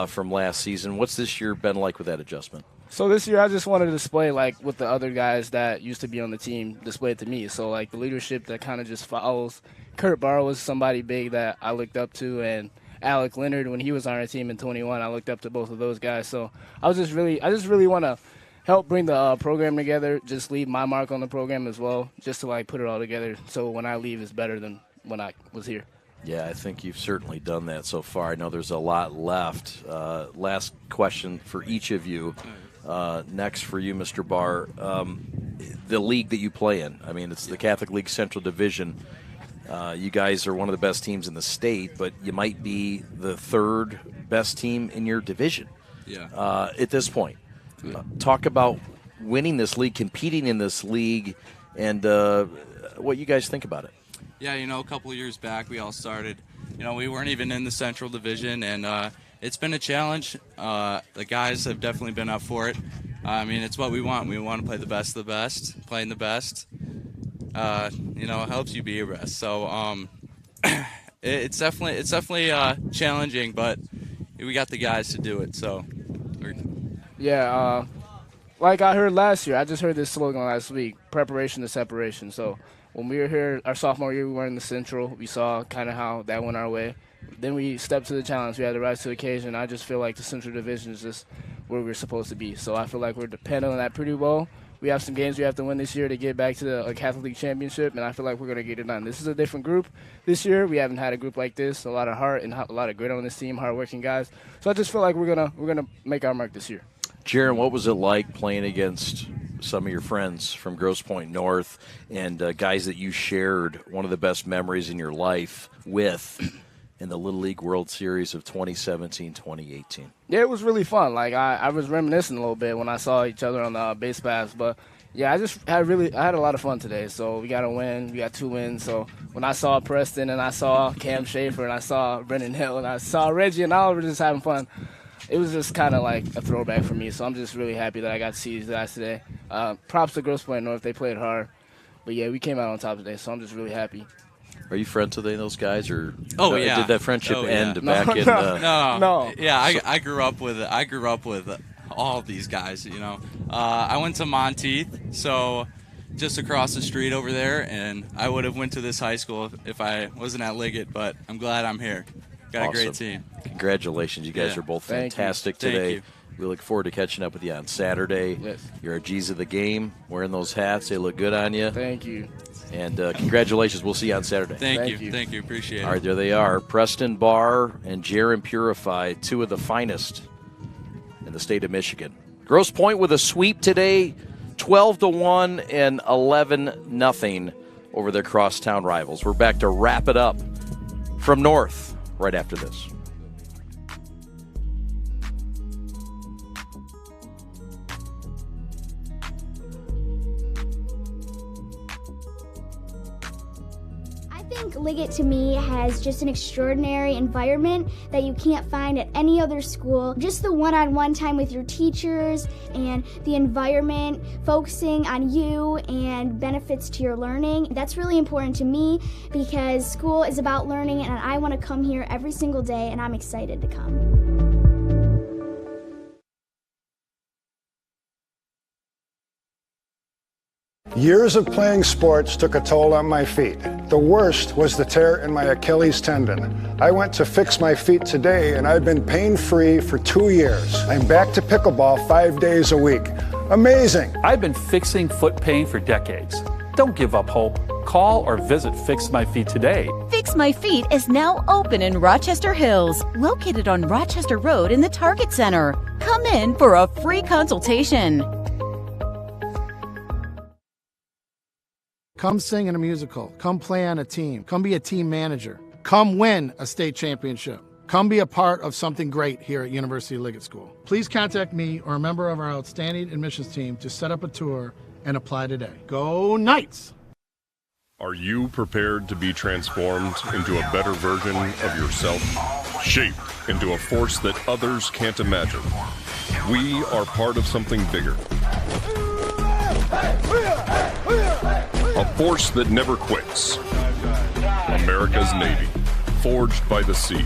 from last season. What's this year been like with that adjustment? So this year I just wanted to display, like, what the other guys that used to be on the team displayed to me. So, like, the leadership that kind of just follows. Kurt Barr was somebody big that I looked up to, and Alec Leonard, when he was on our team in 21, I looked up to both of those guys. So I just really want to help bring the program together, just leave my mark on the program as well, just to, like, put it all together so when I leave it's better than when I was here. Yeah, I think you've certainly done that so far. I know there's a lot left. Last question for each of you. Next for you, Mr. Barr, the league that you play in. I mean, it's the Catholic League Central Division. You guys are one of the best teams in the state, but you might be the third best team in your division at this point. Talk about winning this league, competing in this league, and what you guys think about it. Yeah, a couple of years back we all started. We weren't even in the Central Division, and it's been a challenge. The guys have definitely been up for it. I mean, it's what we want. We want to play the best of the best. Playing the best, helps you be your best. So it's definitely challenging, but we got the guys to do it. So yeah, like I heard last year, I just heard this slogan last week: preparation to separation. So when we were here our sophomore year, we were in the Central. We saw kind of how that went our way. Then we stepped to the challenge. We had to rise to the occasion. I just feel like the Central Division is just where we're supposed to be. So I feel like we're dependent on that pretty well. We have some games we have to win this year to get back to the Catholic League Championship, and I feel like we're going to get it done. This is a different group this year. We haven't had a group like this. A lot of heart and a lot of grit on this team, hard-working guys. So I just feel like we're gonna make our mark this year. Jaron, what was it like playing against some of your friends from Grosse Pointe North and guys that you shared one of the best memories in your life with in the Little League World Series of 2017-2018? Yeah, it was really fun. Like, I was reminiscing a little bit when I saw each other on the base paths. But, yeah, I had a lot of fun today. So we got a win. We got 2 wins. So when I saw Preston and I saw Cam Schaefer and I saw Brendan Hill and I saw Reggie and Oliver just having fun, it was just kind of like a throwback for me. So I'm just really happy that I got to see these guys today. Props to Grosse Pointe North. They played hard. But, yeah, we came out on top today, so I'm just really happy. Are you friends with any of those guys, or Oh yeah, did that friendship end No. back in? No. Yeah, I grew up with all of these guys. You know, I went to Monteith, so just across the street over there, and I would have went to this high school if I wasn't at Liggett. But I'm glad I'm here. Got a great team. Congratulations, you guys are both fantastic today. Thank you. We look forward to catching up with you on Saturday. Yes. You're our G's of the game, wearing those hats. They look good on you. Thank you. And congratulations. We'll see you on Saturday. Thank you. Thank you. Appreciate it. All right, there they are. Preston Barr and Jaron Purify, two of the finest in the state of Michigan. Grosse Pointe with a sweep today, 12-1 and 11-0 over their crosstown rivals. We're back to wrap it up from North right after this. Liggett to me has just an extraordinary environment that you can't find at any other school. Just the one-on-one time with your teachers and the environment focusing on you and benefits to your learning. That's really important to me because school is about learning and I want to come here every single day and I'm excited to come. Years of playing sports took a toll on my feet. The worst was the tear in my Achilles tendon. I went to fix my feet today and I've been pain-free for 2 years. I'm back to pickleball 5 days a week. Amazing! I've been fixing foot pain for decades. Don't give up hope. Call or visit Fix My Feet today. Fix My Feet is now open in Rochester Hills, located on Rochester Road in the Target Center. Come in for a free consultation. Come sing in a musical. Come play on a team. Come be a team manager. Come win a state championship. Come be a part of something great here at University of Liggett School. Please contact me or a member of our outstanding admissions team to set up a tour and apply today. Go Knights! Are you prepared to be transformed into a better version of yourself? Shaped into a force that others can't imagine. We are part of something bigger. A force that never quits. America's Navy. Forged by the sea.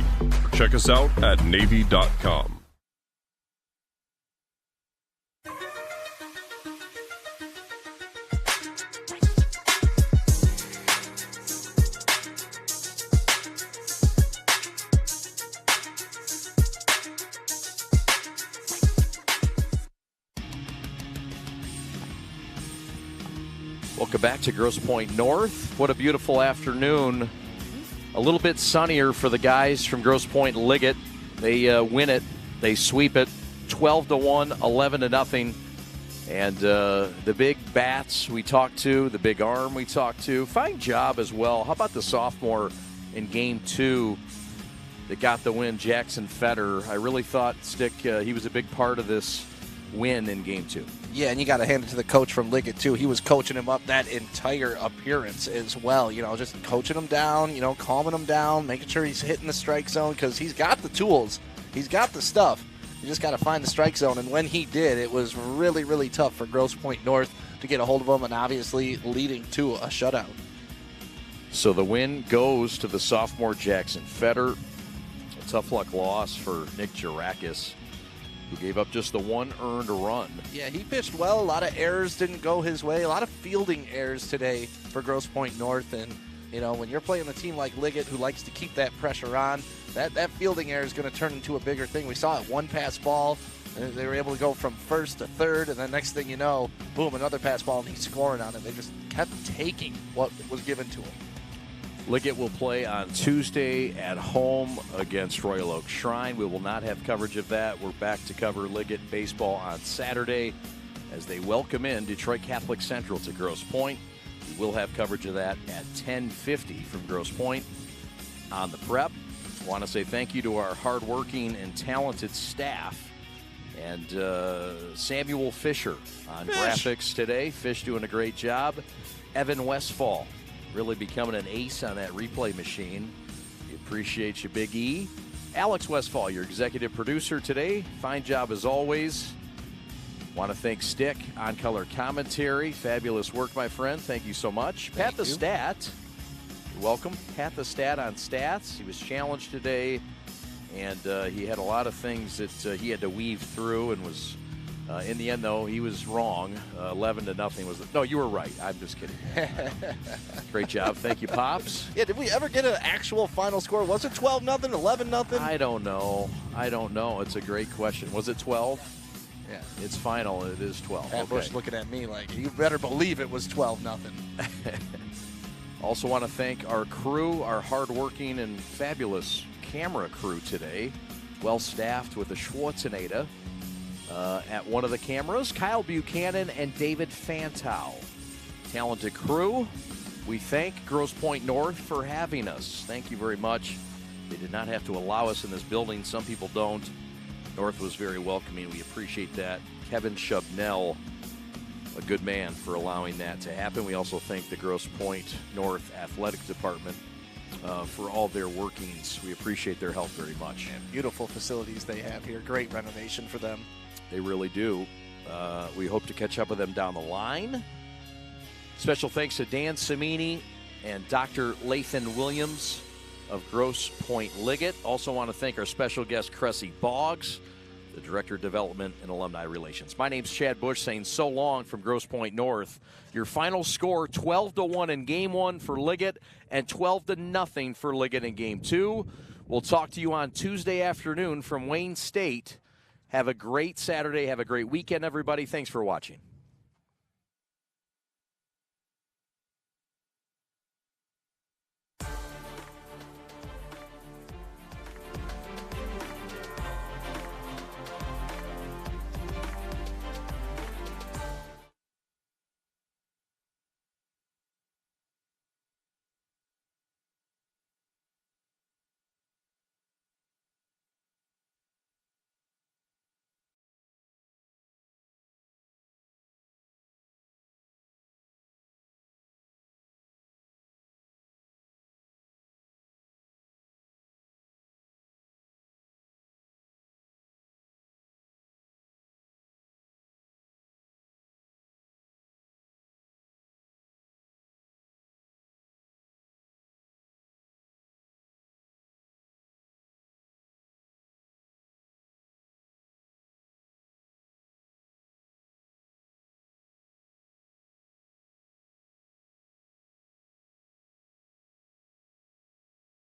Check us out at Navy.com. Welcome back to Grosse Pointe North. What a beautiful afternoon. A little bit sunnier for the guys from Grosse Pointe Liggett. They win it. They sweep it 12-1, 11-0. And the big bats we talked to, the big arm we talked to, fine job as well. How about the sophomore in Game 2 that got the win, Jackson Fetter? I really thought, Stick, he was a big part of this win in Game 2. Yeah, and you got to hand it to the coach from Liggett, too. He was coaching him up that entire appearance as well. You know, just coaching him down, you know, calming him down, making sure he's hitting the strike zone because he's got the tools. He's got the stuff. You just got to find the strike zone. And when he did, it was really, really tough for Grosse Pointe North to get a hold of him and obviously leading to a shutout. So the win goes to the sophomore Jackson Fetter. A tough luck loss for Nick Girakis, who gave up just the one earned run. Yeah, he pitched well. A lot of errors didn't go his way. A lot of fielding errors today for Grosse Pointe North. And, you know, when you're playing a team like Liggett who likes to keep that pressure on, that fielding error is going to turn into a bigger thing. We saw it, one pass ball. And they were able to go from first to third. And then next thing you know, boom, another pass ball, and he's scoring on it. They just kept taking what was given to him. Liggett will play on Tuesday at home against Royal Oak Shrine. We will not have coverage of that. We're back to cover Liggett baseball on Saturday as they welcome in Detroit Catholic Central to Grosse Pointe. We will have coverage of that at 10:50 from Grosse Pointe on the prep. I want to say thank you to our hardworking and talented staff. And Samuel Fisher on graphics today. Fish doing a great job. Evan Westfall really becoming an ace on that replay machine. We appreciate you, Big E. Alex Westfall, your executive producer today. Fine job as always. Want to thank Stick on color commentary. Fabulous work, my friend. Thank you so much. Pat the Stat welcome. Pat the Stat on stats. He was challenged today, and he had a lot of things that he had to weave through, and was in the end, though, he was wrong. 11-0 was no, you were right. I'm just kidding. Great job. Thank you, Pops. Yeah, did we ever get an actual final score? Was it 12-0, 11-0? I don't know. It's a great question. Was it 12? Yeah. It's final. It is 12. Pat Bush looking at me like, you better believe it was 12-0. Also want to thank our crew, our hardworking and fabulous camera crew today. Well-staffed with a Schwarzenegger. At one of the cameras, Kyle Buchanan and David Fantow. Talented crew. We thank Grosse Pointe North for having us. Thank you very much. They did not have to allow us in this building. Some people don't. North was very welcoming. We appreciate that. Kevin Shubnell, a good man for allowing that to happen. We also thank the Grosse Pointe North Athletic Department for all their workings. We appreciate their help very much. And beautiful facilities they have here. Great renovation for them. They really do. We hope to catch up with them down the line. Special thanks to Dan Cimini and Dr. Lathan Williams of Grosse Pointe Liggett. Also want to thank our special guest, Cressy Boggs, the Director of Development and Alumni Relations. My name's Chad Bush saying so long from Grosse Pointe North. Your final score, 12-1 in Game 1 for Liggett and 12-0 for Liggett in Game 2. We'll talk to you on Tuesday afternoon from Wayne State. Have a great Saturday. Have a great weekend, everybody. Thanks for watching.